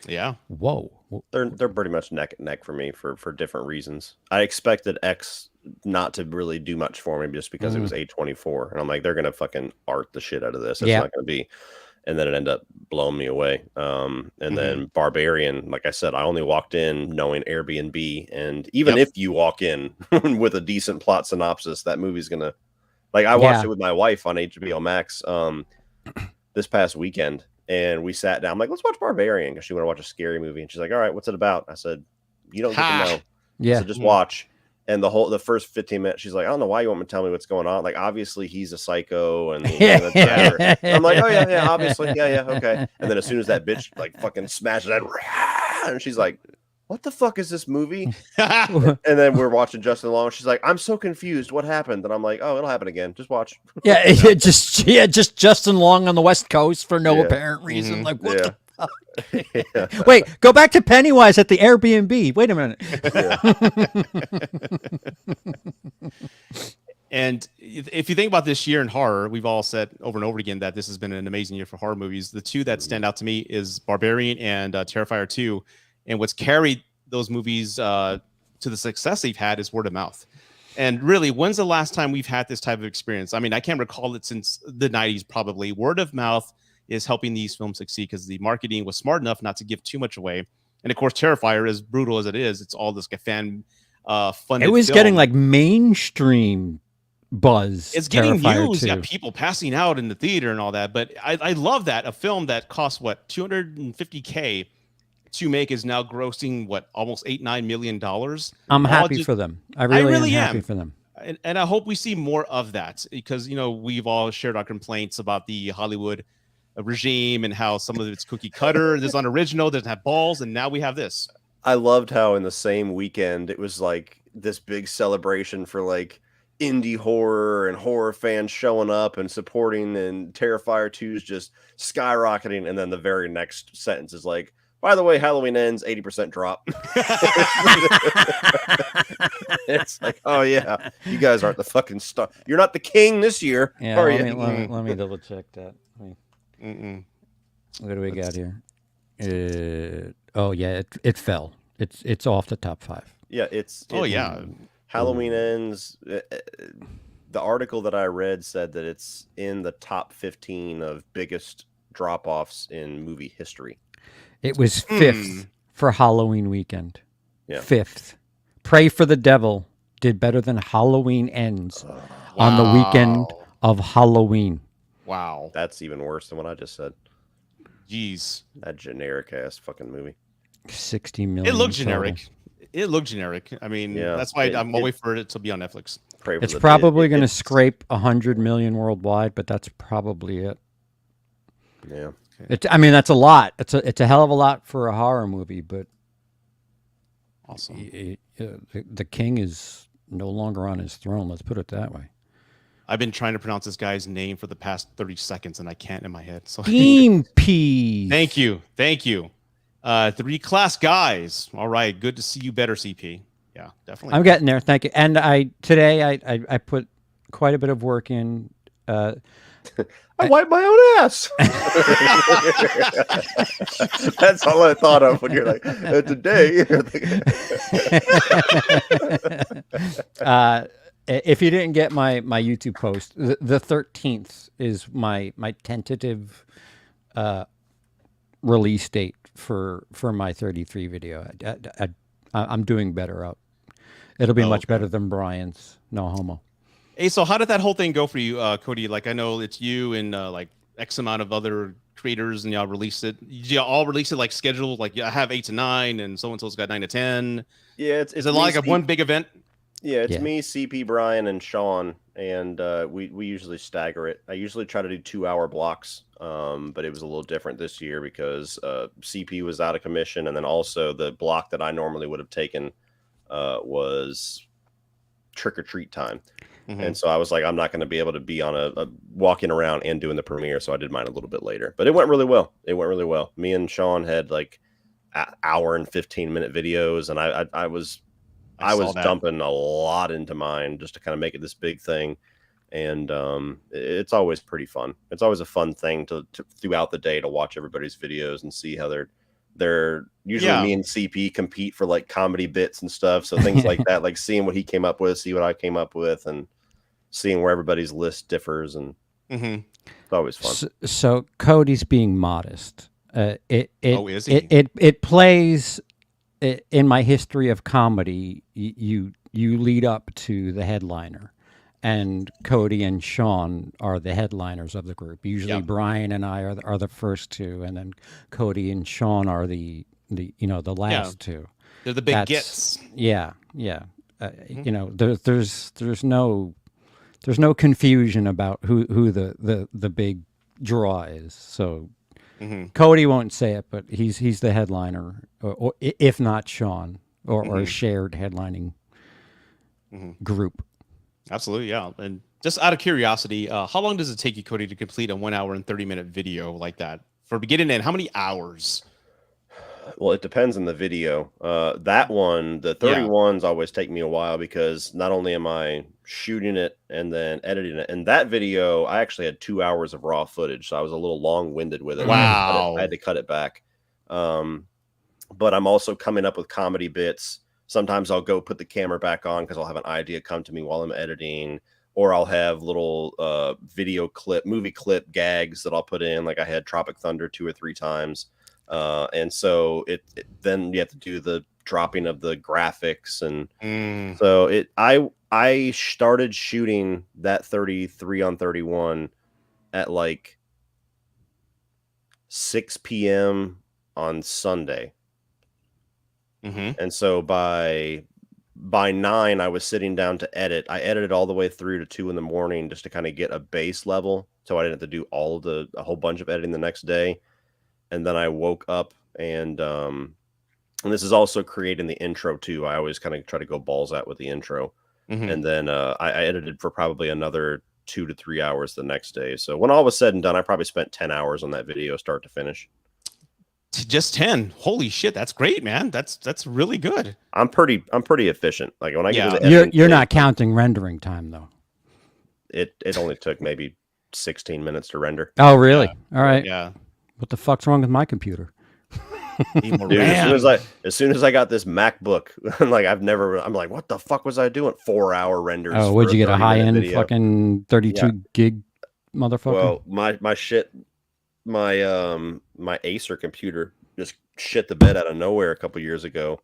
S1: Yeah.
S2: Whoa. They're pretty much neck and neck for me for different reasons. I expected X not to really do much for me just because it was A24. And I'm like, they're going to fucking art the shit out of this. It's not going to be. And then it ended up blowing me away. And then Barbarian, like I said, I only walked in knowing Airbnb. And even if you walk in with a decent plot synopsis, that movie's going to, like, I watched it with my wife on HBO Max this past weekend. And we sat down. I'm like, let's watch Barbarian because she wanted to watch a scary movie. And she's like, all right, what's it about? I said, you don't get to know.
S3: Yeah.
S2: So just watch. And the first 15 minutes, she's like, I don't know why you want me to tell me what's going on. Like, obviously he's a psycho. And I'm like, oh yeah, obviously. Yeah, okay. And then as soon as that bitch like fucking smashes that, and she's like, what the fuck is this movie? And then we're watching Justin Long. She's like, I'm so confused. What happened? And I'm like, oh, it'll happen again. Just watch.
S3: just Justin Long on the West Coast for no apparent reason. Like, what the
S2: Yeah.
S3: Wait, go back to Pennywise at the Airbnb. Wait a minute.
S1: And if you think about this year in horror, we've all said over and over again that this has been an amazing year for horror movies. The two that stand out to me is Barbarian and Terrifier 2. And what's carried those movies to the success they've had is word of mouth. And really, when's the last time we've had this type of experience? I mean, I can't recall it since the 90s, probably. Word of mouth is helping these films succeed because the marketing was smart enough not to give too much away. And of course, Terrifier, as brutal as it is, it's all this fan funded.
S3: It was getting like mainstream buzz.
S1: It's getting
S3: Terrifier
S1: news.
S3: 2.
S1: Yeah, people passing out in the theater and all that. But I love that a film that cost what $250K to make is now grossing what almost $8-9 million.
S3: I'm happy for them. I really am happy for them.
S1: And I hope we see more of that because we've all shared our complaints about the Hollywood regime and how some of it's cookie cutter, this unoriginal, doesn't have balls, and now we have this.
S2: I loved how in the same weekend it was like this big celebration for like indie horror and horror fans showing up and supporting, and Terrifier 2 is just skyrocketing, and then the very next sentence is like, by the way, Halloween ends 80% drop. It's like, oh yeah, you guys aren't the fucking star. You're not the king this year.
S3: Yeah,
S2: are
S3: let
S2: you?
S3: me double check that. What do we got here? Oh yeah, it fell. It's off the top 5.
S2: Yeah, Halloween ends. The article that I read said that it's in the top 15 of biggest drop-offs in movie history.
S3: It was 5th for Halloween weekend.
S2: Yeah.
S3: 5th. Pray for the Devil did better than Halloween Ends on the weekend of Halloween.
S1: Wow.
S2: That's even worse than what I just said.
S1: Jeez.
S2: That generic ass fucking movie.
S3: 60 million.
S1: It looked generic. It looked generic. I mean, that's why I'm waiting for it to be on Netflix.
S3: It's probably going to scrape 100 million worldwide, but that's probably it.
S2: Yeah.
S3: I mean, that's a lot. It's a hell of a lot for a horror movie, but
S1: awesome.
S3: The king is no longer on his throne. Let's put it that way.
S1: I've been trying to pronounce this guy's name for the past 30 seconds, and I can't in my head. So
S3: Beam Peas.
S1: Thank you. 3 class guys. All right. Good to see you better, CP. Yeah, definitely.
S3: I'm getting there. Thank you. And today I put quite a bit of work in.
S2: I wipe my own ass. That's all I thought of when you're like, today.
S3: If you didn't get my YouTube post, the 13th is my tentative release date for my 33 video. I'm doing better out. It'll be much better than Brian's. No homo.
S1: Hey, so how did that whole thing go for you, Cody? Like, I know it's you and like X amount of other creators, and y'all released it. Y'all all released it like scheduled. Like, I have 8 to 9, and so and so's got 9 to 10.
S2: Yeah,
S1: is it like one big event?
S2: Yeah, it's me, CP, Brian, and Sean, and we usually stagger it. I usually try to do 2-hour blocks, but it was a little different this year because CP was out of commission, and then also the block that I normally would have taken was trick or treat time. And so I was like, I'm not going to be able to be on a walking around and doing the premiere. So I did mine a little bit later, but it went really well. Me and Sean had like hour and 15-minute videos. And I was dumping a lot into mine just to kind of make it this big thing. And it's always pretty fun. It's always a fun thing to throughout the day to watch everybody's videos and see how they're usually me and CP compete for like comedy bits and stuff. So things like that, like seeing what he came up with, see what I came up with, and seeing where everybody's list differs, and it's always fun.
S3: So Cody's being modest.
S1: Is he?
S3: It plays in my history of comedy. You lead up to the headliner, and Cody and Sean are the headliners of the group. Usually, Brian and I are the first two, and then Cody and Sean are the last two.
S1: They're the big gets.
S3: Yeah. There's no confusion about who the big draw is. So Cody won't say it, but he's the headliner, or if not Sean, or a shared headlining group.
S1: Absolutely, yeah. And just out of curiosity, how long does it take you, Cody, to complete a 1 hour and 30-minute video like that for beginning and how many hours?
S2: Well, it depends on the video. That one, the 31s always take me a while because not only am I shooting it and then editing it, and that video, I actually had 2 hours of raw footage, so I was a little long-winded with it.
S1: Wow.
S2: I had to cut it back. But I'm also coming up with comedy bits. Sometimes I'll go put the camera back on because I'll have an idea come to me while I'm editing, or I'll have little movie clip gags that I'll put in. Like I had Tropic Thunder 2 or 3 times. And so then you have to do the dropping of the graphics. And so I started shooting that 33 on 31 at like 6 p.m. on Sunday. And so by 9, I was sitting down to edit. I edited all the way through to 2 in the morning just to kind of get a base level, so I didn't have to do a whole bunch of editing the next day. And then I woke up and this is also creating the intro too. I always kind of try to go balls out with the intro. And then I edited for probably another 2 to 3 hours the next day. So when all was said and done, I probably spent 10 hours on that video, start to finish.
S1: Just 10. Holy shit, that's great, man. That's really good.
S2: I'm pretty efficient. Like when I get to the
S3: you're
S2: editing
S3: not counting rendering time though.
S2: It only took maybe 16 minutes to render.
S3: Oh, really? All right.
S1: Yeah.
S3: What the fuck's wrong with my computer?
S1: Need more
S2: Dude,
S1: RAM.
S2: as soon as I got this MacBook, like I'm like, what the fuck was I doing? 4-hour renders.
S3: Oh, would you get a
S2: 30-minute
S3: high-end
S2: video.
S3: fucking 32 gig motherfucker?
S2: Well, my Acer computer just shit the bed out of nowhere a couple years ago.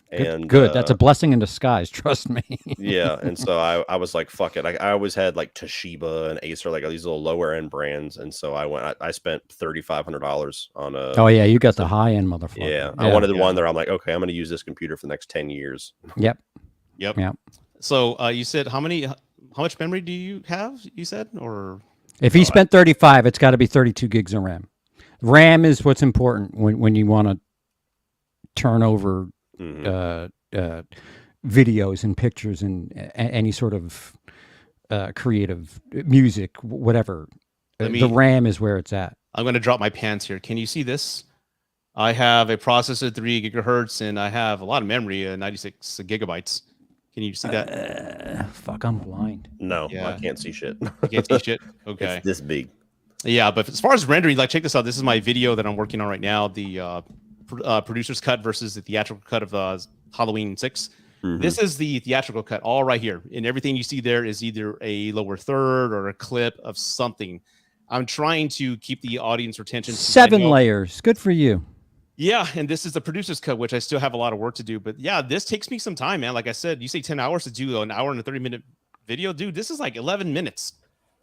S2: And
S3: good. That's a blessing in disguise. Trust me.
S2: Yeah. And so I was like, fuck it. I always had like Toshiba and Acer, like these little lower end brands. And so I spent $3,500 on a.
S3: Oh yeah, you got the high end motherfucker.
S2: Yeah. I wanted the one there. I'm like, okay, I'm going to use this computer for the next 10 years.
S3: Yep.
S1: So you said how much memory do you have? You said, or
S3: if he spent 35, it's got to be 32 gigs of RAM. RAM is what's important when you want to turn over videos and pictures and any sort of creative music, whatever. The RAM is where it's at.
S1: I'm going to drop my pants here. Can you see this? I have a processor 3 gigahertz and I have a lot of memory, 96 gigabytes. Can you see that?
S3: Fuck, I'm blind.
S2: No, I can't see shit.
S1: You can't see shit? Okay.
S2: It's this big.
S1: Yeah, but as far as rendering, like check this out. This is my video that I'm working on right now. The producer's cut versus the theatrical cut of Halloween 6. This is the theatrical cut, all right here. And everything you see there is either a lower third or a clip of something. I'm trying to keep the audience retention.
S3: 7 layers. Good for you.
S1: Yeah, and this is the producer's cut, which I still have a lot of work to do. But yeah, this takes me some time, man. Like I said, you say 10 hours to do an hour and a 30-minute video. Dude, this is like 11 minutes.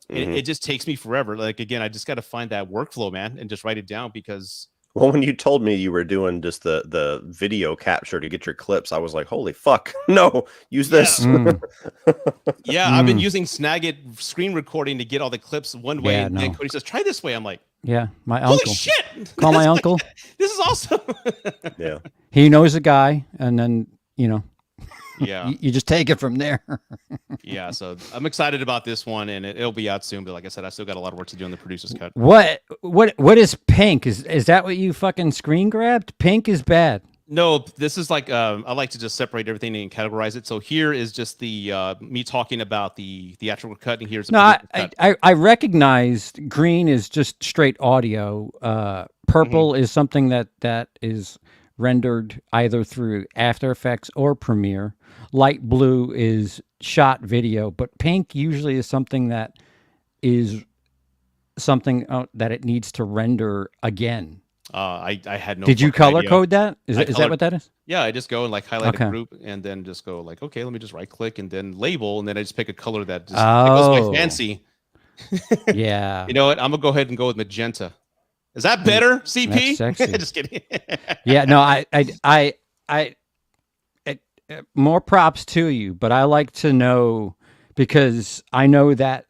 S1: It just takes me forever. Like, again, I just got to find that workflow, man, and just write it down because...
S2: Well, when you told me you were doing just the video capture to get your clips, I was like, holy fuck, no, use this.
S1: I've been using Snagit screen recording to get all the clips one way. And then Cody says, try this way. I'm like,
S3: yeah, my
S1: holy
S3: uncle.
S1: Shit!
S3: Call my uncle.
S1: This is awesome.
S2: Yeah.
S3: He knows a guy, and then,
S1: yeah,
S3: you just take it from there.
S1: Yeah, so I'm excited about this one, and it'll be out soon. But like I said, I still got a lot of work to do on the producer's cut.
S3: What is pink? Is that what you fucking screen grabbed? Pink is bad.
S1: No, this is like I like to just separate everything and categorize it. So here is just the me talking about the theatrical cut, and here's the cut.
S3: I recognized green is just straight audio. Purple is something that is rendered either through After Effects or Premiere. Light blue is shot video, but pink usually is something that is something that it needs to render again.
S1: I had no.
S3: Did you color
S1: idea.
S3: Code that? Is that what that is?
S1: Yeah, I just go and like highlight a group and then just go like, okay, let me just right click and then label, and then I just pick a color that just goes my fancy.
S3: Yeah.
S1: You know what? I'm gonna go ahead and go with magenta. Is that better, CP?
S3: That's sexy.
S1: Just kidding.
S3: Yeah, no, I more props to you, but I like to know because I know that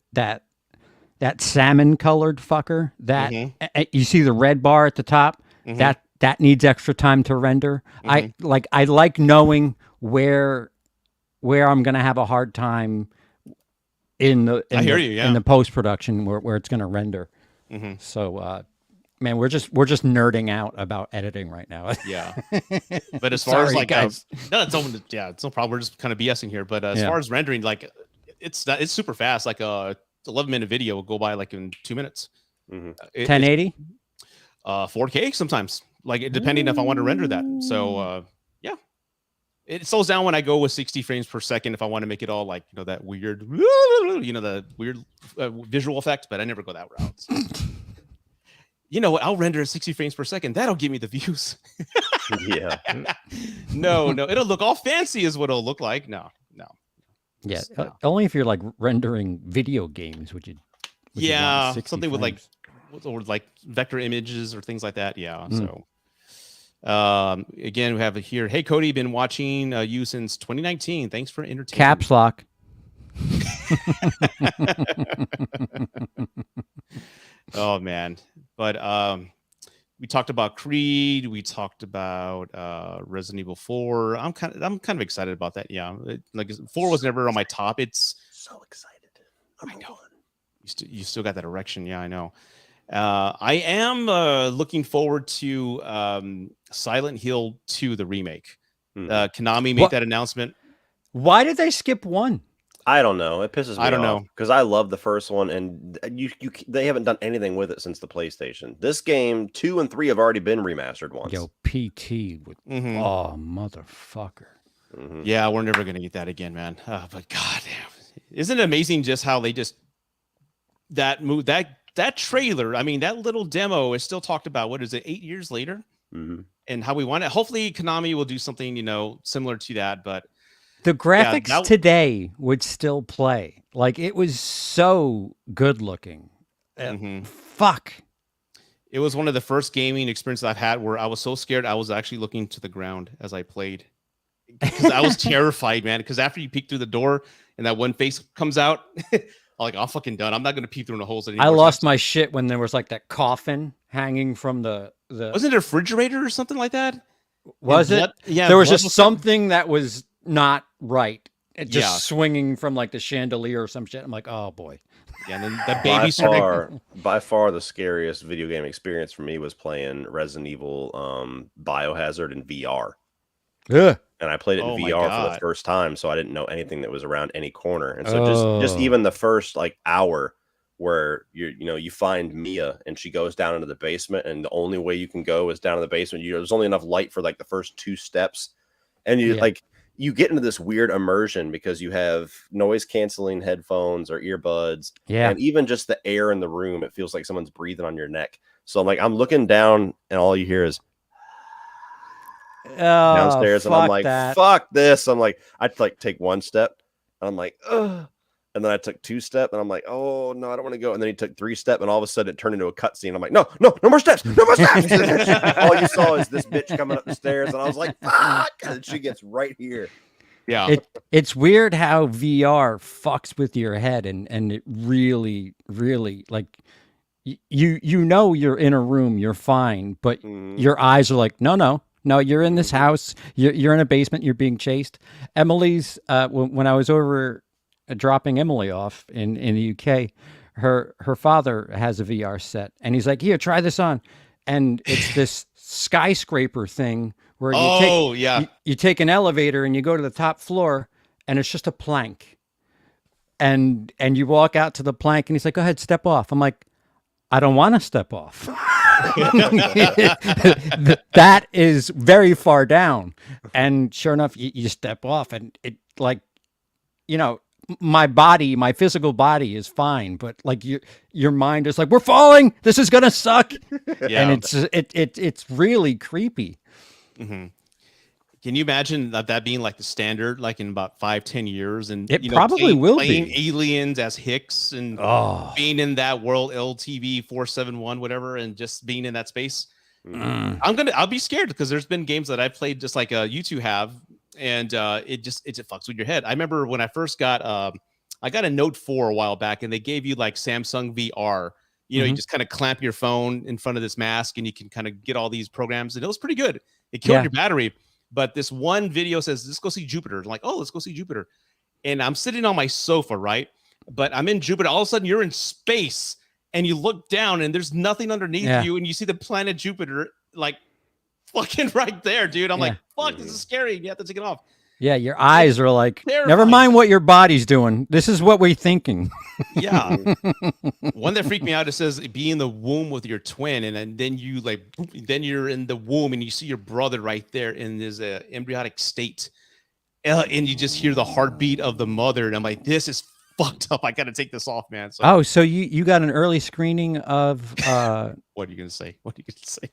S3: salmon colored fucker that you see the red bar at the top that needs extra time to render. I like knowing where I'm gonna have a hard time in the post production where it's gonna render. So Man, we're just nerding out about editing right now.
S1: Yeah. But as far as
S3: Sorry,
S1: like
S3: guys.
S1: no, it's no problem. We're just kind of BSing here. But as far as rendering, like it's super fast. Like a 11-minute video will go by like in 2 minutes.
S3: 1080,
S1: 4K sometimes. Like depending if I want to render that. So yeah, it slows down when I go with 60 frames per second. If I want to make it all like that weird, the weird visual effect, but I never go that route. So. You know what? I'll render at 60 frames per second. That'll give me the views.
S2: Yeah.
S1: No, it'll look all fancy is what it'll look like. No.
S3: Yeah, only if you're like rendering video games would you want 60
S1: something
S3: frames.
S1: with like vector images or things like that. Yeah. So again, we have it here. Hey Cody, been watching you since 2019. Thanks for entertaining.
S3: Caps lock.
S1: Oh man. But we talked about Creed, we talked about Resident Evil 4. I'm kind of excited about that. Yeah. Like 4 was never on my top. It's
S2: so excited.
S1: I know. You still got that erection. Yeah, I know. I am looking forward to Silent Hill 2, the remake. Konami made that announcement.
S3: Why did they skip 1?
S2: I don't know. It pisses me off.
S1: I don't know
S2: because I love the first one, and they haven't done anything with it since the PlayStation. This game 2 and 3 have already been remastered once.
S3: Yo, PT would. Oh, motherfucker.
S1: Yeah, we're never gonna get that again, man. But god damn, isn't it amazing just how they just that trailer? I mean, that little demo is still talked about. What is it? 8 years later, and how we want it. Hopefully, Konami will do something similar to that, but.
S3: The graphics today would still play. Like, it was so good looking. Fuck.
S1: It was one of the first gaming experiences I've had where I was so scared I was actually looking to the ground as I played. Because I was terrified, man. Because after you peek through the door and that one face comes out, I'm like, I'm fucking done. I'm not going to peek through the holes anymore.
S3: I lost my shit when there was like that coffin hanging from the...
S1: Wasn't it a refrigerator or something like that?
S3: Was it?
S1: Yeah.
S3: There was just something that was... not right. It just swinging from like the chandelier or some shit. I'm like, oh boy.
S1: Yeah, and then the baby
S2: by far the scariest video game experience for me was playing Resident Evil Biohazard in VR.
S3: Yeah.
S2: And I played it in VR for the first time, so I didn't know anything that was around any corner. And so just even the first like hour where you find Mia and she goes down into the basement, and the only way you can go is down in the basement. There's only enough light for like the first 2 steps, and you get into this weird immersion because you have noise canceling headphones or earbuds. Yeah. And even just the air in the room, it feels like someone's breathing on your neck. So I'm looking down and all you hear is downstairs. And I'm like, fuck this. I'm like, I'd like take 1 step and I'm like, ugh. And then I took 2 steps and I'm like, oh no, I don't want to go. And then he took 3 steps and all of a sudden it turned into a cutscene. I'm like, no more steps, no more steps. All you saw is this bitch coming up the stairs. And I was like, fuck. And she gets right here.
S1: Yeah.
S3: It's weird how VR fucks with your head and it really, really like you're in a room, you're fine, but your eyes are like, no, you're in this house. You're in a basement. You're being chased. Emily's, when I was over dropping Emily off in the UK, her father has a VR set and he's like, here, try this on. And it's this skyscraper thing where you take an elevator and you go to the top floor and it's just a plank. And you walk out to the plank and he's like, go ahead, step off. I'm like, I don't want to step off. That is very far down. And sure enough, you step off and it like, my physical body is fine, but like your mind is like, we're falling. This is gonna suck. Yeah. And it's really creepy.
S1: Can you imagine that being like the standard, like in about 5-10 years, and
S3: it probably will
S1: playing
S3: be
S1: aliens as Hicks and being in that world LTV 471 whatever, and just being in that space. I'll be scared because there's been games that I played just like you two have. And it fucks with your head. I remember when I first got I got a Note 4 a while back, and they gave you like Samsung VR. You just kind of clamp your phone in front of this mask, and you can kind of get all these programs. And it was pretty good. It killed your battery, but this one video says, "Let's go see Jupiter." I'm like, oh, let's go see Jupiter. And I'm sitting on my sofa, right? But I'm in Jupiter. All of a sudden, you're in space, and you look down and there's nothing underneath you, and you see the planet Jupiter like fucking right there, dude. I'm like, fuck, this is scary. You have to take it off.
S3: Yeah, your eyes are like,
S1: terrifying.
S3: Never mind what your body's doing. This is what we're thinking.
S1: Yeah. One that freaked me out, it says be in the womb with your twin, and then you like, then you're in the womb and you see your brother right there in his embryonic state, and you just hear the heartbeat of the mother, and I'm like, this is fucked up. I gotta take this off, man. So,
S3: so you got an early screening of
S1: what are you gonna say? What are you gonna say?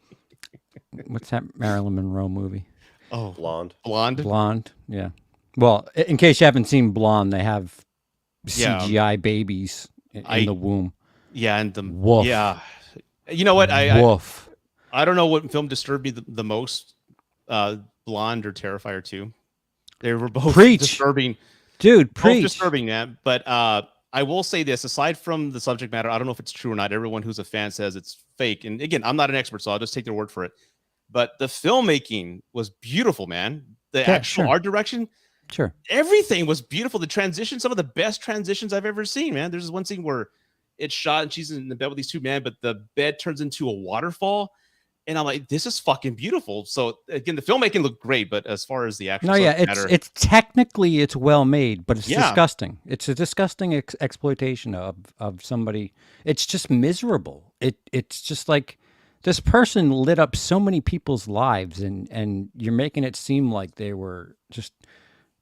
S3: What's that Marilyn Monroe movie?
S1: Oh,
S2: Blonde.
S3: Yeah. Well, in case you haven't seen Blonde, they have CGI babies in the womb.
S1: Yeah, and the
S3: woof.
S1: Yeah. You know what?
S3: Woof.
S1: I don't know what film disturbed me the most, Blonde or Terrifier 2. They were both disturbing.
S3: Dude,
S1: both disturbing, man. But I will say this, aside from the subject matter, I don't know if it's true or not. Everyone who's a fan says it's fake. And again, I'm not an expert, so I'll just take their word for it. But the filmmaking was beautiful, man. The actual art direction.
S3: Sure.
S1: Everything was beautiful. The transition, some of the best transitions I've ever seen, man. There's this one scene where it's shot and she's in the bed with these two men, but the bed turns into a waterfall. And I'm like, this is fucking beautiful. So again, the filmmaking looked great, but as far as the actual
S3: it's technically it's well made, but it's disgusting. It's a disgusting exploitation of somebody. It's just miserable. It's just like this person lit up so many people's lives, and you're making it seem like they were just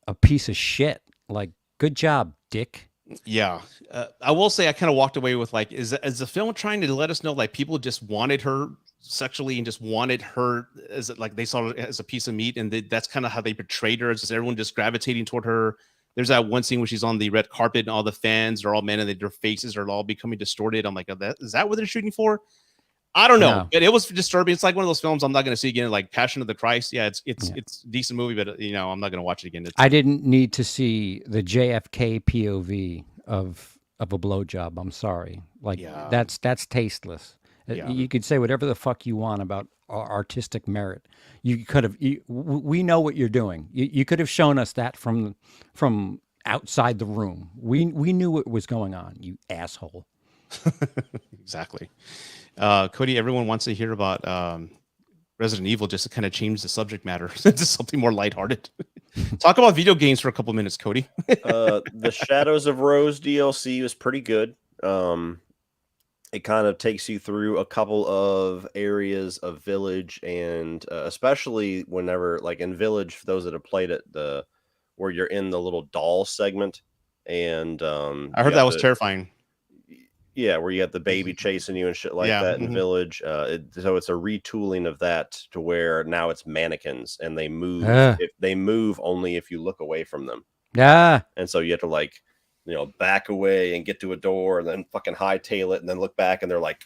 S3: a piece of shit. Like, good job, dick.
S1: Yeah. I will say I kind of walked away with like, is the film trying to let us know like people just wanted her sexually and just wanted her as like they saw it as a piece of meat, and that's kind of how they portrayed her, as just everyone just gravitating toward her. There's that one scene where she's on the red carpet and all the fans are all men and their faces are all becoming distorted. I'm like, is that what they're shooting for? I don't know, but it was disturbing. It's like one of those films I'm not going to see again, like Passion of the Christ. Yeah, it's a decent movie, but you know, I'm not going to watch it again.
S3: I didn't need to see the JFK POV of a blowjob. I'm sorry, like that's tasteless. You could say whatever the fuck you want about artistic merit. You could have. We know what you're doing. You could have shown us that from outside the room. We knew what was going on. You asshole.
S1: Exactly. Cody, everyone wants to hear about Resident Evil, just to kind of change the subject matter into something more lighthearted. Talk about video games for a couple minutes, Cody.
S2: The Shadows of Rose DLC was pretty good. It kind of takes you through a couple of areas of Village, and especially whenever, like in Village, for those that have played it, where you're in the little doll segment, and
S1: I heard that was terrifying.
S2: Yeah, where you have the baby chasing you and shit like that in Village. So it's a retooling of that to where now it's mannequins and they move. If they move only if you look away from them.
S3: Yeah.
S2: And so you have to like, you know, back away and get to a door and then fucking hightail it and then look back and they're like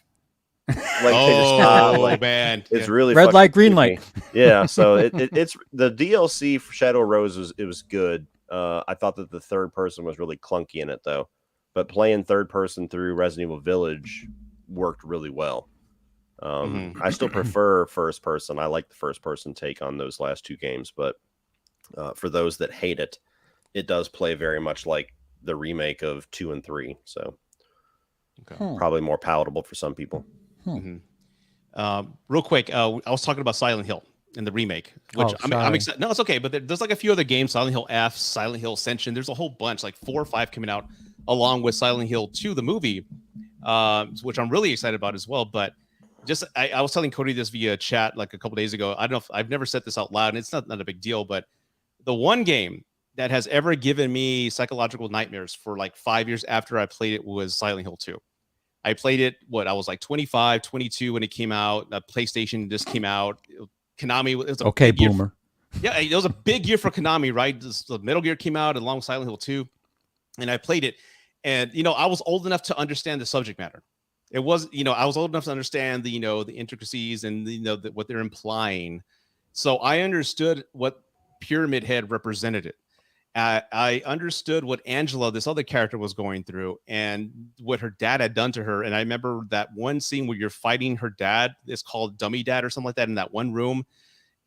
S2: they just stop. Like,
S1: man,
S2: it's really
S3: red light, green light.
S2: Yeah, so it's the DLC for Shadow Rose was good. I thought that the third person was really clunky in it though. But playing third person through Resident Evil Village worked really well. I still prefer first person. I like the first person take on those last two games. But for those that hate it, it does play very much like the remake of 2 and 3. So probably more palatable for some people.
S1: Real quick, I was talking about Silent Hill in the remake, which I'm excited. No, it's okay. But there's like a few other games, Silent Hill F, Silent Hill Ascension. There's a whole bunch, like 4 or 5 coming out, along with Silent Hill 2, the movie, which I'm really excited about as well. But just, I was telling Cody this via chat like a couple days ago. I don't know if I've never said this out loud, and it's not a big deal, but the one game that has ever given me psychological nightmares for like 5 years after I played it was Silent Hill 2. I played it, I was like 25, 22 when it came out. PlayStation just came out. Konami, it was a big
S3: boomer.
S1: Yeah, it was a big year for Konami, right? The Metal Gear came out along with Silent Hill 2, and I played it. And, you know, I was old enough to understand the subject matter. It was, you know, I was old enough to understand the, you know, the intricacies and, you know, what they're implying. So I understood what Pyramid Head represented it. I understood what Angela, this other character, was going through and what her dad had done to her. And I remember that one scene where you're fighting her dad. It's called Dummy Dad or something like that in that one room.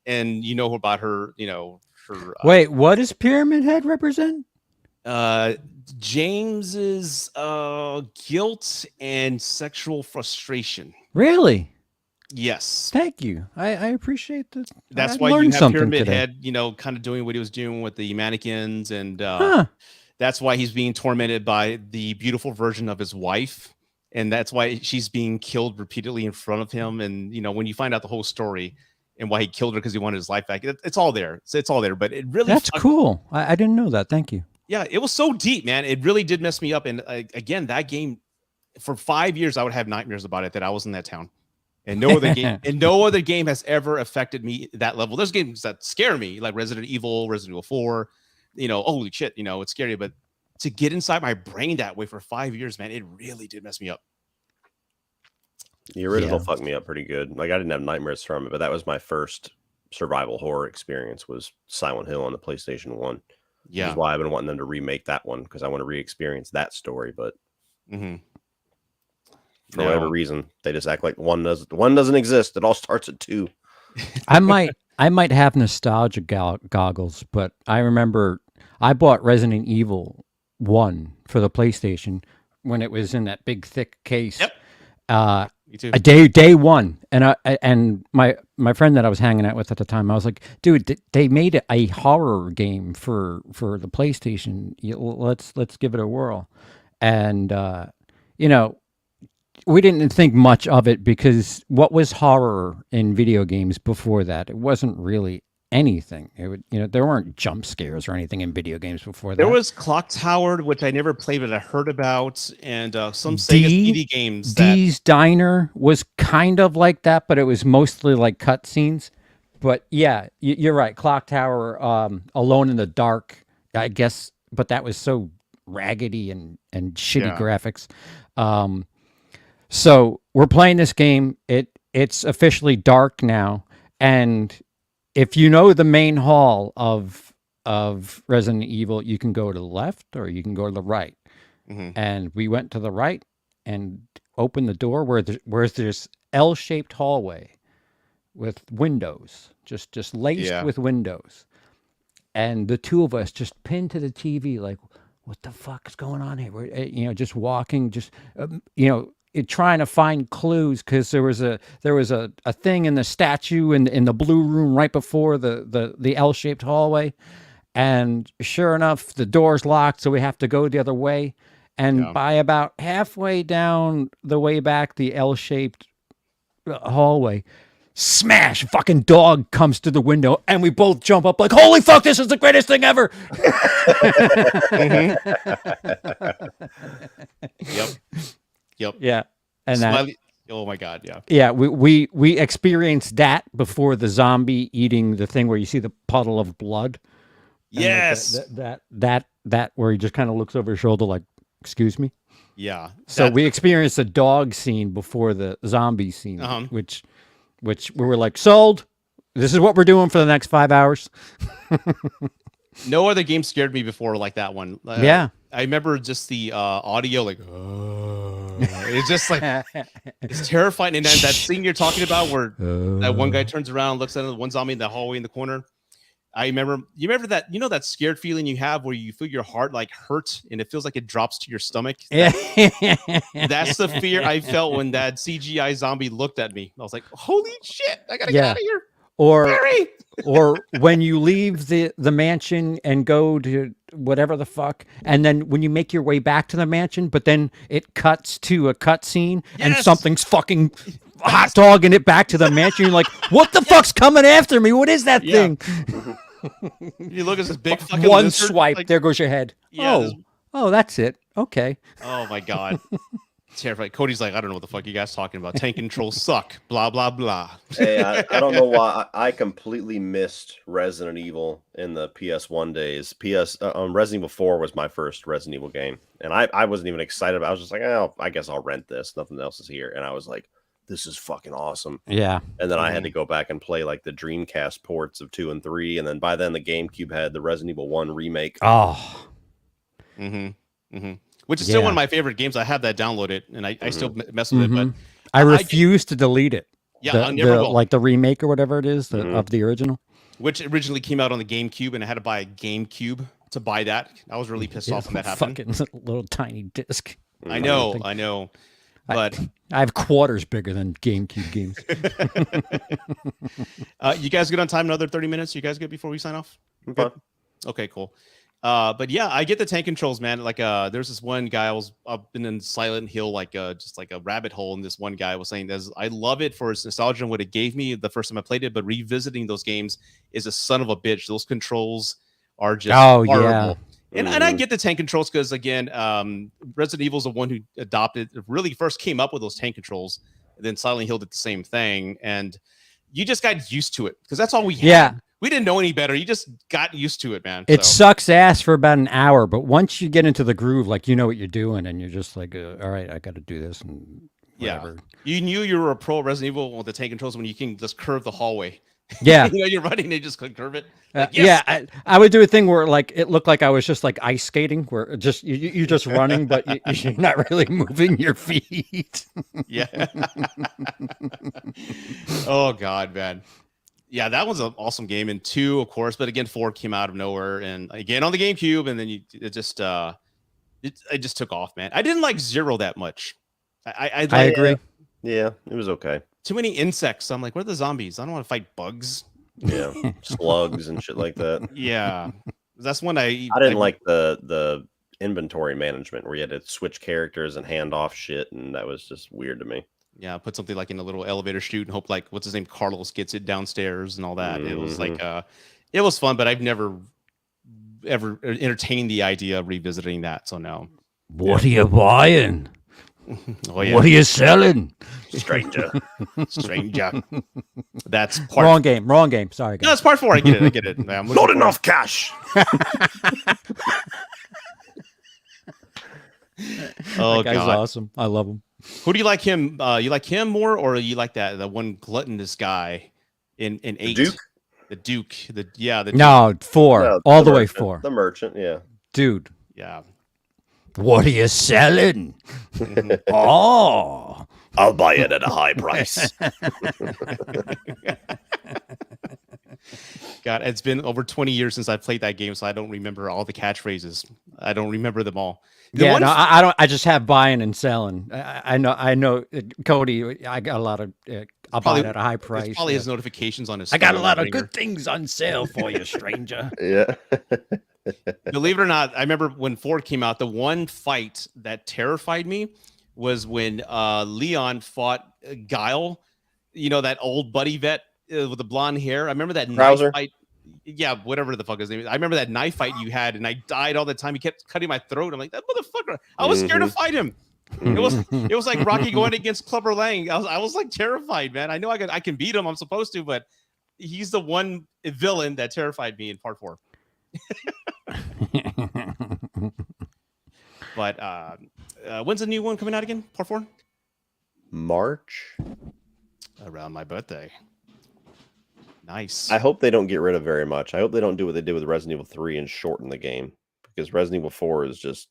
S1: And you know about her, you know, her.
S3: Wait, what does Pyramid Head represent?
S1: James's guilt and sexual frustration.
S3: Really?
S1: Yes.
S3: Thank you. I appreciate this.
S1: That's why you have Pyramid Head, kind of doing what he was doing with the mannequins, and that's why he's being tormented by the beautiful version of his wife, and that's why she's being killed repeatedly in front of him. And when you find out the whole story and why he killed her because he wanted his life back, it's all there. It's all there. But it really
S3: that's cool. I didn't know that. Thank you.
S1: Yeah, it was so deep, man. It really did mess me up. And again, that game, for 5 years, I would have nightmares about it that I was in that town. And no other game has ever affected me that level. There's games that scare me, like Resident Evil 4. Holy shit, it's scary. But to get inside my brain that way for 5 years, man, it really did mess me up.
S2: The original fucked me up pretty good. Like, I didn't have nightmares from it, but that was my first survival horror experience, was Silent Hill on the PlayStation 1. Yeah. Which is why I've been wanting them to remake that one, because I want to re-experience that story. But for whatever reason, they just act like one doesn't exist. It all starts at 2.
S3: I might have nostalgia goggles, but I remember I bought Resident Evil 1 for the PlayStation when it was in that big thick case.
S1: Yep. Me too.
S3: Day one, and my friend that I was hanging out with at the time, I was like, dude, they made a horror game for the PlayStation. Let's give it a whirl. And we didn't think much of it, because what was horror in video games before that? It wasn't really anything. There weren't jump scares or anything in video games before that.
S1: There was Clock Tower, which I never played, but I heard about, and some Sega CD games.
S3: Dee's Diner was kind of like that, but it was mostly like cutscenes. But yeah, you're right. Clock Tower, Alone in the Dark, I guess, but that was so raggedy and shitty graphics. So we're playing this game. It's officially dark now, and if you know the main hall of Resident Evil, you can go to the left or you can go to the right. And we went to the right and opened the door where there's this L-shaped hallway with windows, just laced with windows. And the two of us just pinned to the TV, like, what the fuck is going on here? We're, just walking, trying to find clues, because there was a thing in the statue in the blue room right before the L-shaped hallway, and sure enough, the door's locked, so we have to go the other way. And by about halfway down the way back, the L-shaped hallway, smash! Fucking dog comes to the window, and we both jump up like, holy fuck, this is the greatest thing ever!
S1: Yep.
S3: Yeah. And
S1: oh my God. Yeah.
S3: Yeah. We experienced that before the zombie eating the thing where you see the puddle of blood.
S1: Yes.
S3: That where he just kind of looks over his shoulder like, excuse me.
S1: Yeah.
S3: So we experienced the dog scene before the zombie scene, which we were like, sold. This is what we're doing for the next 5 hours.
S1: No other game scared me before like that one.
S3: Yeah.
S1: I remember just the audio, like, it's just like, it's terrifying. And then that scene you're talking about where that one guy turns around, looks at the one zombie in the hallway in the corner. You remember that, that scared feeling you have where you feel your heart like hurt and it feels like it drops to your stomach. That's the fear I felt when that CGI zombie looked at me. I was like, holy shit, I gotta get out of here.
S3: Or when you leave the mansion and go to whatever the fuck, and then when you make your way back to the mansion, but then it cuts to a cutscene and something's fucking hot dogging it back to the mansion. You're like, what the fuck's coming after me? What is that thing?
S1: You look at this big fucking
S3: one
S1: lizard,
S3: swipe,
S1: like,
S3: there goes your head.
S1: Yeah,
S3: oh, that's it. Okay.
S1: Oh my God. Terrifying. Cody's like, I don't know what the fuck you guys talking about. Tank controls suck. Blah blah blah.
S2: Hey, I don't know why I completely missed Resident Evil in the PS1 days. Resident Evil 4 was my first Resident Evil game, and I wasn't even excited about it. I was just like, oh, I guess I'll rent this. Nothing else is here, and I was like, this is fucking awesome.
S3: Yeah.
S2: And then I had to go back and play like the Dreamcast ports of 2 and 3, and then by then the GameCube had the Resident Evil 1 remake.
S3: Oh.
S1: Which is still one of my favorite games. I have that downloaded, and I still mess with it. But
S3: I refuse to delete it.
S1: Yeah, I never will.
S3: Like the remake or whatever it is of the original.
S1: Which originally came out on the GameCube, and I had to buy a GameCube to buy that. I was really pissed off when that happened.
S3: Fucking little tiny disc.
S1: I know. But
S3: I have quarters bigger than GameCube games.
S1: You guys good on time? Another 30 minutes? You guys good before we sign off?
S2: Good.
S1: Okay, cool. But yeah, I get the tank controls, man. Like, there's this one guy I've been in Silent Hill, like, just like a rabbit hole, and this one guy was saying, I love it for its nostalgia and what it gave me the first time I played it, but revisiting those games is a son of a bitch. Those controls are just horrible.
S3: Yeah.
S1: And I get the tank controls because, again, Resident Evil is the one who really first came up with those tank controls. And then Silent Hill did the same thing. And you just got used to it because that's all we had.
S3: Yeah.
S1: We didn't know any better. You just got used to it, man.
S3: It sucks ass for about an hour, but once you get into the groove, like, you know what you're doing, and you're just like, all right, I got to do this. And whatever.
S1: Yeah. You knew you were a pro Resident Evil with the tank controls when you can just curve the hallway.
S3: Yeah.
S1: You're running, they just curve it.
S3: Like, yes. Yeah, I would do a thing where, like, it looked like I was just like ice skating, where just you're just running, but you're not really moving your feet.
S1: Yeah. Oh God, man. Yeah, that was an awesome game. And 2, of course, but again, 4 came out of nowhere, and again on the GameCube, and then it just took off, man. I didn't like 0 that much. I
S3: agree.
S2: Yeah, it was okay.
S1: Too many insects. I'm like, where are the zombies? I don't want to fight bugs.
S2: Yeah, slugs and shit like that.
S1: Yeah, that's one I
S2: didn't like the inventory management where you had to switch characters and hand off shit, and that was just weird to me.
S1: Yeah, put something like in a little elevator chute and hope, like, what's his name, Carlos gets it downstairs and all that. It was like it was fun, but I've never ever entertained the idea of revisiting that. So no.
S3: What are you buying?
S1: Oh, yeah.
S3: What are you selling?
S2: Stranger.
S1: That's part
S3: wrong game. Sorry, guys.
S1: No, it's part 4. I get it.
S2: Not enough cash.
S1: Oh,
S3: that guy's
S1: God.
S3: awesome. I love him.
S1: Who do you like him? You like him more, or you like the one gluttonous guy in 8? The Duke.
S3: No, 4.
S2: No,
S3: all the way
S2: merchant.
S3: 4.
S2: The merchant, yeah.
S3: Dude.
S1: Yeah.
S3: What are you selling? Oh.
S2: I'll buy it at a high price.
S1: God, it's been over 20 years since I played that game, so I don't remember all the catchphrases. I don't remember them all.
S3: I don't. I just have buying and selling. I know. Cody, I got a lot of. I'll buy it at a high price.
S1: Probably his notifications on his.
S3: I got a lot of good things on sale for you, stranger.
S2: Yeah.
S1: Believe it or not, I remember when 4 came out, the one fight that terrified me was when Leon fought Guile, that old buddy vet with the blonde hair. I remember that knife fight. Yeah, whatever the fuck his name is. I remember that knife fight you had, and I died all the time. He kept cutting my throat. I'm like, that motherfucker. I was scared to fight him. It was like Rocky going against Clubber Lang. I was like terrified, man. I know I can beat him. I'm supposed to, but he's the one villain that terrified me in part 4. But when's the new one coming out again? Part 4?
S2: March.
S1: Around my birthday. Nice.
S2: I hope they don't get rid of very much. I hope they don't do what they did with Resident Evil 3 and shorten the game, because Resident Evil 4 is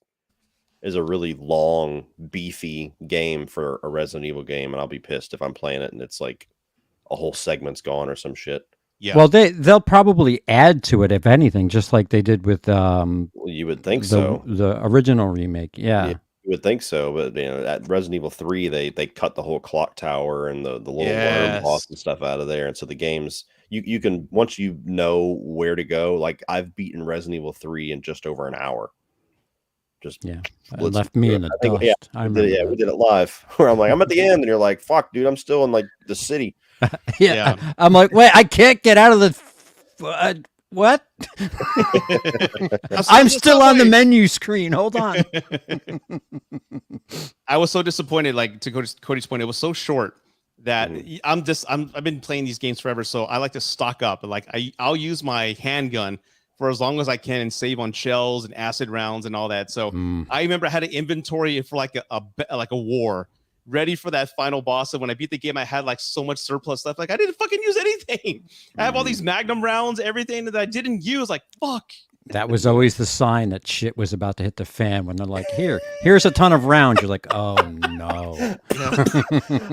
S2: a really long, beefy game for a Resident Evil game, and I'll be pissed if I'm playing it and it's like a whole segment's gone or some shit.
S1: Yeah.
S3: Well, they'll probably add to it, if anything, just like they did with
S2: well, you would think
S3: the original remake. Yeah.
S2: You would think so, but at Resident Evil 3 they cut the whole clock tower and the little worm boss and stuff out of there, and so the games you can, once you know where to go, like I've beaten Resident Evil 3 in just over an hour. Just
S3: it left me in the dust.
S2: We did it live where I'm like, I'm at the end, and you're like, fuck, dude, I'm still in like the city.
S3: Yeah. I'm like, wait, I can't get out of the what? I'm still on the menu screen. Hold on.
S1: I was so disappointed. Like, to Cody's point, it was so short that I've been playing these games forever, so I like to stock up. Like, I'll use my handgun for as long as I can and save on shells and acid rounds and all that. So I remember I had an inventory for like a war, ready for that final boss. And when I beat the game, I had like so much surplus stuff. Like, I didn't fucking use anything. I have all these Magnum rounds, everything that I didn't use. Like, fuck.
S3: That was always the sign that shit was about to hit the fan when they're like, here's a ton of rounds. You're like, oh no.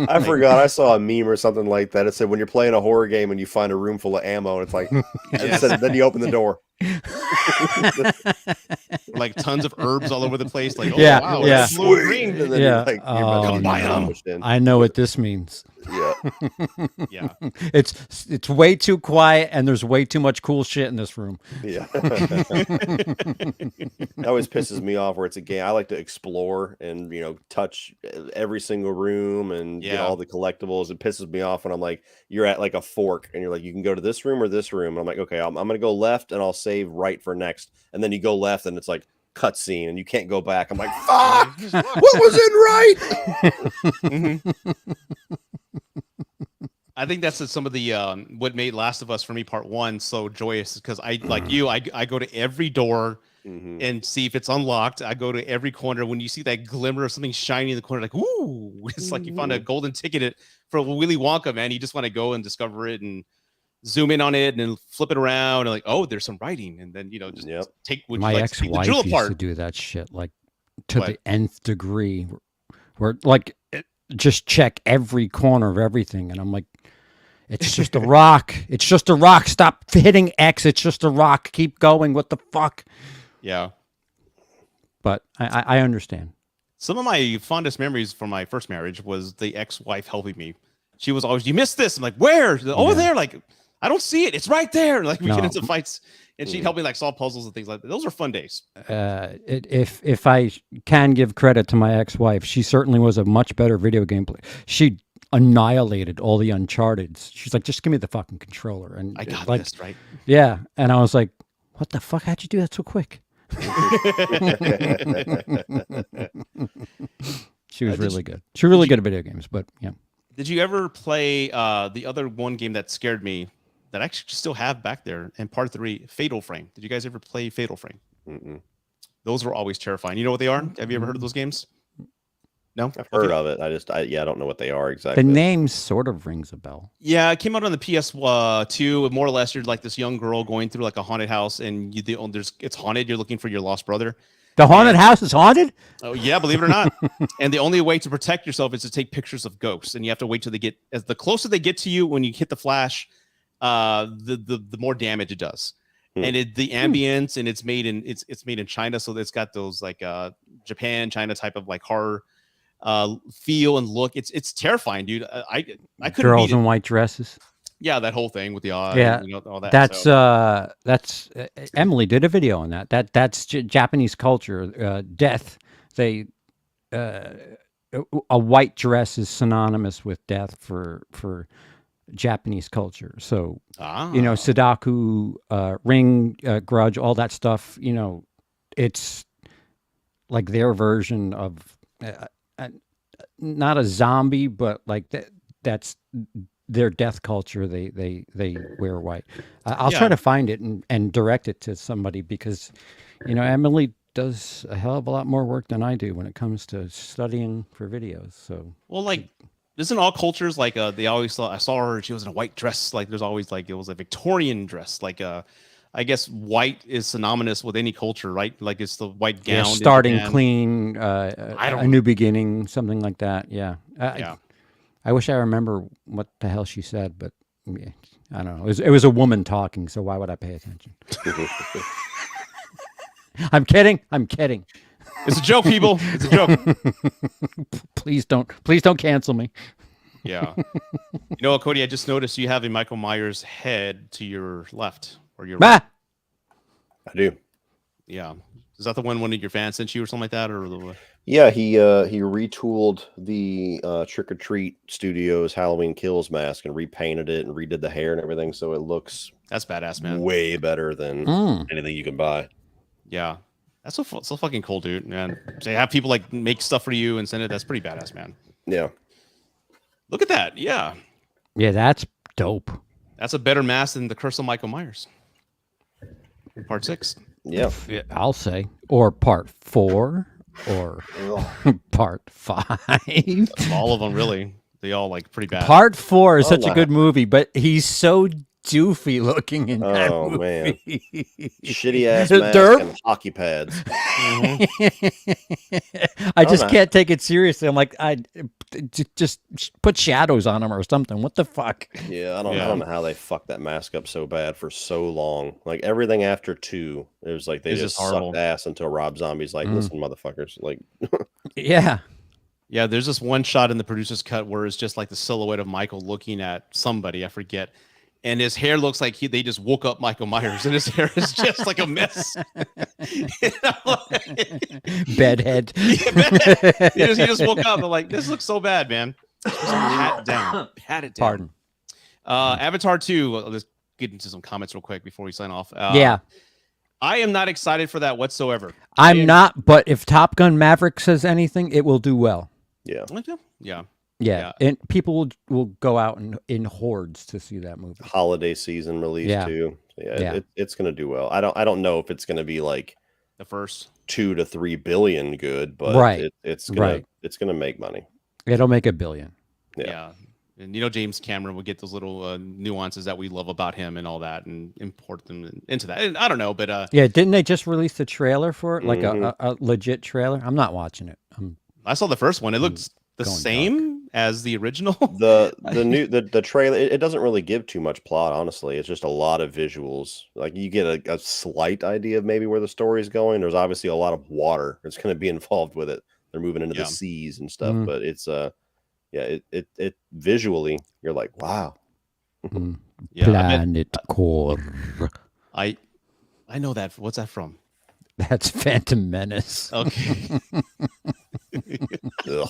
S2: I forgot. I saw a meme or something like that. It said when you're playing a horror game and you find a room full of ammo, and it's like, it said, then you open the door.
S1: Like tons of herbs all over the place. Like, oh
S3: Yeah,
S1: wow,
S3: yeah.
S1: it's blue green.
S2: And then
S3: Yeah.
S2: you're like,
S3: Oh,
S1: Come buy 'em.
S3: I know what this means.
S2: Yeah.
S1: Yeah.
S3: It's way too quiet and there's way too much cool shit in this room.
S2: Yeah. That always pisses me off where it's a game. I like to explore and, touch every single room and get all the collectibles. It pisses me off when I'm like, you're at like a fork and you're like, you can go to this room or this room. And I'm like, okay, I'm going to go left and I'll save right for next. And then you go left and it's like cutscene and you can't go back. I'm like, fuck, what was it right?
S1: I think that's some of the what made Last of Us for me part 1 so joyous, because I like you, I go to every door and see if it's unlocked. I go to every corner. When you see that glimmer of something shiny in the corner, like, ooh, it's like you found a golden ticket for Willy Wonka, man. You just want to go and discover it and zoom in on it and then flip it around and like, oh, there's some writing, and then just take what
S3: my ex-wife used to do that shit like to the nth degree, where like just check every corner of everything, and I'm like, it's just a rock. It's just a rock. Stop hitting X. It's just a rock. Keep going. What the fuck?
S1: Yeah.
S3: But I understand.
S1: Some of my fondest memories from my first marriage was the ex-wife helping me. She was always, you missed this. I'm like, where? Over there. Like, I don't see it. It's right there. Like, we get into fights, and she'd help me like solve puzzles and things like that. Those are fun days.
S3: If I can give credit to my ex-wife, she certainly was a much better video game player. She annihilated all the Uncharteds. She's like, just give me the fucking controller. And
S1: I got
S3: like,
S1: this, right?
S3: Yeah. And I was like, what the fuck? How'd you do that so quick? She was really good. She was really good at video games, but yeah.
S1: Did you ever play the other one game that scared me that I actually still have back there in part 3, Fatal Frame? Did you guys ever play Fatal Frame? Those were always terrifying. You know what they are? Have you ever heard of those games? No?
S2: I've heard of it. I don't know what they are exactly.
S3: The name sort of rings a bell.
S1: Yeah, it came out on the PS2. More or less, you're like this young girl going through like a haunted house, and it's haunted. You're looking for your lost brother.
S3: The haunted house is haunted?
S1: Oh yeah, believe it or not. And the only way to protect yourself is to take pictures of ghosts, and you have to wait till the closer they get to you when you hit the flash, the more damage it does. And the ambience, and it's made in China, so it's got those like Japan, China type of like horror feel and look. It's terrifying, dude. I couldn't.
S3: Girls in white dresses.
S1: Yeah, that whole thing with the eye.
S3: Yeah,
S1: and, all that.
S3: That's Emily did a video on that. That's Japanese culture. Death. They a white dress is synonymous with death for Japanese culture. So Sudoku, Ring, Grudge, all that stuff. It's like their version of not a zombie, but like that's their death culture. They wear white. I'll try to find it and direct it to somebody, because Emily does a hell of a lot more work than I do when it comes to studying for videos. So
S1: like, isn't all cultures like they always I saw her, she was in a white dress, like there's always like it was a Victorian dress, like I guess white is synonymous with any culture, right? Like it's the white gown.
S3: Yeah, starting clean, a new beginning, something like that. Yeah. I wish I remember what the hell she said, but yeah, I don't know. It was a woman talking, so why would I pay attention? I'm kidding.
S1: It's a joke, people. It's a joke.
S3: Please don't cancel me.
S1: Yeah. You know what, Cody? I just noticed you have a Michael Myers head to your left or your right.
S2: I do.
S1: Yeah. Is that the one of your fans sent you or something like that, or?
S2: Yeah, he retooled the Trick or Treat Studios Halloween Kills mask and repainted it and redid the hair and everything, so it looks
S1: that's badass, man.
S2: Way better than anything you can buy.
S1: Yeah, that's so fucking cool, dude. Man, they have people like make stuff for you and send it. That's pretty badass, man.
S2: Yeah.
S1: Look at that. Yeah.
S3: Yeah, that's dope.
S1: That's a better mask than the Curse of Michael Myers. Part 6.
S2: Yeah,
S3: I'll say, or part 4. Or part 5.
S1: All of them, really. They all like pretty bad.
S3: Part 4 is such a good movie, but he's so doofy looking in that
S2: Oh
S3: movie.
S2: man, shitty ass mask
S3: Derp.
S2: and hockey pads.
S3: I just
S2: know.
S3: can't take it seriously. I'm like, just put shadows on him or something. What the fuck?
S2: Yeah, I don't know how they fucked that mask up so bad for so long. Like everything after 2, it was like they just sucked ass until Rob Zombie's like, listen, motherfuckers, like,
S3: yeah.
S1: Yeah, there's this one shot in the producer's cut where it's just like the silhouette of Michael looking at somebody, I forget. And his hair looks like they just woke up Michael Myers, and his hair is just like a mess.
S3: Bedhead.
S1: He just woke up and like, this looks so bad, man. Pat it down. Pat it down.
S3: Pardon.
S1: Avatar 2. Let's get into some comments real quick before we sign off.
S3: Yeah.
S1: I am not excited for that whatsoever.
S3: I'm not, but if Top Gun Maverick says anything, it will do well.
S2: Yeah.
S3: Yeah. And people will go out in hordes to see that movie.
S2: Holiday season release too. Yeah. It's going to do well. I don't know if it's going to be like
S1: the first
S2: 2 to 3 billion good, but it's going to make money.
S3: It'll make $1 billion.
S1: Yeah. And James Cameron will get those little nuances that we love about him and all that, and import them into that. And I don't know, but
S3: yeah, didn't they just release the trailer for it, like a legit trailer? I'm not watching it.
S1: I saw the first one. It looks the same as the original.
S2: The trailer, it doesn't really give too much plot, honestly. It's just a lot of visuals. Like you get a slight idea of maybe where the story is going. There's obviously a lot of water that's going to be involved with it. They're moving into the seas and stuff, but it's it visually you're like, wow.
S3: Planet Core.
S1: I know that. What's that from?
S3: That's Phantom Menace.
S1: Okay.
S3: The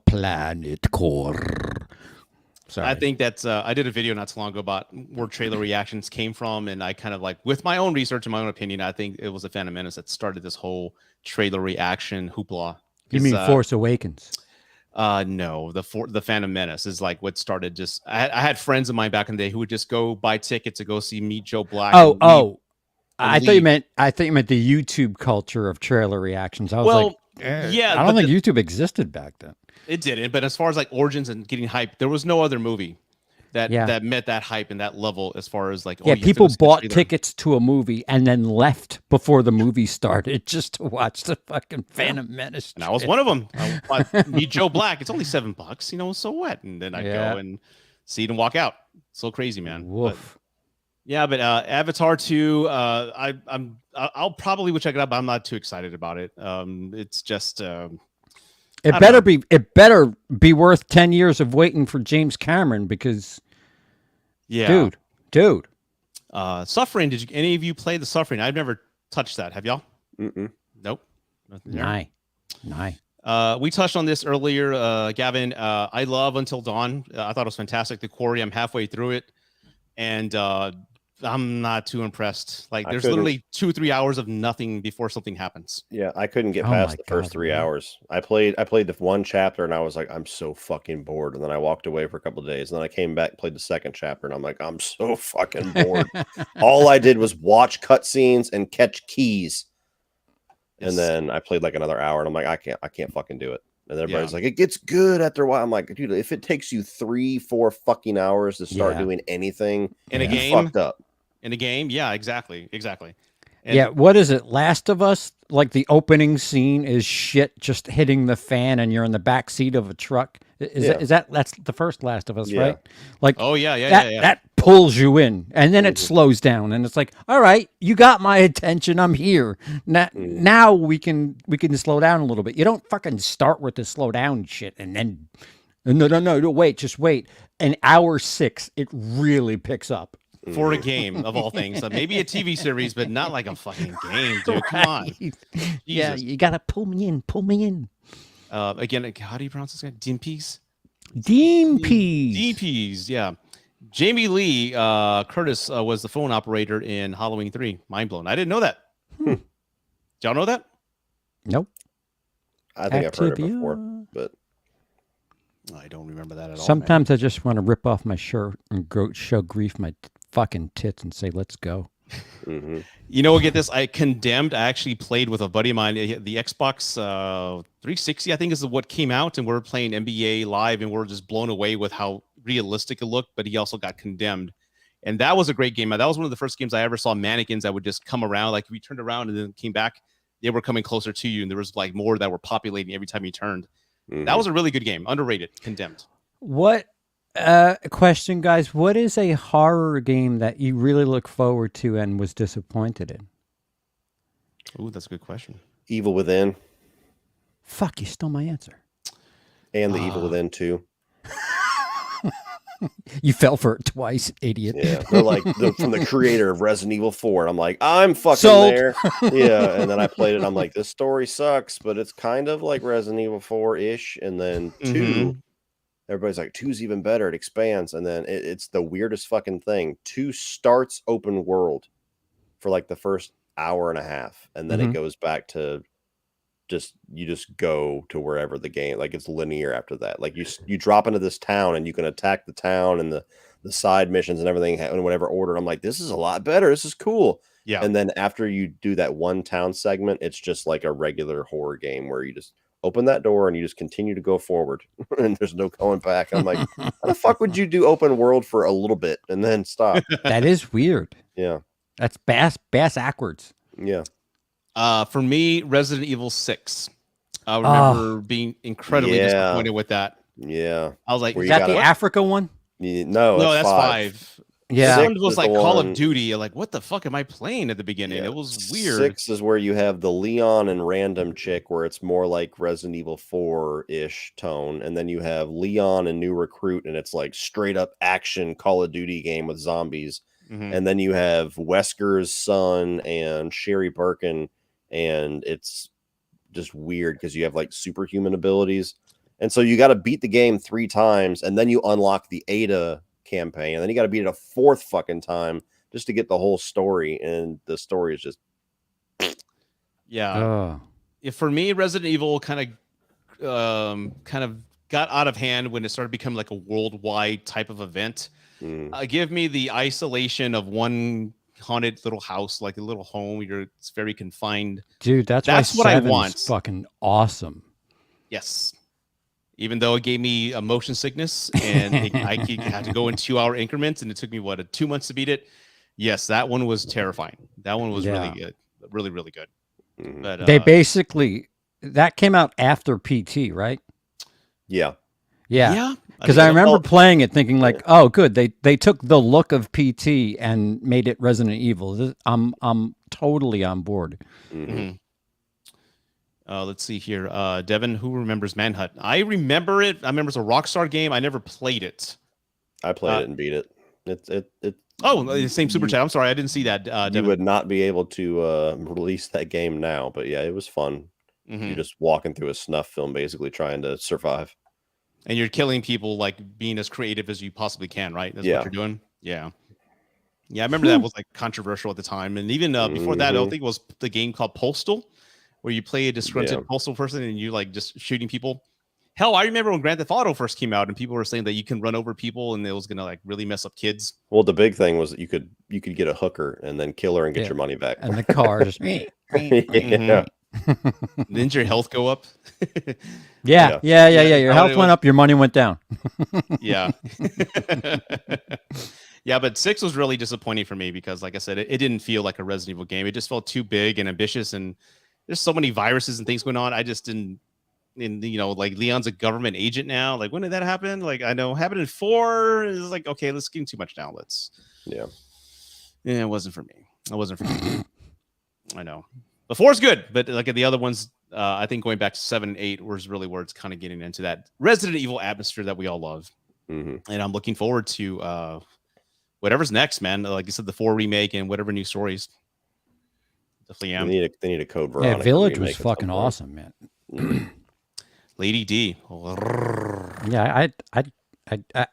S3: Planet Core. Sorry.
S1: I think that's I did a video not too long ago about where trailer reactions came from, and I kind of like, with my own research and my own opinion, I think it was the Phantom Menace that started this whole trailer reaction hoopla.
S3: You mean Force Awakens?
S1: No, the Phantom Menace is like what started. Just I had friends of mine back in the day who would just go buy tickets to go see Meet Joe Black.
S3: I thought you meant the YouTube culture of trailer reactions. I was I don't think YouTube existed back then.
S1: It didn't, but as far as like origins and getting hype, there was no other movie that met that hype and that level as far as like
S3: people bought tickets to a movie and then left before the movie started just to watch the fucking Phantom Menace.
S1: And I was one of them. I bought Meet Joe Black. It's only $7, so what? And then I go and see it and walk out. So crazy, man.
S3: Woof.
S1: But Avatar 2, I'll probably check it out, but I'm not too excited about it. It's just
S3: it better be worth 10 years of waiting for James Cameron, because dude.
S1: Suffering, did any of you play the Suffering? I've never touched that. Have y'all? Nope.
S3: Nah.
S1: We touched on this earlier, Gavin. I love Until Dawn. I thought it was fantastic. The Quarry, I'm halfway through it, and I'm not too impressed. Like, there's literally 2-3 hours of nothing before something happens.
S2: Yeah, I couldn't get past the first 3 hours. I played the one chapter and I was like, I'm so fucking bored. And then I walked away for a couple of days. And then I came back, played the second chapter, and I'm like, I'm so fucking bored. All I did was watch cutscenes and catch keys. And then I played like another hour, and I'm like, I can't fucking do it. And everybody's like, it gets good after a while. I'm like, dude, if it takes you 3-4 fucking hours to start doing anything
S1: in a game,
S2: fucked up.
S1: In a game, yeah, exactly. And
S3: what is it? Last of Us? Like the opening scene is shit just hitting the fan, and you're in the back seat of a truck. That's the first Last of Us, right? Like, that pulls you in, and then it slows down, and it's like, all right, you got my attention, I'm here. Now we can slow down a little bit. You don't fucking start with the slow down shit, and then no, wait, just wait. An hour 6, it really picks up.
S1: For a game of all things, so maybe a TV series, but not like a fucking game, dude. Come on.
S3: Yeah, you gotta pull me in.
S1: Again, how do you pronounce this guy? Dimpies?
S3: Dimpies,
S1: yeah. Jamie Lee Curtis was the phone operator in Halloween 3. Mind blown. I didn't know that. Did y'all know that?
S3: Nope.
S2: I think I've heard it before, but
S1: I don't remember that at all.
S3: Sometimes I just want to rip off my shirt and show Grief my fucking tits and say, let's go.
S1: You know, get this. I Condemned. I actually played with a buddy of mine. The Xbox 360, I think, is what came out, and we're playing NBA Live, and we're just blown away with how realistic it looked. But he also got Condemned, and that was a great game. That was one of the first games I ever saw mannequins that would just come around. Like we turned around and then came back, they were coming closer to you, and there was like more that were populating every time you turned. That was a really good game. Underrated. Condemned.
S3: What question, guys? What is a horror game that you really look forward to and was disappointed in?
S1: Ooh, that's a good question.
S2: Evil Within.
S3: Fuck, you stole my answer.
S2: And the Evil Within 2.
S3: You fell for it twice, idiot.
S2: Yeah, they're like from the creator of Resident Evil 4. And I'm like, I'm fucking
S3: Sold.
S2: there. Yeah, and then I played it. I'm like, this story sucks, but it's kind of like Resident Evil 4-ish. And then 2, everybody's like, 2's even better. It expands. And then it's the weirdest fucking thing. 2 starts open world for like the first hour and a half. And then it goes back to you just go to wherever the game, like it's linear after that. Like you drop into this town and you can attack the town and the side missions and everything in whatever order. I'm like, this is a lot better. This is cool.
S1: Yeah.
S2: And then after you do that one town segment, it's just like a regular horror game where you just open that door and you just continue to go forward and there's no going back. I'm like, how the fuck would you do open world for a little bit and then stop?
S3: That is weird.
S2: Yeah.
S3: That's bass backwards.
S2: Yeah.
S1: For me, Resident Evil 6. I remember being incredibly disappointed with that.
S2: Yeah.
S1: I was like,
S3: is that the Africa one?
S2: No,
S1: that's 5.
S3: Yeah.
S1: 6 was like Call of Duty. Like, what the fuck am I playing at the beginning?
S2: Yeah.
S1: It was weird.
S2: 6 is where you have the Leon and random chick where it's more like Resident Evil 4-ish tone. And then you have Leon and New Recruit, and it's like straight up action Call of Duty game with zombies. And then you have Wesker's son and Sherry Birkin, and it's just weird because you have like superhuman abilities. And so you got to beat the game 3 times, and then you unlock the Ada campaign, and then you got to beat it a 4th fucking time just to get the whole story. And the story is just
S1: For me, Resident Evil kind of got out of hand when it started becoming like a worldwide type of event. Give me the isolation of one haunted little house, like a little home. It's very confined.
S3: Dude, that's
S1: what I want.
S3: Fucking awesome.
S1: Yes. Even though it gave me a motion sickness and I had to go in 2-hour increments, and it took me 2 months to beat it. Yes, that one was terrifying. That one was really good. Really, really good. But
S3: they basically, that came out after PT, right?
S2: Yeah.
S3: Because I remember playing it thinking like, oh, good. They took the look of PT and made it Resident Evil. I'm totally on board.
S1: Let's see here. Devin, who remembers Manhunt? I remember it. I remember it's a Rockstar game. I never played it.
S2: I played it and beat it. It.
S1: Oh, the same super chat. I'm sorry, I didn't see that. Devin.
S2: You would not be able to release that game now, but yeah, it was fun. You're just walking through a snuff film, basically trying to survive.
S1: And you're killing people, like being as creative as you possibly can, right? That's what you're doing. Yeah. I remember that was like controversial at the time. And even before that, I don't think it was the game called Postal, where you play a disgruntled postal person and you like just shooting people. Hell, I remember when Grand Theft Auto first came out and people were saying that you can run over people and it was gonna like really mess up kids.
S2: Well, the big thing was that you could get a hooker and then kill her and get your money back.
S3: And the car just
S1: Didn't your health go up?
S3: Yeah. Your health went up, your money went down.
S1: Yeah. Yeah, but 6 was really disappointing for me because, like I said, it didn't feel like a Resident Evil game. It just felt too big and ambitious, and there's so many viruses and things going on. I just didn't. And like Leon's a government agent now. Like, when did that happen? Like, I know happened in 4. It's like, okay, let's get too much now. Yeah, it wasn't for me. It wasn't for me. I know. The 4 is good, but like the other ones, I think going back to 7 and 8 was really where it's kind of getting into that Resident Evil atmosphere that we all love. And I'm looking forward to whatever's next, man. Like you said, the 4 remake and whatever new stories. Definitely am.
S2: They need a Code Veronica.
S3: Yeah, Village was fucking awesome, man.
S1: Lady D.
S3: Yeah,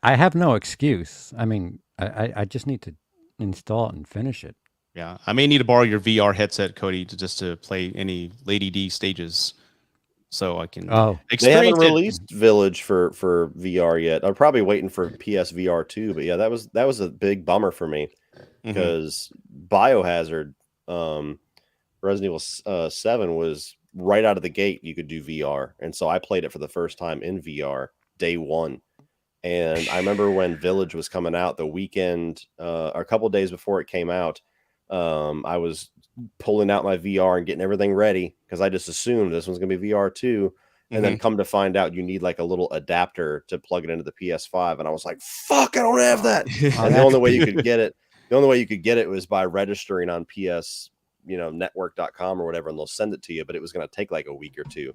S3: I have no excuse. I mean, I just need to install it and finish it.
S1: Yeah, I may need to borrow your VR headset, Cody, to play any Lady D stages, so I can.
S2: Experience they haven't released Village for VR yet. I'm probably waiting for PSVR 2, but yeah, that was a big bummer for me. because Biohazard, Resident Evil 7 was right out of the gate. You could do VR, and so I played it for the first time in VR day one. And I remember when Village was coming out, the weekend, or a couple days before it came out, I was pulling out my VR and getting everything ready because I just assumed this one's gonna be VR too. And then come to find out, you need like a little adapter to plug it into the PS5, and I was like, "Fuck, I don't have that." And the only way you could get it, was by registering on PS, network.com or whatever, and they'll send it to you. But it was going to take like a week or two.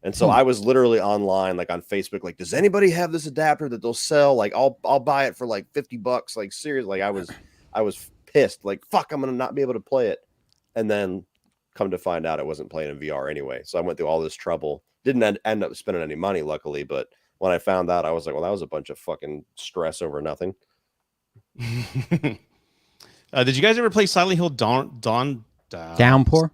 S2: And so I was literally online, like on Facebook, like, does anybody have this adapter that they'll sell? Like, I'll buy it for like $50. Like, seriously, I was pissed. Like, fuck, I'm gonna not be able to play it. And then come to find out, it wasn't playing in VR anyway. So I went through all this trouble. Didn't end up spending any money, luckily. But when I found out, I was like, well, that was a bunch of fucking stress over nothing.
S1: Did you guys ever play Silent Hill
S3: Downpour?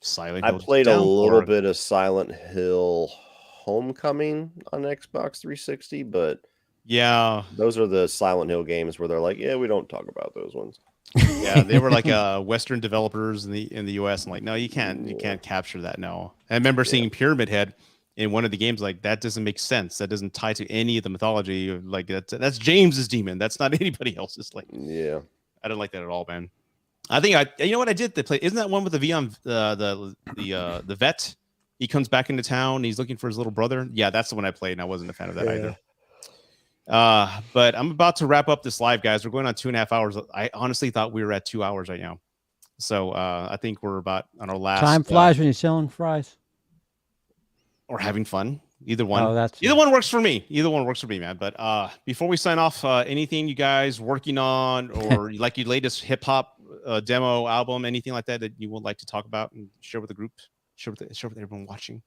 S1: Silent Hill
S2: I played
S1: Downpour.
S2: a little bit of Silent Hill Homecoming on Xbox 360, but
S1: yeah,
S2: those are the Silent Hill games where they're like, yeah, we don't talk about those ones.
S1: Yeah, they were like Western developers in the US, and like, no, you can't capture that. No, I remember seeing Pyramid Head in one of the games. Like, that doesn't make sense. That doesn't tie to any of the mythology. Like, that's James's demon. That's not anybody else's. Like,
S2: yeah,
S1: I don't like that at all, man. I think you know what I did? They play. Isn't that one with the the vet? He comes back into town. And he's looking for his little brother. Yeah, that's the one I played, and I wasn't a fan of that either. But I'm about to wrap up this live, guys. We're going on 2.5 hours. I honestly thought we were at 2 hours right now. So I think we're about on our last.
S3: Time flies when you're selling fries.
S1: Or having fun. Either one.
S3: Either
S1: one works for me. Either one works for me, man. But before we sign off, anything you guys working on, or like your latest hip hop demo album, anything like that you would like to talk about and share with the group, share with everyone watching?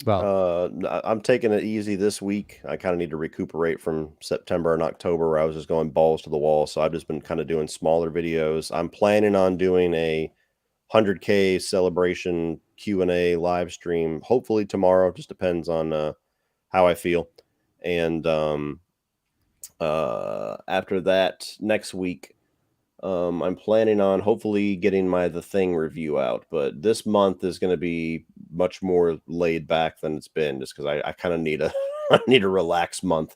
S3: Well,
S2: I'm taking it easy this week. I kind of need to recuperate from September and October where I was just going balls to the wall. So I've just been kind of doing smaller videos. I'm planning on doing a 100K celebration Q&A live stream, hopefully tomorrow. Just depends on how I feel. And after that, next week, I'm planning on hopefully getting my The Thing review out, but this month is going to be much more laid back than it's been, just because I kind of need a relaxed month.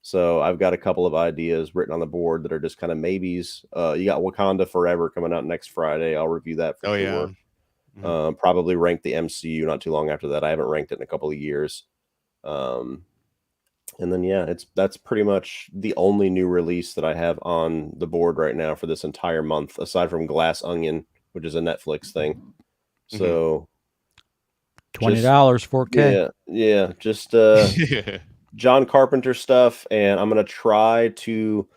S2: So I've got a couple of ideas written on the board that are just kind of maybes. You got Wakanda Forever coming out next Friday. I'll review that for sure. Yeah. Probably rank the MCU not too long after that. I haven't ranked it in a couple of years. And then, yeah, that's pretty much the only new release that I have on the board right now for this entire month, aside from Glass Onion, which is a Netflix thing. So
S3: $20, 4K.
S2: Yeah, just John Carpenter stuff, and I'm gonna try to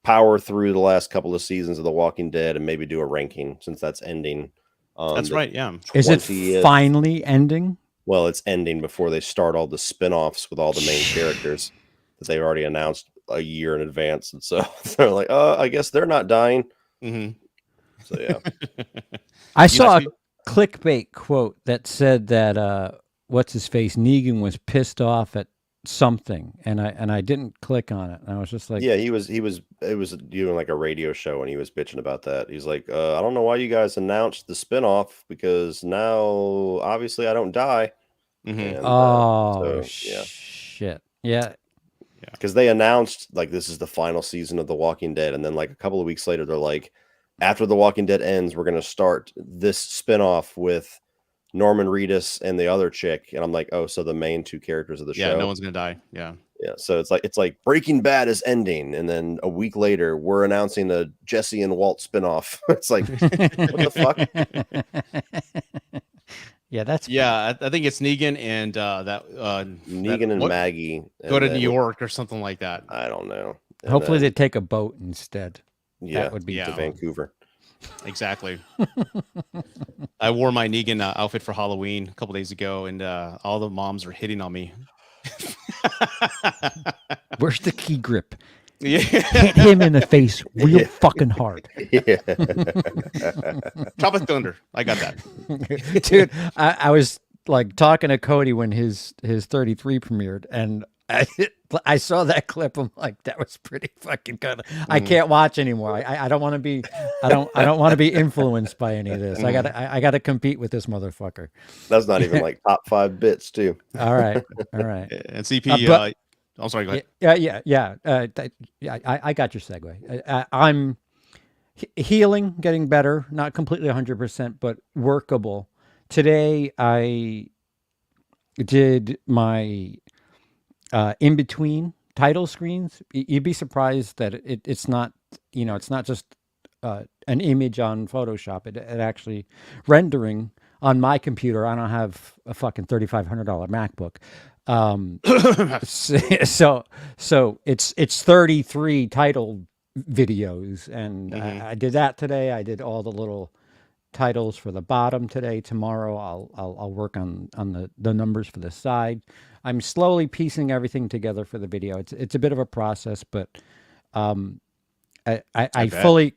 S2: power through the last couple of seasons of The Walking Dead and maybe do a ranking since that's ending.
S1: That's right. Yeah.
S3: Is it finally ending?
S2: Well, it's ending before they start all the spin-offs with all the main characters that they've already announced a year in advance. And so they're like, I guess they're not dying. So, yeah.
S3: I saw a clickbait quote that said that, what's-his-face, Negan was pissed off at something, and I didn't click on it. And I was just like...
S2: Yeah, it was doing like a radio show, and he was bitching about that. He's like, I don't know why you guys announced the spinoff, because now obviously I don't die. And,
S3: shit. Yeah.
S2: Because they announced like this is the final season of The Walking Dead, and then like a couple of weeks later they're like, after The Walking Dead ends, we're gonna start this spinoff with Norman Reedus and the other chick, and I'm like, oh, so the main two characters of the show.
S1: Yeah, no one's gonna die. Yeah.
S2: So it's like Breaking Bad is ending, and then a week later we're announcing a Jesse and Walt spinoff. It's like, what the fuck?
S3: Yeah, that's
S1: I think it's Negan and
S2: Negan and Maggie
S1: go to New York or something like that.
S2: I don't know. And
S3: hopefully they take a boat instead.
S2: Yeah,
S3: that would be
S2: to Vancouver.
S1: Exactly. I wore my Negan outfit for Halloween a couple days ago, and all the moms were hitting on me.
S3: Where's the key grip? Yeah. Hit him in the face real fucking hard.
S2: Yeah.
S1: Tropic Thunder. I got that.
S3: Dude, I was like talking to Cody when his 33 premiered, and I saw that clip. I'm like, that was pretty fucking good. I can't watch anymore. I don't want to be. I don't want to be influenced by any of this. I gotta compete with this motherfucker.
S2: That's not even like top 5 bits too.
S3: All right.
S1: And CP, I'm sorry, go ahead.
S3: Yeah. I got your segue. I'm healing, getting better, not completely 100%, but workable. Today I did my in between title screens. You'd be surprised that it's not, it's not just an image on Photoshop. It actually rendering on my computer. I don't have a fucking $3,500 MacBook. So it's 33 title videos, and I did that today. I did all the little titles for the bottom today. Tomorrow I'll work on the numbers for the side. I'm slowly piecing everything together for the video. It's a bit of a process, but I fully,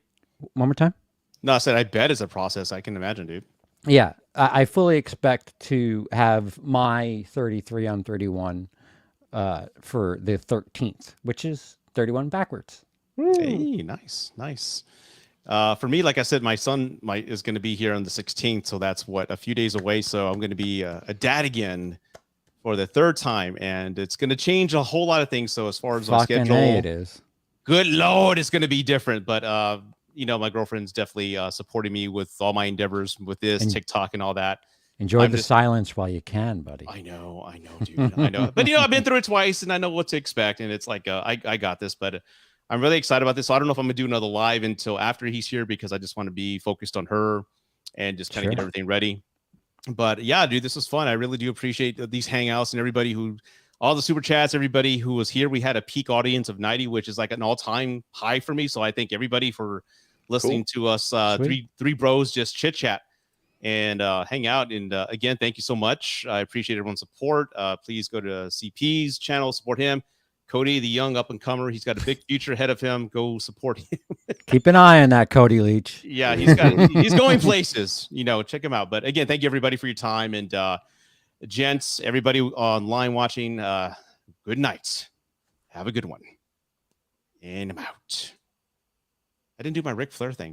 S3: one more time.
S1: No, I said I bet it's a process. I can imagine, dude.
S3: Yeah, I fully expect to have my 33 on 31 for the 13th, which is 31 backwards.
S1: Hey, nice. For me, like I said, my son is going to be here on the 16th, so that's a few days away. So I'm going to be a dad again for the 3rd time, and it's going to change a whole lot of things. So as far as my schedule,
S3: it is.
S1: Good Lord, it's going to be different. But my girlfriend's definitely supporting me with all my endeavors with this TikTok and all that.
S3: Enjoy the silence while you can, buddy.
S1: I know, dude. I know. But I've been through it twice, and I know what to expect. And it's like I got this, but I'm really excited about this. So I don't know if I'm gonna do another live until after he's here, because I just want to be focused on her and just kind of get everything ready. But yeah, dude, this was fun. I really do appreciate these hangouts and everybody all the super chats, everybody who was here. We had a peak audience of 90, which is like an all-time high for me. So I thank everybody for listening to us, three bros just chit chat and hang out. And again, thank you so much. I appreciate everyone's support. Please go to CP's channel, support him. Cody, the young up-and-comer, he's got a big future ahead of him. Go support him.
S3: Keep an eye on that Cody Leach.
S1: Yeah, he's going places. Check him out. But again, thank you everybody for your time. And gents, everybody online watching, good night. Have a good one. And I'm out. I didn't do my Ric Flair thing.